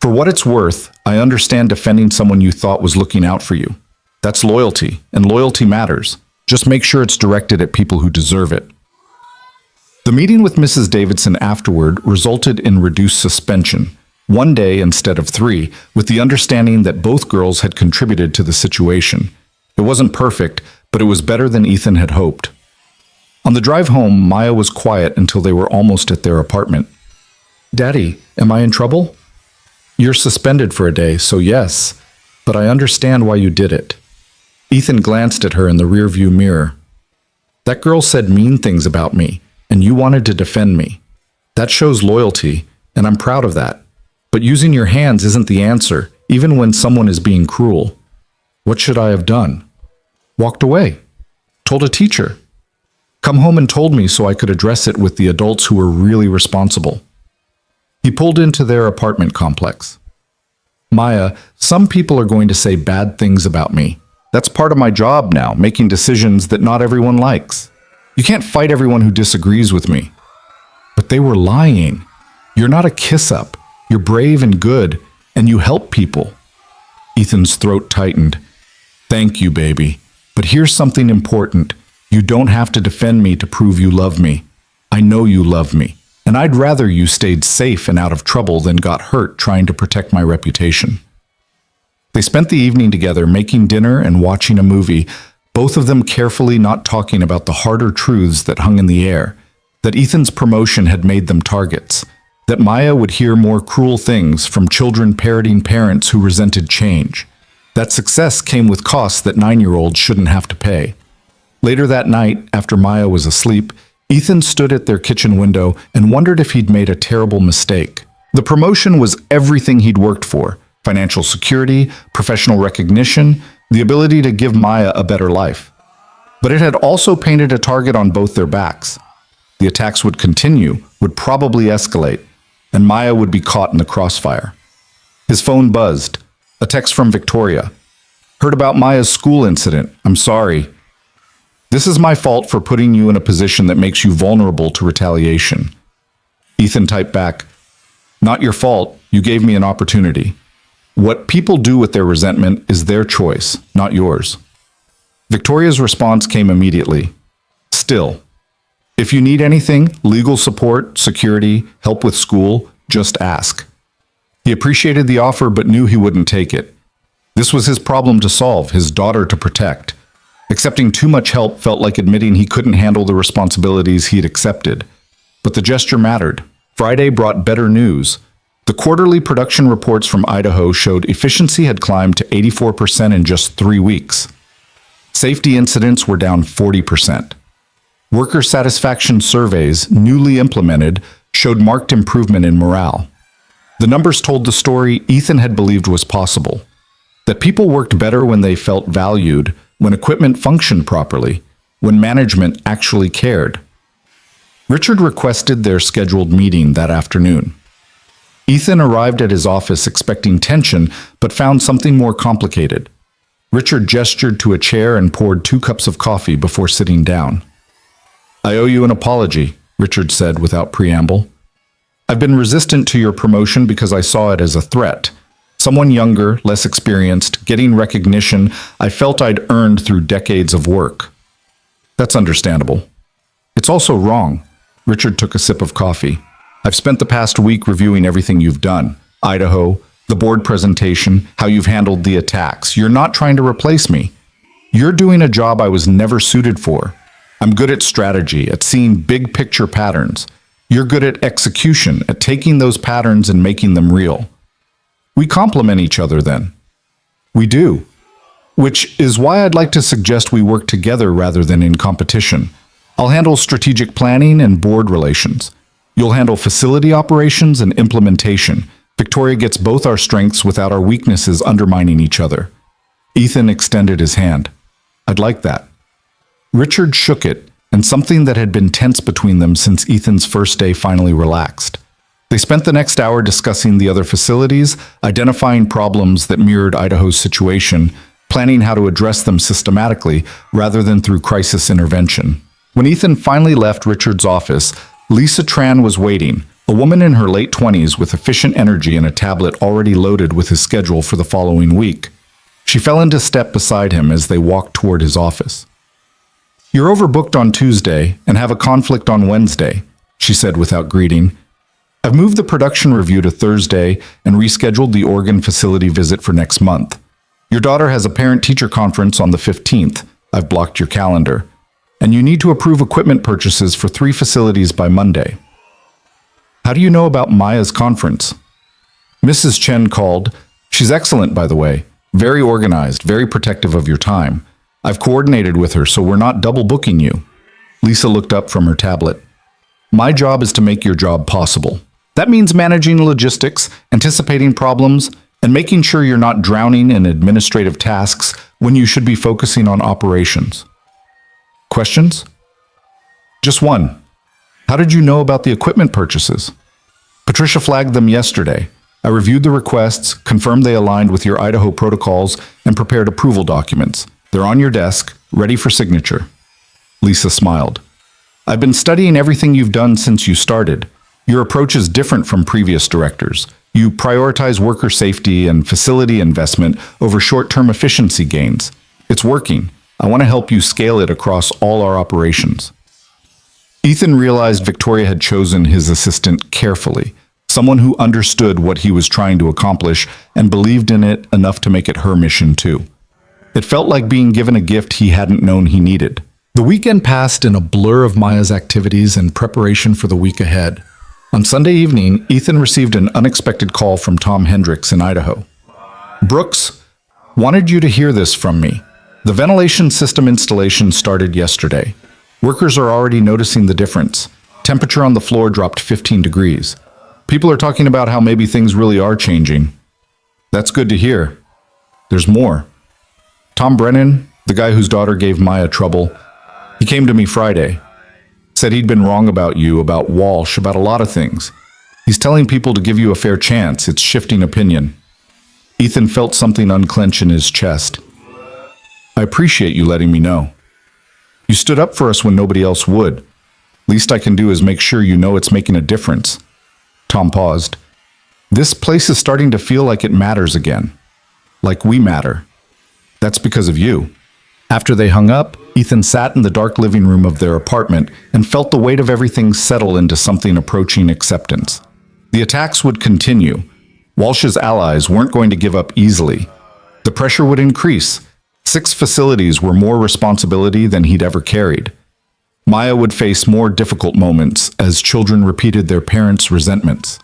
For what it's worth, I understand defending someone you thought was looking out for you. That's loyalty, and loyalty matters. Just make sure it's directed at people who deserve it. The meeting with Mrs. Davidson afterward resulted in reduced suspension, 1 day instead of 3, with the understanding that both girls had contributed to the situation. It wasn't perfect, but it was better than Ethan had hoped. On the drive home, Maya was quiet until they were almost at their apartment. Daddy, am I in trouble? You're suspended for a day, so yes, but I understand why you did it. Ethan glanced at her in the rearview mirror. That girl said mean things about me, and you wanted to defend me. That shows loyalty, and I'm proud of that. But using your hands isn't the answer, even when someone is being cruel. What should I have done? Walked away. Told a teacher. Come home and told me so I could address it with the adults who were really responsible. He pulled into their apartment complex. Maya, some people are going to say bad things about me. That's part of my job now, making decisions that not everyone likes. You can't fight everyone who disagrees with me. But they were lying. You're not a kiss-up. You're brave and good, and you help people. Ethan's throat tightened. Thank you, baby. But here's something important. You don't have to defend me to prove you love me. I know you love me, and and I'd rather you stayed safe and out of trouble than got hurt trying to protect my reputation." They spent the evening together making dinner and watching a movie, both of them carefully not talking about the harder truths that hung in the air, that Ethan's promotion had made them targets, that Maya would hear more cruel things from children parroting parents who resented change, that success came with costs that 9-year-olds shouldn't have to pay. Later that night, after Maya was asleep, Ethan stood at their kitchen window and wondered if he'd made a terrible mistake. The promotion was everything he'd worked for: financial security, professional recognition, the ability to give Maya a better life. But it had also painted a target on both their backs. The attacks would continue, would probably escalate, and Maya would be caught in the crossfire. His phone buzzed. A text from Victoria. "Heard about Maya's school incident. I'm sorry. This is my fault for putting you in a position that makes you vulnerable to retaliation." Ethan typed back, "Not your fault. You gave me an opportunity. What people do with their resentment is their choice, not yours." Victoria's response came immediately. "Still, if you need anything, legal support, security, help with school, just ask." He appreciated the offer but knew he wouldn't take it. This was his problem to solve, his daughter to protect. Accepting too much help felt like admitting he couldn't handle the responsibilities he'd accepted. But the gesture mattered. Friday brought better news. The quarterly production reports from Idaho showed efficiency had climbed to 84% in just 3 weeks. Safety incidents were down 40%. Worker satisfaction surveys, newly implemented, showed marked improvement in morale. The numbers told the story Ethan had believed was possible, that people worked better when they felt valued, when equipment functioned properly, when management actually cared. Richard requested their scheduled meeting that afternoon. Ethan arrived at his office expecting tension, but found something more complicated. Richard gestured to a chair and poured 2 cups of coffee before sitting down. "I owe you an apology," Richard said without preamble. "I've been resistant to your promotion because I saw it as a threat. Someone younger, less experienced, getting recognition I felt I'd earned through decades of work." "That's understandable. It's also wrong." Richard took a sip of coffee. "I've spent the past week reviewing everything you've done. Idaho, the board presentation, how you've handled the attacks. You're not trying to replace me. You're doing a job I was never suited for. I'm good at strategy, at seeing big picture patterns. You're good at execution, at taking those patterns and making them real. We complement each other then." "We do. Which is why I'd like to suggest we work together rather than in competition. I'll handle strategic planning and board relations. You'll handle facility operations and implementation. Victoria gets both our strengths without our weaknesses undermining each other." Ethan extended his hand. "I'd like that." Richard shook it, and something that had been tense between them since Ethan's first day finally relaxed. They spent the next hour discussing the other facilities, identifying problems that mirrored Idaho's situation, planning how to address them systematically rather than through crisis intervention. When Ethan finally left Richard's office, Lisa Tran was waiting, a woman in her late 20s with efficient energy and a tablet already loaded with his schedule for the following week. She fell into step beside him as they walked toward his office. "You're overbooked on Tuesday and have a conflict on Wednesday," she said without greeting. "I've moved the production review to Thursday and rescheduled the Oregon facility visit for next month. Your daughter has a parent-teacher conference on the 15th. I've blocked your calendar. And you need to approve equipment purchases for 3 facilities by Monday." "How do you know about Maya's conference?" "Mrs. Chen called. She's excellent, by the way. Very organized, very protective of your time. I've coordinated with her, so we're not double booking you." Lisa looked up from her tablet. "My job is to make your job possible. That means managing logistics, anticipating problems, and making sure you're not drowning in administrative tasks when you should be focusing on operations." "Questions?" "Just one. How did you know about the equipment purchases?" "Patricia flagged them yesterday. I reviewed the requests, confirmed they aligned with your Idaho protocols, and prepared approval documents. They're on your desk, ready for signature." Lisa smiled. "I've been studying everything you've done since you started. Your approach is different from previous directors. You prioritize worker safety and facility investment over short-term efficiency gains. It's working. I want to help you scale it across all our operations." Ethan realized Victoria had chosen his assistant carefully, someone who understood what he was trying to accomplish and believed in it enough to make it her mission too. It felt like being given a gift he hadn't known he needed. The weekend passed in a blur of Maya's activities and preparation for the week ahead. On Sunday evening, Ethan received an unexpected call from Tom Hendricks in Idaho. "Brooks, wanted you to hear this from me. The ventilation system installation started yesterday. Workers are already noticing the difference. Temperature on the floor dropped 15 degrees. People are talking about how maybe things really are changing. That's good to hear. There's more. Tom Brennan, the guy whose daughter gave Maya trouble, he came to me Friday. Said he'd been wrong about you, about Walsh, about a lot of things. He's telling people to give you a fair chance. It's shifting opinion." Ethan felt something unclench in his chest. "I appreciate you letting me know. You stood up for us when nobody else would. Least I can do is make sure you know it's making a difference." Tom paused. "This place is starting to feel like it matters again. Like we matter. That's because of you." After they hung up, Ethan sat in the dark living room of their apartment and felt the weight of everything settle into something approaching acceptance. The attacks would continue. Walsh's allies weren't going to give up easily. The pressure would increase. 6 facilities were more responsibility than he'd ever carried. Maya would face more difficult moments as children repeated their parents' resentments.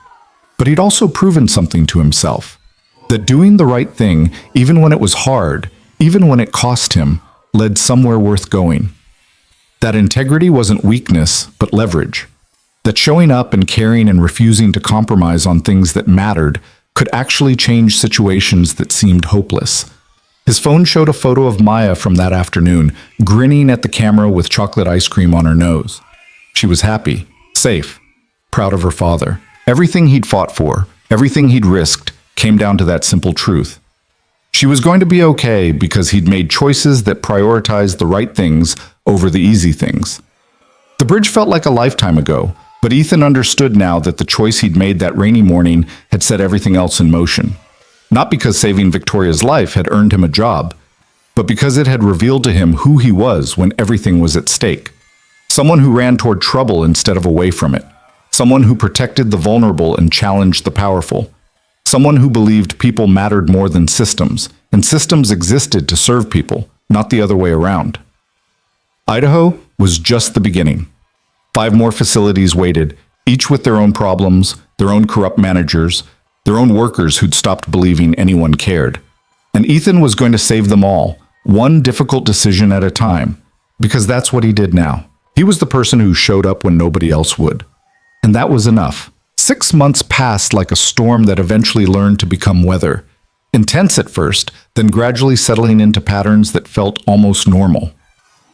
But he'd also proven something to himself, that doing the right thing, even when it was hard, even when it cost him, led somewhere worth going. That integrity wasn't weakness, but leverage. That showing up and caring and refusing to compromise on things that mattered could actually change situations that seemed hopeless. His phone showed a photo of Maya from that afternoon, grinning at the camera with chocolate ice cream on her nose. She was happy, safe, proud of her father. Everything he'd fought for, everything he'd risked, came down to that simple truth. She was going to be okay because he'd made choices that prioritized the right things over the easy things. The bridge felt like a lifetime ago, but Ethan understood now that the choice he'd made that rainy morning had set everything else in motion. Not because saving Victoria's life had earned him a job, but because it had revealed to him who he was when everything was at stake. Someone who ran toward trouble instead of away from it. Someone who protected the vulnerable and challenged the powerful. Someone who believed people mattered more than systems, and systems existed to serve people, not the other way around. Idaho was just the beginning. 5 more facilities waited, each with their own problems, their own corrupt managers, their own workers who'd stopped believing anyone cared. And Ethan was going to save them all, one difficult decision at a time, because that's what he did now. He was the person who showed up when nobody else would. And that was enough. 6 months passed like a storm that eventually learned to become weather. Intense at first, then gradually settling into patterns that felt almost normal.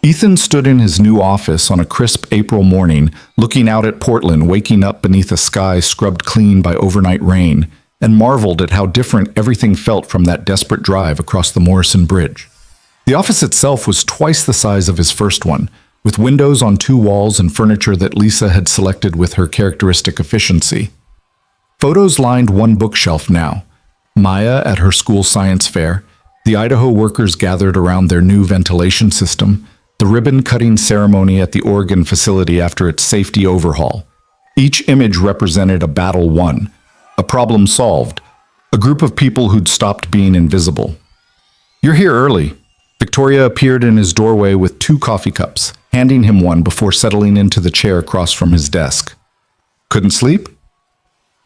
Ethan stood in his new office on a crisp April morning, looking out at Portland waking up beneath a sky scrubbed clean by overnight rain, and marveled at how different everything felt from that desperate drive across the Morrison Bridge. The office itself was twice the size of his first one, with windows on 2 walls and furniture that Lisa had selected with her characteristic efficiency. Photos lined one bookshelf now. Maya at her school science fair, the Idaho workers gathered around their new ventilation system, the ribbon-cutting ceremony at the Oregon facility after its safety overhaul. Each image represented a battle won, a problem solved, a group of people who'd stopped being invisible. "You're here early." Victoria appeared in his doorway with 2 coffee cups, handing him one before settling into the chair across from his desk. "Couldn't sleep?"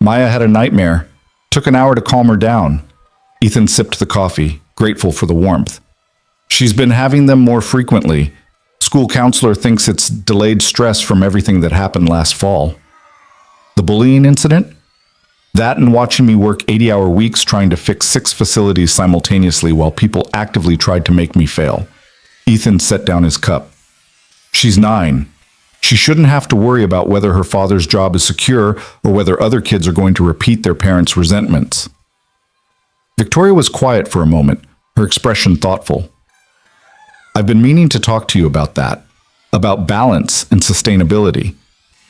"Maya had a nightmare. Took an hour to calm her down." Ethan sipped the coffee, grateful for the warmth. "She's been having them more frequently. School counselor thinks it's delayed stress from everything that happened last fall." "The bullying incident?" "That and watching me work 80-hour weeks trying to fix 6 facilities simultaneously while people actively tried to make me fail." Ethan set down his cup. "She's 9. She shouldn't have to worry about whether her father's job is secure or whether other kids are going to repeat their parents' resentments." Victoria was quiet for a moment, her expression thoughtful. "I've been meaning to talk to you about that, about balance and sustainability.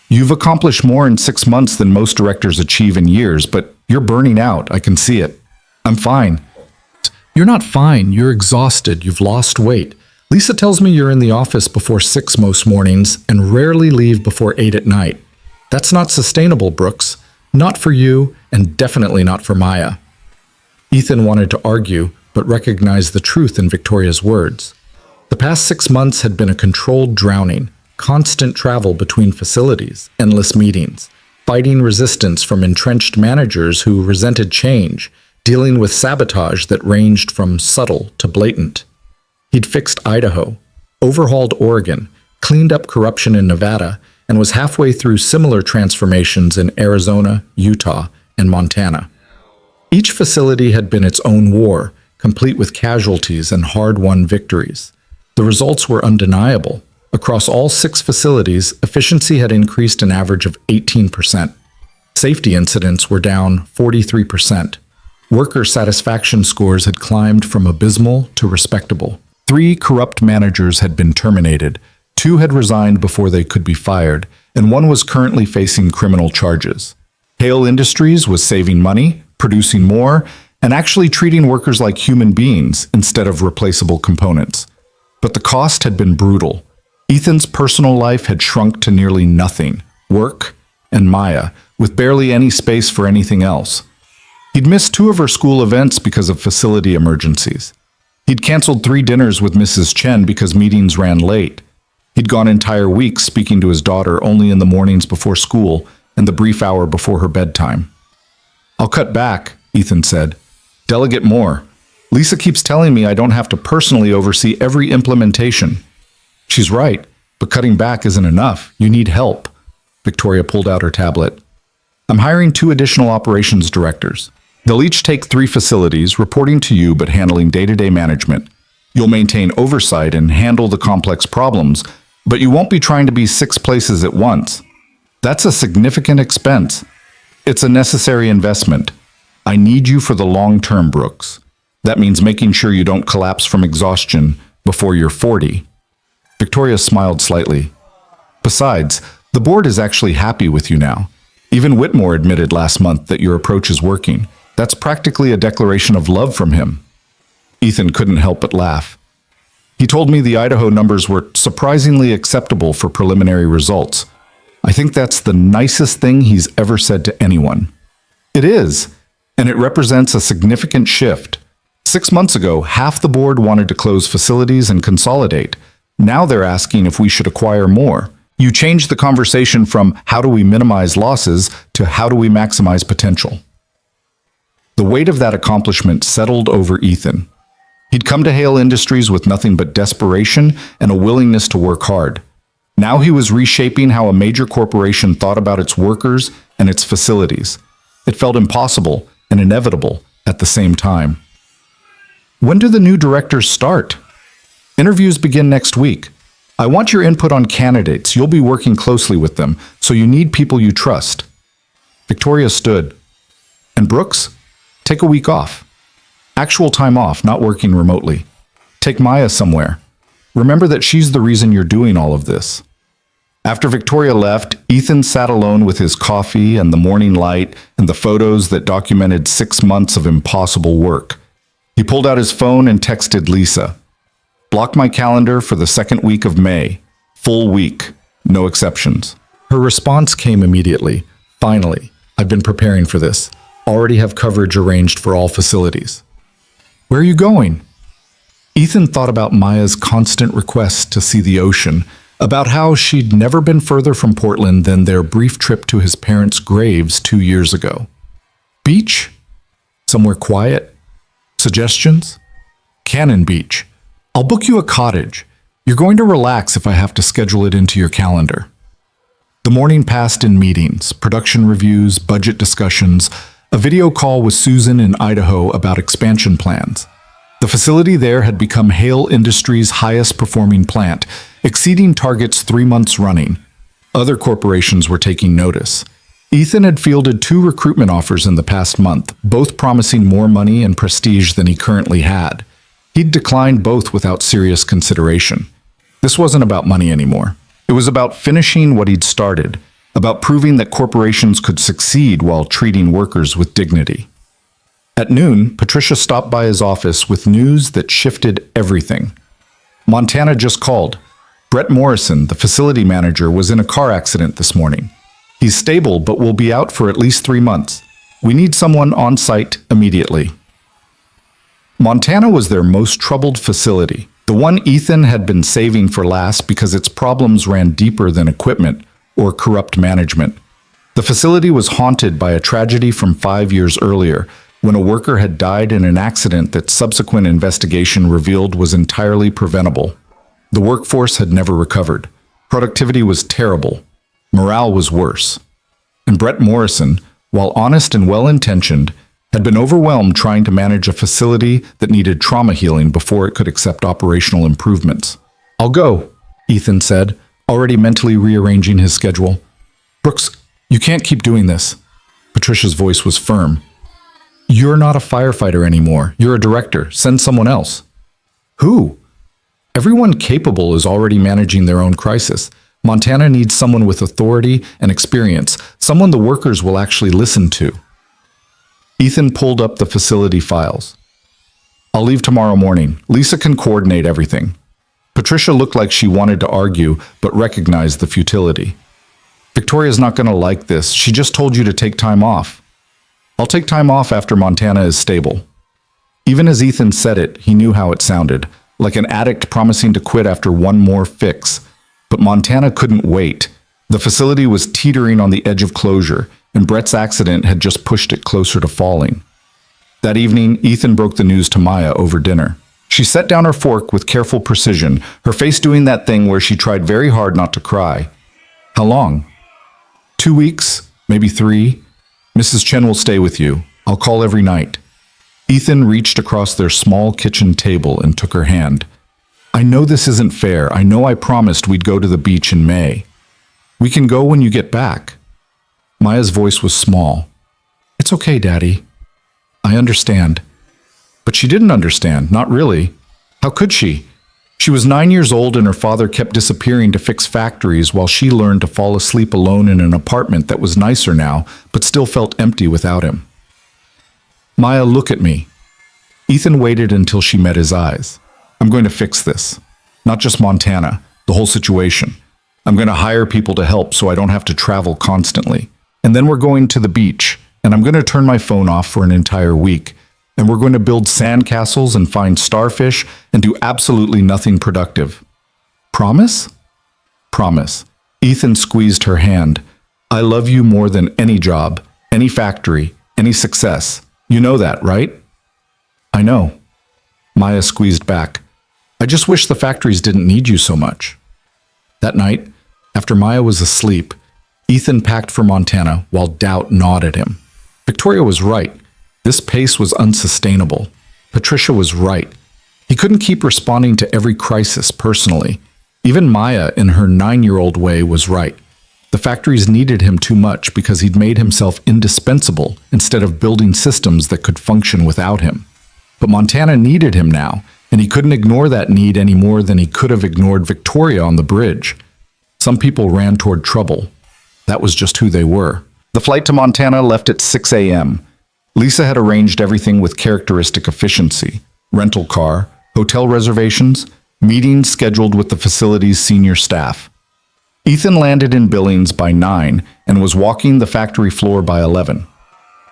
You've accomplished more in 6 months than most directors achieve in years, but you're burning out. I can see it." "I'm fine." "You're not fine. You're exhausted. You've lost weight. Lisa tells me you're in the office before 6 most mornings and rarely leave before 8 at night. That's not sustainable, Brooks. Not for you, and definitely not for Maya. Ethan wanted to argue, but recognized the truth in Victoria's words. The past 6 months had been a controlled drowning, constant travel between facilities, endless meetings, fighting resistance from entrenched managers who resented change, dealing with sabotage that ranged from subtle to blatant. He'd fixed Idaho, overhauled Oregon, cleaned up corruption in Nevada, and was halfway through similar transformations in Arizona, Utah, and Montana. Each facility had been its own war, complete with casualties and hard-won victories. The results were undeniable. Across all 6 facilities, efficiency had increased an average of 18%. Safety incidents were down 43%. Worker satisfaction scores had climbed from abysmal to respectable. 3 corrupt managers had been terminated, 2 had resigned before they could be fired, and 1 was currently facing criminal charges. Hale Industries was saving money, producing more, and actually treating workers like human beings instead of replaceable components. But the cost had been brutal. Ethan's personal life had shrunk to nearly nothing, work and Maya, with barely any space for anything else. He'd missed 2 of her school events because of facility emergencies. He'd canceled 3 dinners with Mrs. Chen because meetings ran late. He'd gone entire weeks speaking to his daughter only in the mornings before school and the brief hour before her bedtime. "I'll cut back," Ethan said. "Delegate more. Lisa keeps telling me I don't have to personally oversee every implementation." "She's right, but cutting back isn't enough. You need help." Victoria pulled out her tablet. "I'm hiring 2 additional operations directors. They'll each take 3 facilities, reporting to you but handling day-to-day management. You'll maintain oversight and handle the complex problems, but you won't be trying to be 6 places at once. That's a significant expense. It's a necessary investment. I need you for the long term, Brooks. That means making sure you don't collapse from exhaustion before you're 40. Victoria smiled slightly. "Besides, the board is actually happy with you now. Even Whitmore admitted last month that your approach is working. That's practically a declaration of love from him." Ethan couldn't help but laugh. "He told me the Idaho numbers were surprisingly acceptable for preliminary results. I think that's the nicest thing he's ever said to anyone." "It is, and it represents a significant shift. 6 months ago, half the board wanted to close facilities and consolidate. Now they're asking if we should acquire more. You changed the conversation from how do we minimize losses to how do we maximize potential." The weight of that accomplishment settled over Ethan. He'd come to Hale Industries with nothing but desperation and a willingness to work hard. Now he was reshaping how a major corporation thought about its workers and its facilities. It felt impossible and inevitable at the same time. "When do the new directors start?" "Interviews begin next week. I want your input on candidates. You'll be working closely with them, so you need people you trust." Victoria stood. "And Brooks? Take a week off. Actual time off, not working remotely. Take Maya somewhere. Remember that she's the reason you're doing all of this." After Victoria left, Ethan sat alone with his coffee and the morning light and the photos that documented 6 months of impossible work. He pulled out his phone and texted Lisa. "Block my calendar for the 2nd week of May. Full week. No exceptions." Her response came immediately. "Finally, I've been preparing for this. Already have coverage arranged for all facilities." "Where are you going?" Ethan thought about Maya's constant request to see the ocean, about how she'd never been further from Portland than their brief trip to his parents' graves 2 years ago. "Beach? Somewhere quiet? Suggestions?" "Cannon Beach. I'll book you a cottage. You're going to relax if I have to schedule it into your calendar." The morning passed in meetings, production reviews, budget discussions, a video call with Susan in Idaho about expansion plans. The facility there had become Hale Industries' highest performing plant, exceeding targets 3 months running. Other corporations were taking notice. Ethan had fielded 2 recruitment offers in the past month, both promising more money and prestige than he currently had. He'd declined both without serious consideration. This wasn't about money anymore. It was about finishing what he'd started, about proving that corporations could succeed while treating workers with dignity. At noon, Patricia stopped by his office with news that shifted everything. Montana just called. Brett Morrison, the facility manager, was in a car accident this morning. He's stable, but will be out for at least 3 months. We need someone on site immediately. Montana was their most troubled facility, the one Ethan had been saving for last because its problems ran deeper than equipment or corrupt management. The facility was haunted by a tragedy from 5 years earlier, when a worker had died in an accident that subsequent investigation revealed was entirely preventable. The workforce had never recovered. Productivity was terrible. Morale was worse. And Brett Morrison, while honest and well-intentioned, had been overwhelmed trying to manage a facility that needed trauma healing before it could accept operational improvements. "I'll go," Ethan said, already mentally rearranging his schedule. "Brooks, you can't keep doing this." Patricia's voice was firm. "You're not a firefighter anymore. You're a director. Send someone else." "Who?" "Everyone capable is already managing their own crisis. Montana needs someone with authority and experience, someone the workers will actually listen to." Ethan pulled up the facility files. "I'll leave tomorrow morning. Lisa can coordinate everything." Patricia looked like she wanted to argue, but recognized the futility. "Victoria's not going to like this. She just told you to take time off." "I'll take time off after Montana is stable." Even as Ethan said it, he knew how it sounded, like an addict promising to quit after one more fix. But Montana couldn't wait. The facility was teetering on the edge of closure, and Brett's accident had just pushed it closer to falling. That evening, Ethan broke the news to Maya over dinner. She set down her fork with careful precision, her face doing that thing where she tried very hard not to cry. "How long?" 2 weeks, maybe 3. Mrs. Chen will stay with you. I'll call every night." Ethan reached across their small kitchen table and took her hand. "I know this isn't fair. I know I promised we'd go to the beach in May. We can go when you get back." Maya's voice was small. "It's okay, Daddy. I understand." But she didn't understand, not really. How could she? She was 9 years old and her father kept disappearing to fix factories while she learned to fall asleep alone in an apartment that was nicer now, but still felt empty without him. "Maya, look at me." Ethan waited until she met his eyes. "I'm going to fix this. Not just Montana, the whole situation. I'm going to hire people to help so I don't have to travel constantly. And then we're going to the beach, and I'm going to turn my phone off for an entire week. And we're going to build sandcastles and find starfish and do absolutely nothing productive. Promise?" "Promise." Ethan squeezed her hand. "I love you more than any job, any factory, any success. You know that, right?" "I know." Maya squeezed back. "I just wish the factories didn't need you so much." That night, after Maya was asleep, Ethan packed for Montana while doubt gnawed at him. Victoria was right. This pace was unsustainable. Patricia was right. He couldn't keep responding to every crisis personally. Even Maya, in her 9-year-old way, was right. The factories needed him too much because he'd made himself indispensable instead of building systems that could function without him. But Montana needed him now, and he couldn't ignore that need any more than he could have ignored Victoria on the bridge. Some people ran toward trouble. That was just who they were. The flight to Montana left at 6 a.m. Lisa had arranged everything with characteristic efficiency. Rental car, hotel reservations, meetings scheduled with the facility's senior staff. Ethan landed in Billings by 9 and was walking the factory floor by 11.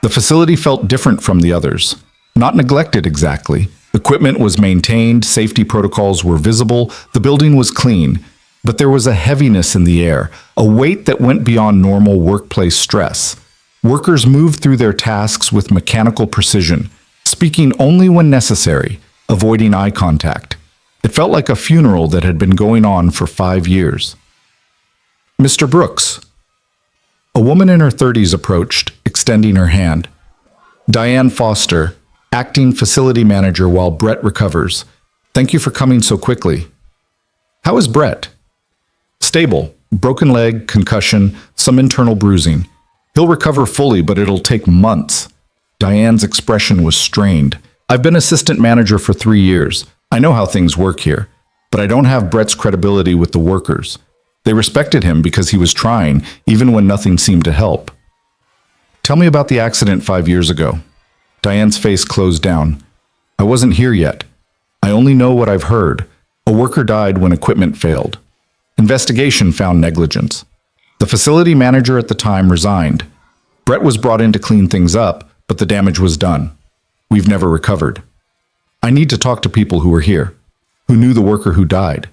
The facility felt different from the others. Not neglected exactly. Equipment was maintained, safety protocols were visible, the building was clean. But there was a heaviness in the air, a weight that went beyond normal workplace stress. Workers moved through their tasks with mechanical precision, speaking only when necessary, avoiding eye contact. It felt like a funeral that had been going on for 5 years. "Mr. Brooks." A woman in her 30s approached, extending her hand. "Diane Foster, acting facility manager while Brett recovers. Thank you for coming so quickly." "How is Brett?" "Stable. Broken leg, concussion, some internal bruising. He'll recover fully, but it'll take months." Diane's expression was strained. "I've been assistant manager for 3 years. I know how things work here, but I don't have Brett's credibility with the workers. They respected him because he was trying, even when nothing seemed to help." "Tell me about the accident 5 years ago." Diane's face closed down. "I wasn't here yet. I only know what I've heard. A worker died when equipment failed. Investigation found negligence. The facility manager at the time resigned. Brett was brought in to clean things up, but the damage was done. We've never recovered. I need to talk to people who were here, who knew the worker who died.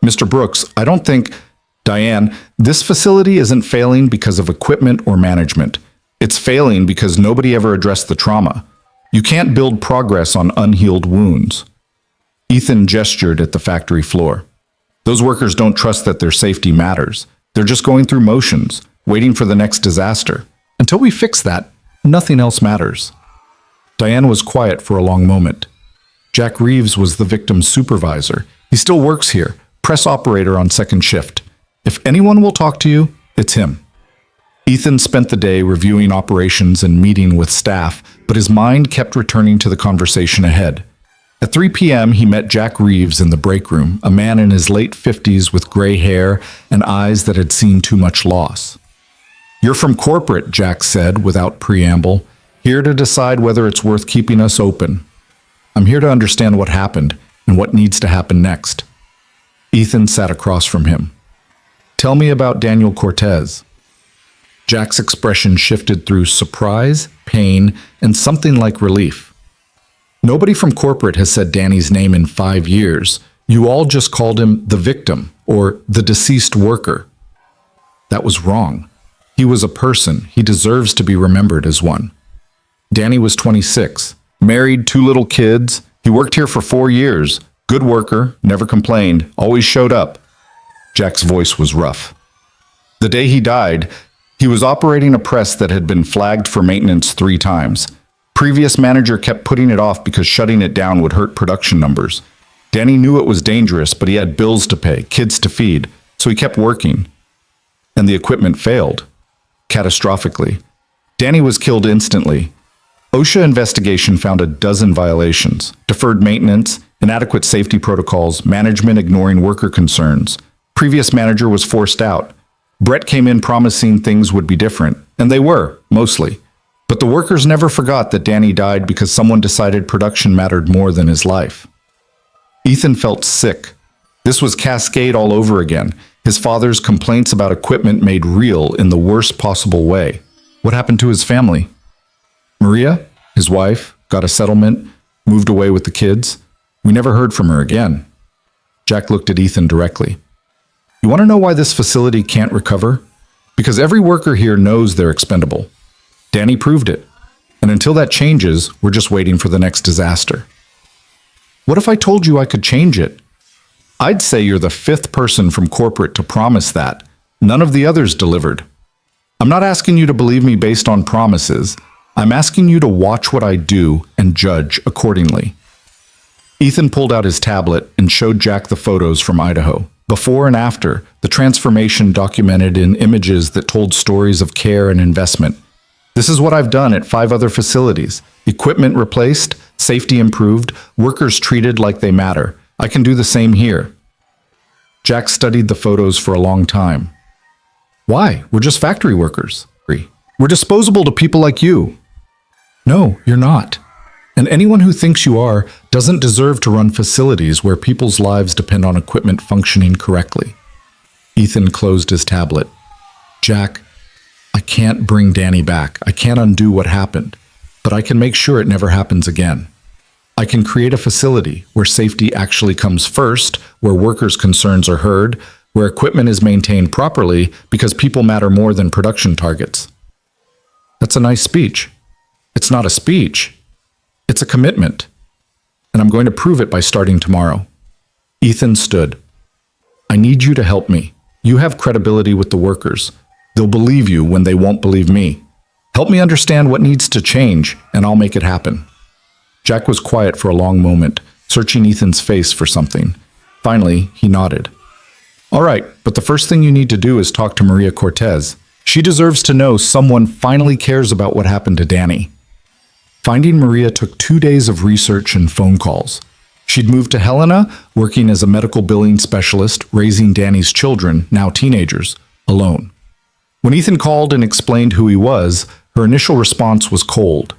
Mr. Brooks, I don't think... Diane, this facility isn't failing because of equipment or management. It's failing because nobody ever addressed the trauma. You can't build progress on unhealed wounds. Ethan gestured at the factory floor. Those workers don't trust that their safety matters. They're just going through motions, waiting for the next disaster. Until we fix that, nothing else matters. Diane was quiet for a long moment. Jack Reeves was the victim's supervisor. He still works here, press operator on second shift. If anyone will talk to you, it's him. Ethan spent the day reviewing operations and meeting with staff, but his mind kept returning to the conversation ahead. At 3 p.m., he met Jack Reeves in the break room, a man in his late 50s with gray hair and eyes that had seen too much loss. "You're from corporate," Jack said without preamble, "here to decide whether it's worth keeping us open. I'm here to understand what happened and what needs to happen next." Ethan sat across from him. "Tell me about Daniel Cortez." Jack's expression shifted through surprise, pain, and something like relief. "Nobody from corporate has said Danny's name in 5 years. You all just called him the victim or the deceased worker." That was wrong. He was a person. He deserves to be remembered as one. Danny was 26, married, 2 little kids. He worked here for 4 years. Good worker, never complained, always showed up. Jack's voice was rough. The day he died, he was operating a press that had been flagged for maintenance 3 times. Previous manager kept putting it off because shutting it down would hurt production numbers. Danny knew it was dangerous, but he had bills to pay, kids to feed, so he kept working. And the equipment failed. Catastrophically. Danny was killed instantly. OSHA investigation found a dozen violations: deferred maintenance, inadequate safety protocols, management ignoring worker concerns. Previous manager was forced out. Brett came in promising things would be different, and they were, mostly. But the workers never forgot that Danny died because someone decided production mattered more than his life. Ethan felt sick. This was Cascade all over again. His father's complaints about equipment made real in the worst possible way. What happened to his family? Maria, his wife, got a settlement, moved away with the kids. We never heard from her again. Jack looked at Ethan directly. You want to know why this facility can't recover? Because every worker here knows they're expendable. Danny proved it. And until that changes, we're just waiting for the next disaster. What if I told you I could change it? I'd say you're the 5th person from corporate to promise that. None of the others delivered. I'm not asking you to believe me based on promises. I'm asking you to watch what I do and judge accordingly. Ethan pulled out his tablet and showed Jack the photos from Idaho. Before and after, the transformation documented in images that told stories of care and investment. This is what I've done at 5 other facilities. Equipment replaced, safety improved, workers treated like they matter. I can do the same here. Jack studied the photos for a long time. Why? We're just factory workers. We're disposable to people like you. No, you're not. And anyone who thinks you are doesn't deserve to run facilities where people's lives depend on equipment functioning correctly. Ethan closed his tablet. Jack, I can't bring Danny back. I can't undo what happened, but I can make sure it never happens again. I can create a facility where safety actually comes first, where workers' concerns are heard, where equipment is maintained properly because people matter more than production targets. That's a nice speech. It's not a speech. It's a commitment. And I'm going to prove it by starting tomorrow. Ethan stood. I need you to help me. You have credibility with the workers. They'll believe you when they won't believe me. Help me understand what needs to change, and I'll make it happen. Jack was quiet for a long moment, searching Ethan's face for something. Finally, he nodded. All right, but the first thing you need to do is talk to Maria Cortez. She deserves to know someone finally cares about what happened to Danny. Finding Maria took 2 days of research and phone calls. She'd moved to Helena, working as a medical billing specialist, raising Danny's children, now teenagers, alone. When Ethan called and explained who he was, her initial response was cold.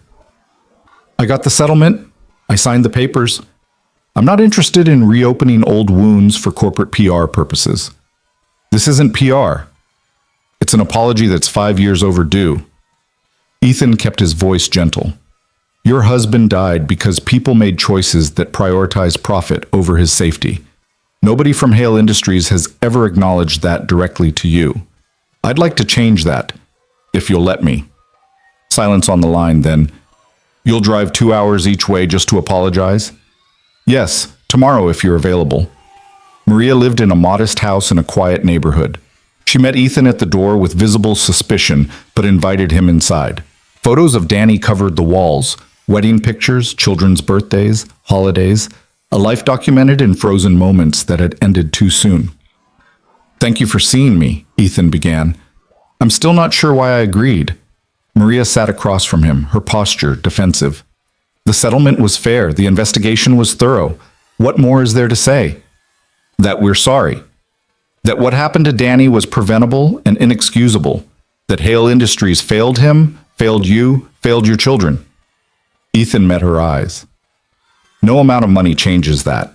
I got the settlement. I signed the papers. I'm not interested in reopening old wounds for corporate PR purposes. This isn't PR. It's an apology that's 5 years overdue. Ethan kept his voice gentle. Your husband died because people made choices that prioritize profit over his safety. Nobody from Hale Industries has ever acknowledged that directly to you. I'd like to change that, if you'll let me. Silence on the line, then. You'll drive 2 hours each way just to apologize? Yes, tomorrow if you're available. Maria lived in a modest house in a quiet neighborhood. She met Ethan at the door with visible suspicion, but invited him inside. Photos of Danny covered the walls, wedding pictures, children's birthdays, holidays, a life documented in frozen moments that had ended too soon. Thank you for seeing me, Ethan began. I'm still not sure why I agreed. Maria sat across from him, her posture defensive. The settlement was fair, the investigation was thorough. What more is there to say? That we're sorry. That what happened to Danny was preventable and inexcusable. That Hale Industries failed him, failed you, failed your children. Ethan met her eyes. No amount of money changes that,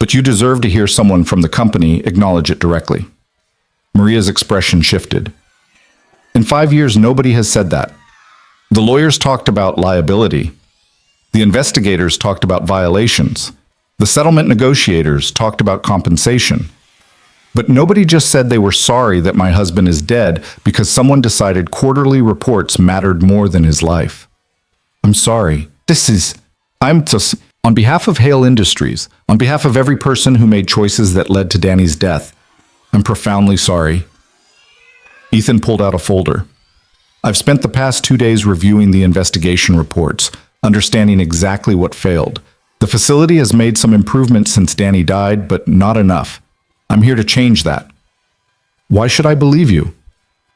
but you deserve to hear someone from the company acknowledge it directly. Maria's expression shifted. In 5 years, nobody has said that. The lawyers talked about liability. The investigators talked about violations. The settlement negotiators talked about compensation. But nobody just said they were sorry that my husband is dead because someone decided quarterly reports mattered more than his life. I'm sorry. On behalf of Hale Industries, on behalf of every person who made choices that led to Danny's death, I'm profoundly sorry. Ethan pulled out a folder. I've spent the past 2 days reviewing the investigation reports, understanding exactly what failed. The facility has made some improvements since Danny died, but not enough. I'm here to change that. Why should I believe you?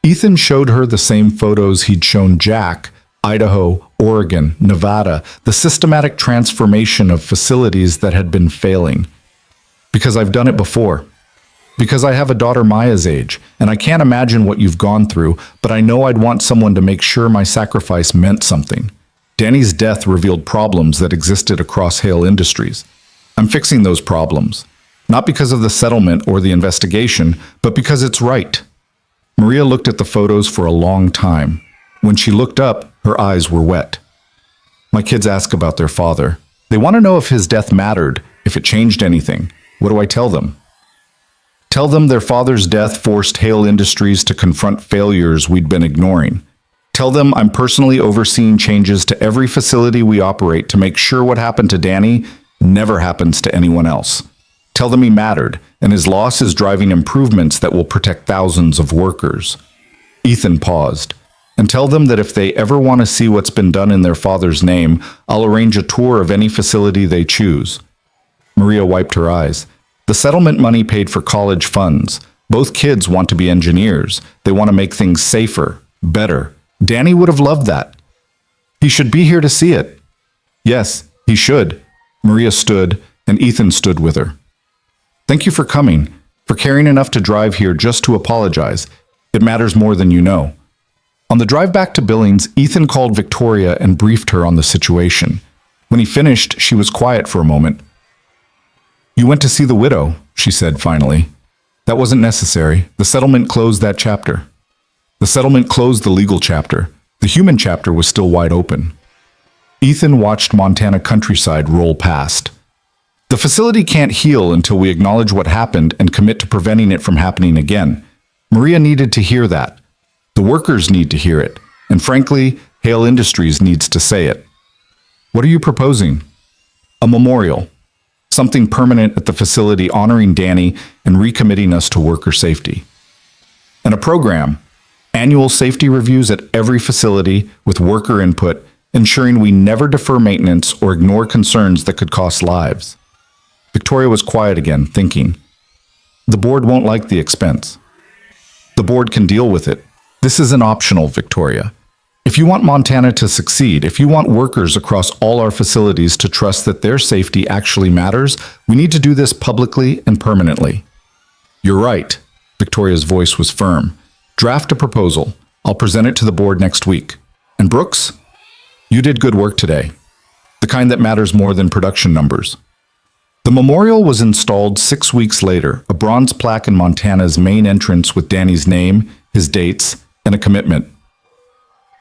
Ethan showed her the same photos he'd shown Jack, Idaho, Oregon, Nevada, the systematic transformation of facilities that had been failing. Because I've done it before. Because I have a daughter Maya's age, and I can't imagine what you've gone through, but I know I'd want someone to make sure my sacrifice meant something. Danny's death revealed problems that existed across Hale Industries. I'm fixing those problems. Not because of the settlement or the investigation, but because it's right. Maria looked at the photos for a long time. When she looked up, her eyes were wet. My kids ask about their father. They want to know if his death mattered, if it changed anything. What do I tell them? Tell them their father's death forced Hale Industries to confront failures we'd been ignoring. Tell them I'm personally overseeing changes to every facility we operate to make sure what happened to Danny never happens to anyone else. Tell them he mattered, and his loss is driving improvements that will protect thousands of workers. Ethan paused. And tell them that if they ever want to see what's been done in their father's name, I'll arrange a tour of any facility they choose. Maria wiped her eyes. The settlement money paid for college funds. Both kids want to be engineers. They want to make things safer, better. Danny would have loved that. He should be here to see it. Yes, he should. Maria stood, and Ethan stood with her. Thank you for coming, for caring enough to drive here just to apologize. It matters more than you know. On the drive back to Billings, Ethan called Victoria and briefed her on the situation. When he finished, she was quiet for a moment. You went to see the widow, she said finally. That wasn't necessary. The settlement closed that chapter. The settlement closed the legal chapter. The human chapter was still wide open. Ethan watched Montana countryside roll past. The facility can't heal until we acknowledge what happened and commit to preventing it from happening again. Maria needed to hear that. The workers need to hear it, and frankly, Hale Industries needs to say it. What are you proposing? A memorial. Something permanent at the facility honoring Danny and recommitting us to worker safety. And a program. Annual safety reviews at every facility with worker input, ensuring we never defer maintenance or ignore concerns that could cost lives. Victoria was quiet again, thinking. The board won't like the expense. The board can deal with it. This isn't optional, Victoria. If you want Montana to succeed, if you want workers across all our facilities to trust that their safety actually matters, we need to do this publicly and permanently. You're right. Victoria's voice was firm. Draft a proposal. I'll present it to the board next week. And Brooks, you did good work today. The kind that matters more than production numbers. The memorial was installed 6 weeks later, a bronze plaque in Montana's main entrance with Danny's name, his dates, and a commitment.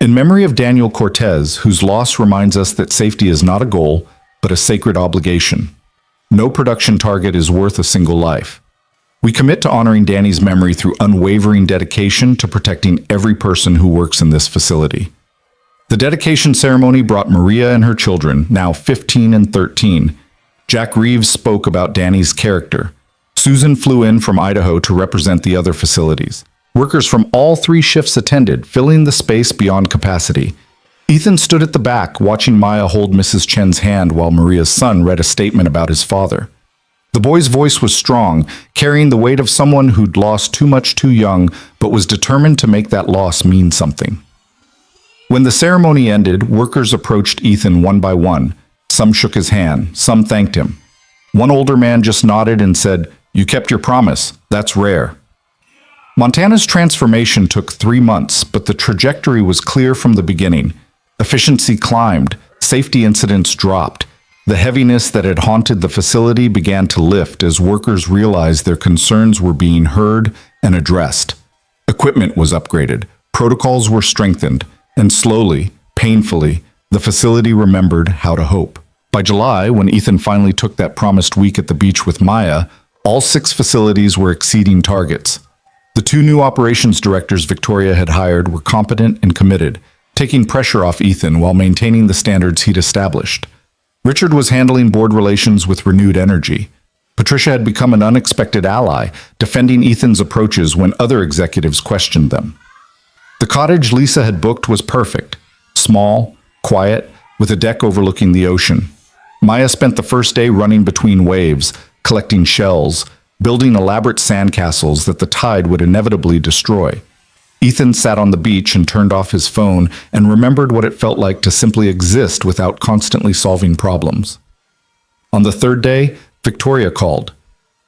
In memory of Daniel Cortez, whose loss reminds us that safety is not a goal, but a sacred obligation. No production target is worth a single life. We commit to honoring Danny's memory through unwavering dedication to protecting every person who works in this facility. The dedication ceremony brought Maria and her children, now 15 and 13. Jack Reeves spoke about Danny's character. Susan flew in from Idaho to represent the other facilities. Workers from all 3 shifts attended, filling the space beyond capacity. Ethan stood at the back, watching Maya hold Mrs. Chen's hand while Maria's son read a statement about his father. The boy's voice was strong, carrying the weight of someone who'd lost too much too young, but was determined to make that loss mean something. When the ceremony ended, workers approached Ethan one by one. Some shook his hand, some thanked him. One older man just nodded and said, "You kept your promise. That's rare." Montana's transformation took 3 months, but the trajectory was clear from the beginning. Efficiency climbed, safety incidents dropped. The heaviness that had haunted the facility began to lift as workers realized their concerns were being heard and addressed. Equipment was upgraded, protocols were strengthened, and slowly, painfully, the facility remembered how to hope. By July, when Ethan finally took that promised week at the beach with Maya, all 6 facilities were exceeding targets. The 2 new operations directors Victoria had hired were competent and committed, taking pressure off Ethan while maintaining the standards he'd established. Richard was handling board relations with renewed energy. Patricia had become an unexpected ally, defending Ethan's approaches when other executives questioned them. The cottage Lisa had booked was perfect. Small, quiet, with a deck overlooking the ocean. Maya spent the first day running between waves, collecting shells, building elaborate sandcastles that the tide would inevitably destroy. Ethan sat on the beach and turned off his phone and remembered what it felt like to simply exist without constantly solving problems. On the 3rd day, Victoria called.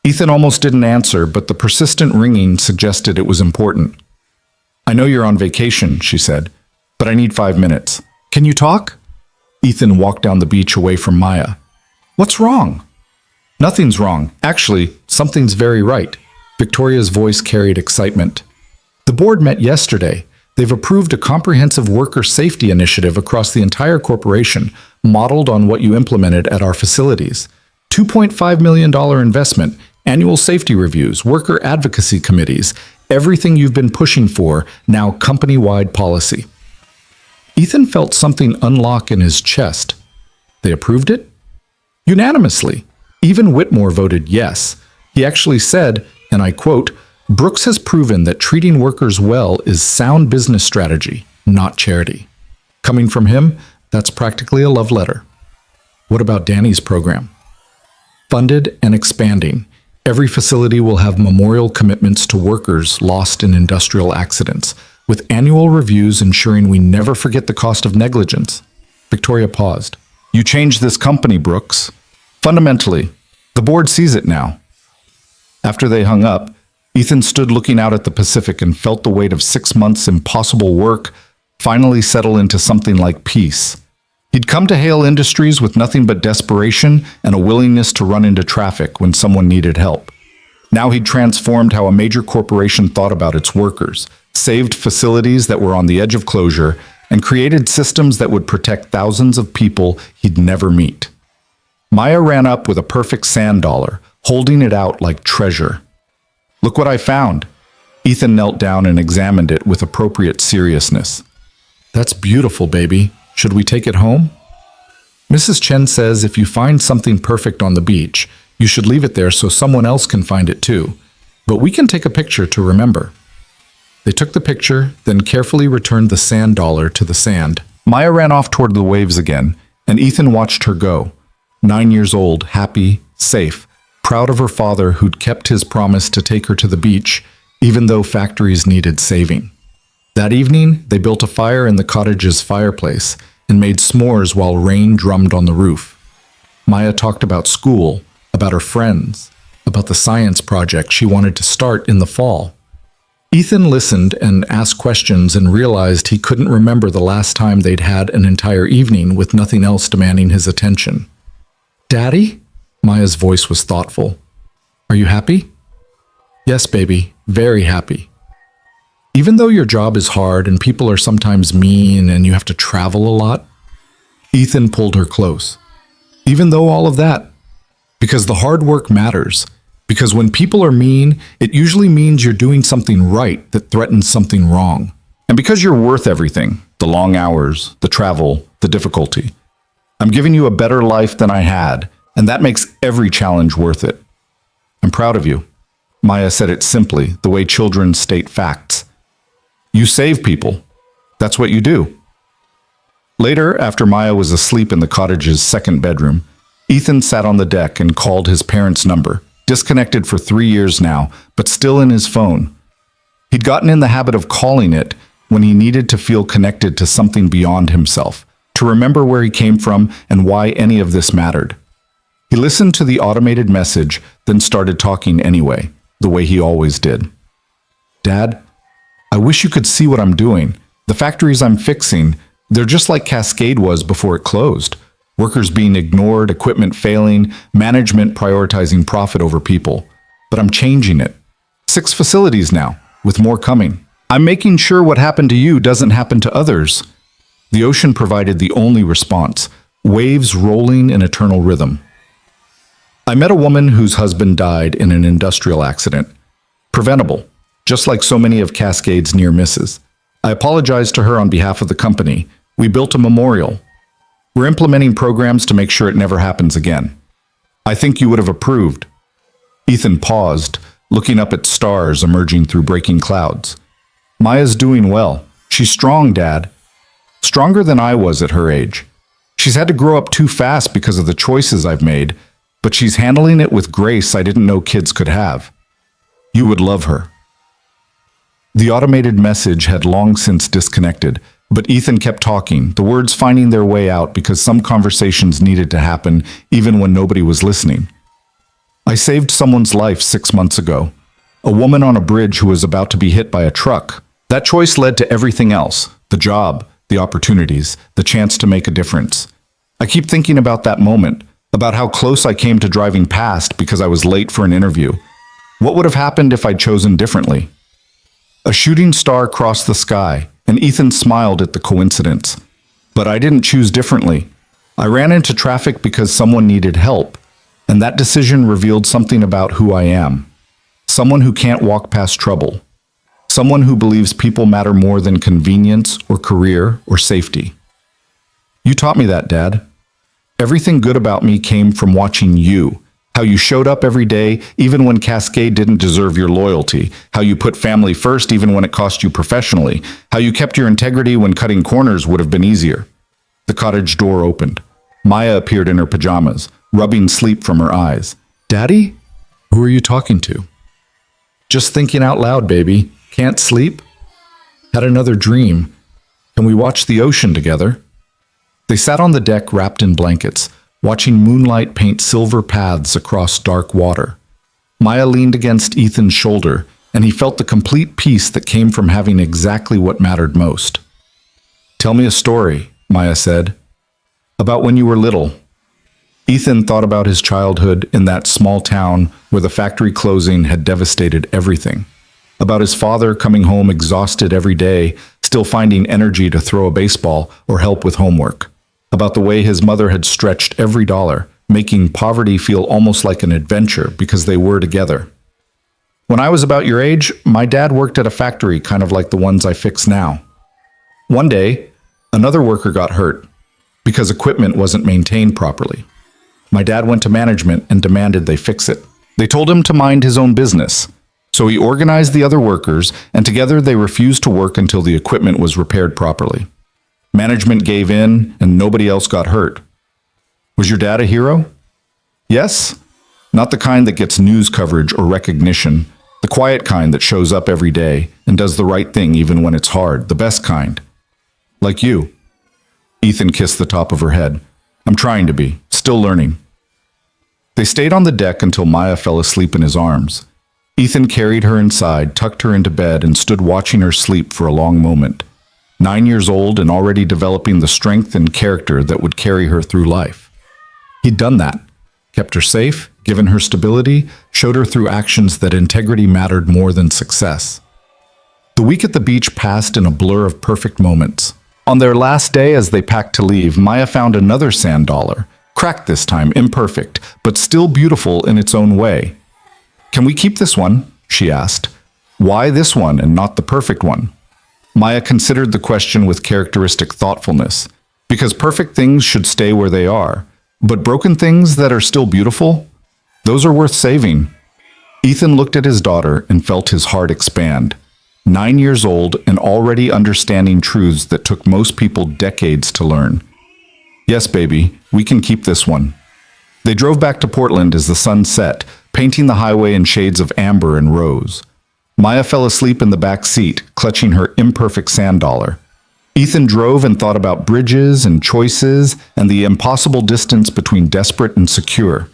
Ethan almost didn't answer, but the persistent ringing suggested it was important. "I know you're on vacation," she said, "but I need 5 minutes. Can you talk?" Ethan walked down the beach away from Maya. "What's wrong?" "Nothing's wrong. Actually, something's very right." Victoria's voice carried excitement. "The board met yesterday. They've approved a comprehensive worker safety initiative across the entire corporation, modeled on what you implemented at our facilities. $2.5 million investment, annual safety reviews, worker advocacy committees, everything you've been pushing for, now company-wide policy." Ethan felt something unlock in his chest. They approved it? Unanimously. Even Whitmore voted yes. He actually said, and I quote, "Brooks has proven that treating workers well is sound business strategy, not charity." Coming from him, that's practically a love letter. What about Danny's program? Funded and expanding, every facility will have memorial commitments to workers lost in industrial accidents, with annual reviews ensuring we never forget the cost of negligence. Victoria paused. "You changed this company, Brooks. Fundamentally, the board sees it now." After they hung up, Ethan stood looking out at the Pacific and felt the weight of 6 months' impossible work finally settle into something like peace. He'd come to Hale Industries with nothing but desperation and a willingness to run into traffic when someone needed help. Now he'd transformed how a major corporation thought about its workers, saved facilities that were on the edge of closure, and created systems that would protect thousands of people he'd never meet. Maya ran up with a perfect sand dollar, holding it out like treasure. "Look what I found." Ethan knelt down and examined it with appropriate seriousness. "That's beautiful, baby. Should we take it home?" "Mrs. Chen says if you find something perfect on the beach, you should leave it there so someone else can find it too. But we can take a picture to remember." They took the picture, then carefully returned the sand dollar to the sand. Maya ran off toward the waves again, and Ethan watched her go. 9 years old, happy, safe, proud of her father who'd kept his promise to take her to the beach, even though factories needed saving. That evening, they built a fire in the cottage's fireplace and made s'mores while rain drummed on the roof. Maya talked about school, about her friends, about the science project she wanted to start in the fall. Ethan listened and asked questions and realized he couldn't remember the last time they'd had an entire evening with nothing else demanding his attention. "Daddy?" Maya's voice was thoughtful. Are you happy? Yes, baby, very happy. Even though your job is hard and people are sometimes mean and you have to travel a lot? Ethan pulled her close. Even though all of that? Because the hard work matters. Because when people are mean, it usually means you're doing something right that threatens something wrong. And because you're worth everything, the long hours, the travel, the difficulty. I'm giving you a better life than I had, and that makes every challenge worth it. I'm proud of you. Maya said it simply, the way children state facts. You save people. That's what you do. Later, after Maya was asleep in the cottage's second bedroom, Ethan sat on the deck and called his parents' number, disconnected for 3 years now, but still in his phone. He'd gotten in the habit of calling it when he needed to feel connected to something beyond himself, to remember where he came from and why any of this mattered. He listened to the automated message, then started talking anyway, the way he always did. Dad, I wish you could see what I'm doing. The factories I'm fixing, they're just like Cascade was before it closed. Workers being ignored, equipment failing, management prioritizing profit over people. But I'm changing it. 6 facilities now, with more coming. I'm making sure what happened to you doesn't happen to others. The ocean provided the only response, waves rolling in eternal rhythm. I met a woman whose husband died in an industrial accident. Preventable, just like so many of Cascade's near misses. I apologized to her on behalf of the company. We built a memorial. We're implementing programs to make sure it never happens again. I think you would have approved. Ethan paused, looking up at stars emerging through breaking clouds. Maya's doing well. She's strong, Dad. Stronger than I was at her age. She's had to grow up too fast because of the choices I've made, but she's handling it with grace I didn't know kids could have. You would love her. The automated message had long since disconnected, but Ethan kept talking, the words finding their way out because some conversations needed to happen even when nobody was listening. I saved someone's life 6 months ago. A woman on a bridge who was about to be hit by a truck. That choice led to everything else. The job, the opportunities, the chance to make a difference. I keep thinking about that moment, about how close I came to driving past because I was late for an interview. What would have happened if I'd chosen differently? A shooting star crossed the sky, and Ethan smiled at the coincidence. But I didn't choose differently. I ran into traffic because someone needed help, and that decision revealed something about who I am. Someone who can't walk past trouble. Someone who believes people matter more than convenience or career or safety. You taught me that, Dad. Everything good about me came from watching you. How you showed up every day, even when Cascade didn't deserve your loyalty. How you put family first, even when it cost you professionally. How you kept your integrity when cutting corners would have been easier. The cottage door opened. Maya appeared in her pajamas, rubbing sleep from her eyes. Daddy? Who are you talking to? Just thinking out loud, baby. Can't sleep? Had another dream. Can we watch the ocean together? They sat on the deck wrapped in blankets, watching moonlight paint silver paths across dark water. Maya leaned against Ethan's shoulder, and he felt the complete peace that came from having exactly what mattered most. Tell me a story, Maya said. About when you were little. Ethan thought about his childhood in that small town where the factory closing had devastated everything. About his father coming home exhausted every day, still finding energy to throw a baseball or help with homework. About the way his mother had stretched every dollar, making poverty feel almost like an adventure because they were together. When I was about your age, my dad worked at a factory kind of like the ones I fix now. One day, another worker got hurt because equipment wasn't maintained properly. My dad went to management and demanded they fix it. They told him to mind his own business. So he organized the other workers, and together they refused to work until the equipment was repaired properly. Management gave in, and nobody else got hurt. Was your dad a hero? Yes. Not the kind that gets news coverage or recognition, the quiet kind that shows up every day and does the right thing even when it's hard, the best kind. Like you. Ethan kissed the top of her head. I'm trying to be, still learning. They stayed on the deck until Maya fell asleep in his arms. Ethan carried her inside, tucked her into bed, and stood watching her sleep for a long moment. 9 years old and already developing the strength and character that would carry her through life. He'd done that. kept her safe, given her stability, showed her through actions that integrity mattered more than success. The week at the beach passed in a blur of perfect moments. On their last day as they packed to leave, Maya found another sand dollar, cracked this time, imperfect, but still beautiful in its own way. "Can we keep this one?" she asked. "Why this one and not the perfect one?" Maya considered the question with characteristic thoughtfulness. Because perfect things should stay where they are, but broken things that are still beautiful, those are worth saving. Ethan looked at his daughter and felt his heart expand. 9 years old and already understanding truths that took most people decades to learn. "Yes, baby, we can keep this one." They drove back to Portland as the sun set, painting the highway in shades of amber and rose. Maya fell asleep in the back seat, clutching her imperfect sand dollar. Ethan drove and thought about bridges and choices and the impossible distance between desperate and secure.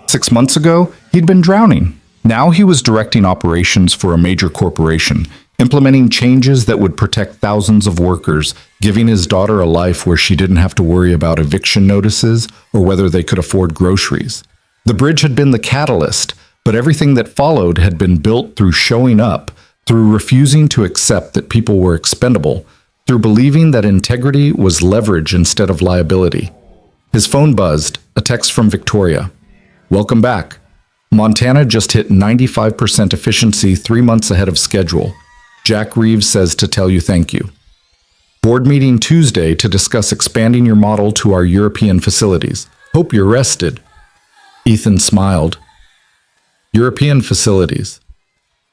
6 months ago, he'd been drowning. Now he was directing operations for a major corporation, implementing changes that would protect thousands of workers, giving his daughter a life where she didn't have to worry about eviction notices or whether they could afford groceries. The bridge had been the catalyst, but everything that followed had been built through showing up, through refusing to accept that people were expendable, through believing that integrity was leverage instead of liability. His phone buzzed, a text from Victoria. "Welcome back. Montana just hit 95% efficiency 3 months ahead of schedule. Jack Reeves says to tell you thank you. Board meeting Tuesday to discuss expanding your model to our European facilities. Hope you're rested." Ethan smiled. European facilities.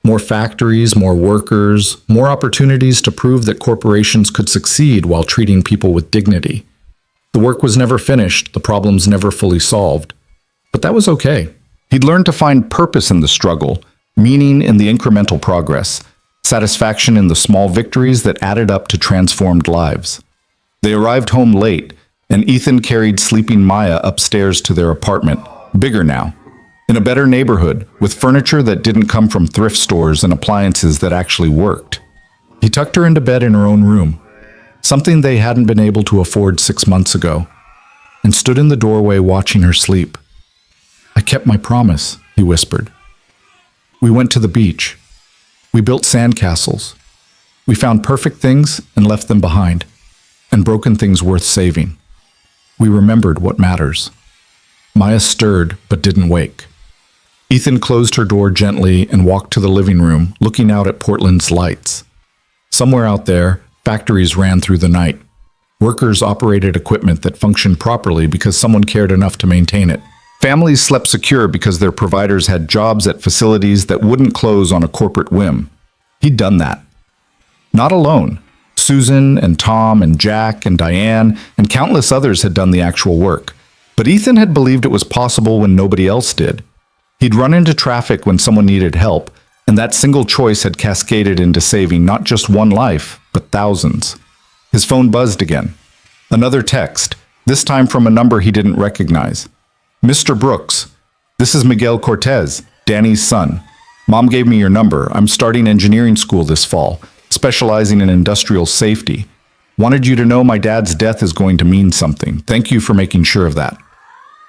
More factories, more workers, more opportunities to prove that corporations could succeed while treating people with dignity. The work was never finished, the problems never fully solved. But that was okay. He'd learned to find purpose in the struggle, meaning in the incremental progress, satisfaction in the small victories that added up to transformed lives. They arrived home late, and Ethan carried sleeping Maya upstairs to their apartment, bigger now, in a better neighborhood, with furniture that didn't come from thrift stores and appliances that actually worked. He tucked her into bed in her own room, something they hadn't been able to afford 6 months ago, and stood in the doorway watching her sleep. "I kept my promise," he whispered. "We went to the beach. We built sandcastles. We found perfect things and left them behind, and broken things worth saving. We remembered what matters." Maya stirred but didn't wake. Ethan closed her door gently and walked to the living room, looking out at Portland's lights. Somewhere out there, factories ran through the night. Workers operated equipment that functioned properly because someone cared enough to maintain it. Families slept secure because their providers had jobs at facilities that wouldn't close on a corporate whim. He'd done that. Not alone. Susan and Tom and Jack and Diane and countless others had done the actual work. But Ethan had believed it was possible when nobody else did. He'd run into traffic when someone needed help, and that single choice had cascaded into saving not just one life, but thousands. His phone buzzed again. Another text, this time from a number he didn't recognize. "Mr. Brooks, this is Miguel Cortez, Danny's son. Mom gave me your number. I'm starting engineering school this fall, specializing in industrial safety. Wanted you to know my dad's death is going to mean something. Thank you for making sure of that."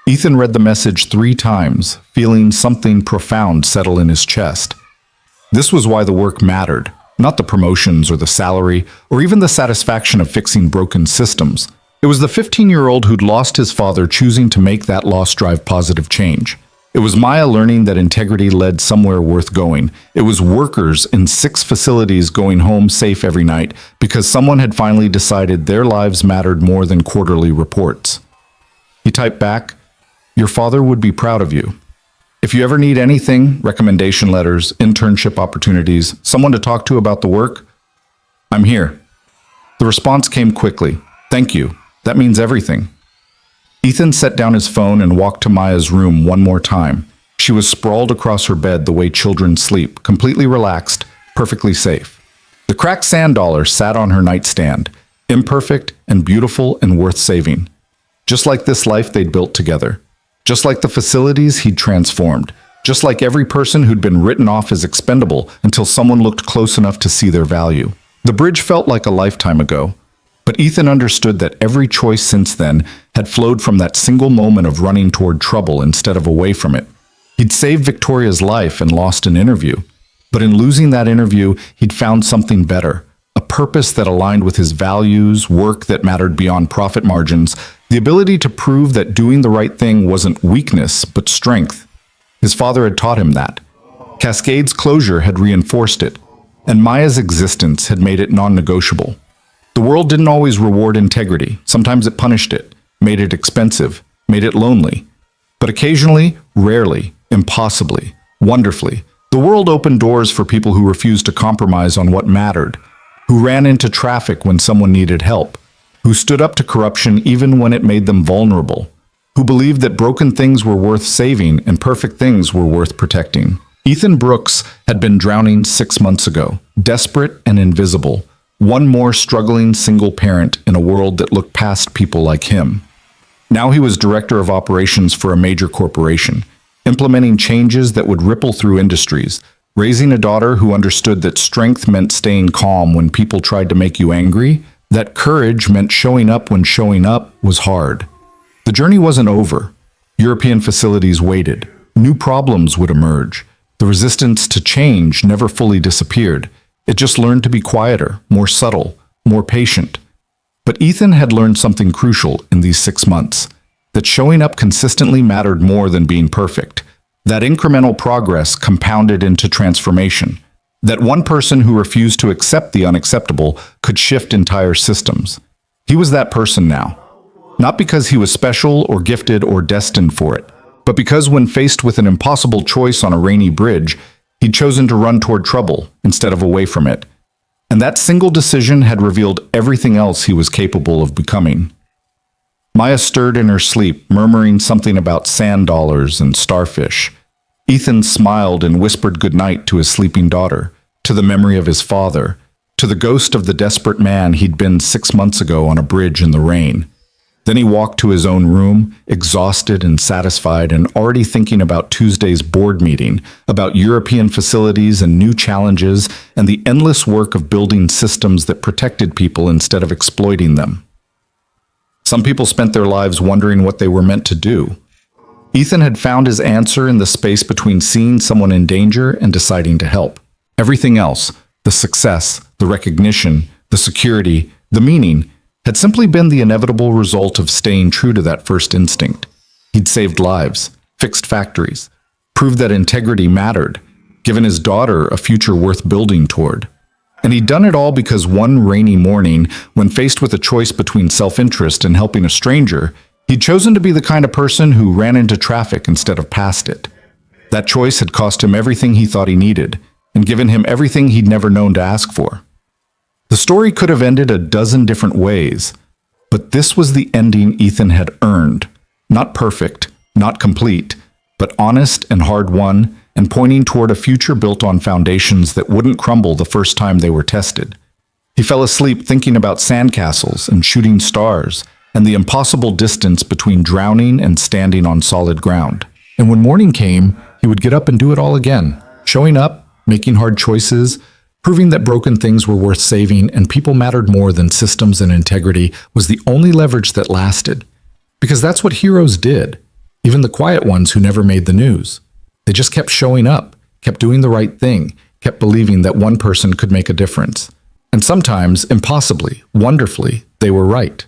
Ethan read the message 3 times, feeling something profound settle in his chest. This was why the work mattered, not the promotions or the salary, or even the satisfaction of fixing broken systems. It was the 15-year-old who'd lost his father choosing to make that loss drive positive change. It was Maya learning that integrity led somewhere worth going. It was workers in 6 facilities going home safe every night because someone had finally decided their lives mattered more than quarterly reports. He typed back, "Your father would be proud of you. If you ever need anything, recommendation letters, internship opportunities, someone to talk to about the work, I'm here." The response came quickly. "Thank you. That means everything." Ethan set down his phone and walked to Maya's room one more time. She was sprawled across her bed the way children sleep, completely relaxed, perfectly safe. The cracked sand dollar sat on her nightstand, imperfect and beautiful and worth saving. Just like this life they'd built together. Just like the facilities he'd transformed. Just like every person who'd been written off as expendable until someone looked close enough to see their value. The bridge felt like a lifetime ago. But Ethan understood that every choice since then had flowed from that single moment of running toward trouble instead of away from it. He'd saved Victoria's life and lost an interview. But in losing that interview, he'd found something better, a purpose that aligned with his values, work that mattered beyond profit margins, the ability to prove that doing the right thing wasn't weakness, but strength. His father had taught him that. Cascade's closure had reinforced it, and Maya's existence had made it non-negotiable. The world didn't always reward integrity. Sometimes it punished it, made it expensive, made it lonely. But occasionally, rarely, impossibly, wonderfully, the world opened doors for people who refused to compromise on what mattered, who ran into traffic when someone needed help, who stood up to corruption even when it made them vulnerable, who believed that broken things were worth saving and perfect things were worth protecting. Ethan Brooks had been drowning 6 months ago, desperate and invisible, one more struggling single parent in a world that looked past people like him. Now he was director of operations for a major corporation, implementing changes that would ripple through industries, raising a daughter who understood that strength meant staying calm when people tried to make you angry, that courage meant showing up when showing up was hard. The journey wasn't over. European facilities waited. New problems would emerge. The resistance to change never fully disappeared. It just learned to be quieter, more subtle, more patient. But Ethan had learned something crucial in these 6 months, that showing up consistently mattered more than being perfect, that incremental progress compounded into transformation, that one person who refused to accept the unacceptable could shift entire systems. He was that person now, not because he was special or gifted or destined for it, but because when faced with an impossible choice on a rainy bridge, he'd chosen to run toward trouble instead of away from it. And that single decision had revealed everything else he was capable of becoming. Maya stirred in her sleep, murmuring something about sand dollars and starfish. Ethan smiled and whispered goodnight to his sleeping daughter, to the memory of his father, to the ghost of the desperate man he'd been 6 months ago on a bridge in the rain. Then he walked to his own room, exhausted and satisfied, and already thinking about Tuesday's board meeting, about European facilities and new challenges, and the endless work of building systems that protected people instead of exploiting them. Some people spent their lives wondering what they were meant to do. Ethan had found his answer in the space between seeing someone in danger and deciding to help. Everything else, the success, the recognition, the security, the meaning, had simply been the inevitable result of staying true to that first instinct. He'd saved lives, fixed factories, proved that integrity mattered, given his daughter a future worth building toward. And he'd done it all because one rainy morning, when faced with a choice between self-interest and helping a stranger, he'd chosen to be the kind of person who ran into traffic instead of past it. That choice had cost him everything he thought he needed, and given him everything he'd never known to ask for. The story could have ended a dozen different ways, but this was the ending Ethan had earned. Not perfect, not complete, but honest and hard-won, and pointing toward a future built on foundations that wouldn't crumble the first time they were tested. He fell asleep thinking about sandcastles and shooting stars, and the impossible distance between drowning and standing on solid ground. And when morning came, he would get up and do it all again, showing up, making hard choices, proving that broken things were worth saving and people mattered more than systems and integrity was the only leverage that lasted. Because that's what heroes did, even the quiet ones who never made the news. They just kept showing up, kept doing the right thing, kept believing that one person could make a difference. And sometimes, impossibly, wonderfully, they were right.